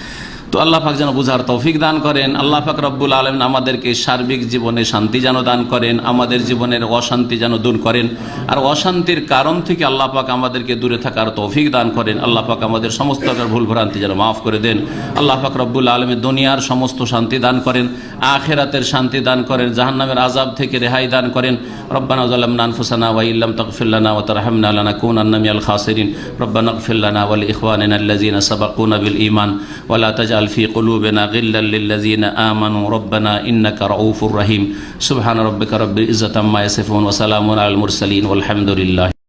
[SPEAKER 3] তো আল্লাহ পাক যেন বুঝার তৌফিক দান করেন। আল্লাহ পাক রব্বুল আলামিন আমাদেরকে সার্বিক জীবনে শান্তি যেন দান করেন, আমাদের জীবনের অশান্তি যেন দূর করেন, আর অশান্তির কারণ থেকে আল্লাহ পাক আমাদেরকে দূরে থাকার তৌফিক দান করেন। আল্লাহ পাক আমাদের সমস্ত ভুল ভ্রান্তি যেন মাফ করে দেন। আল্লাহ পাক রব্বুল আলামিন দুনিয়ার সমস্ত শান্তি দান করেন, আখিরাতের শান্তি দান করেন, জাহান্নামের আযাব থেকে রেহাই দান করেন। রব্বানা যালামনা আনফুসানা ওয়া ইল্লাম তাগফির লানা ওয়া তারহামনা লানাকুনান্না মিনাল খাসিরিন। রব্বানা ইগফির লানা ওয়া লিইখওয়ানিনা আল্লাযীনা সাবাকুনা বিল ঈমান ওয়া লা তাজআল في قلوبنا غلا للذين آمنوا ربنا إنك رؤوف رحيم. سبحان ربك رب العزة عما يصفون وسلام على المرسلين والحمد لله.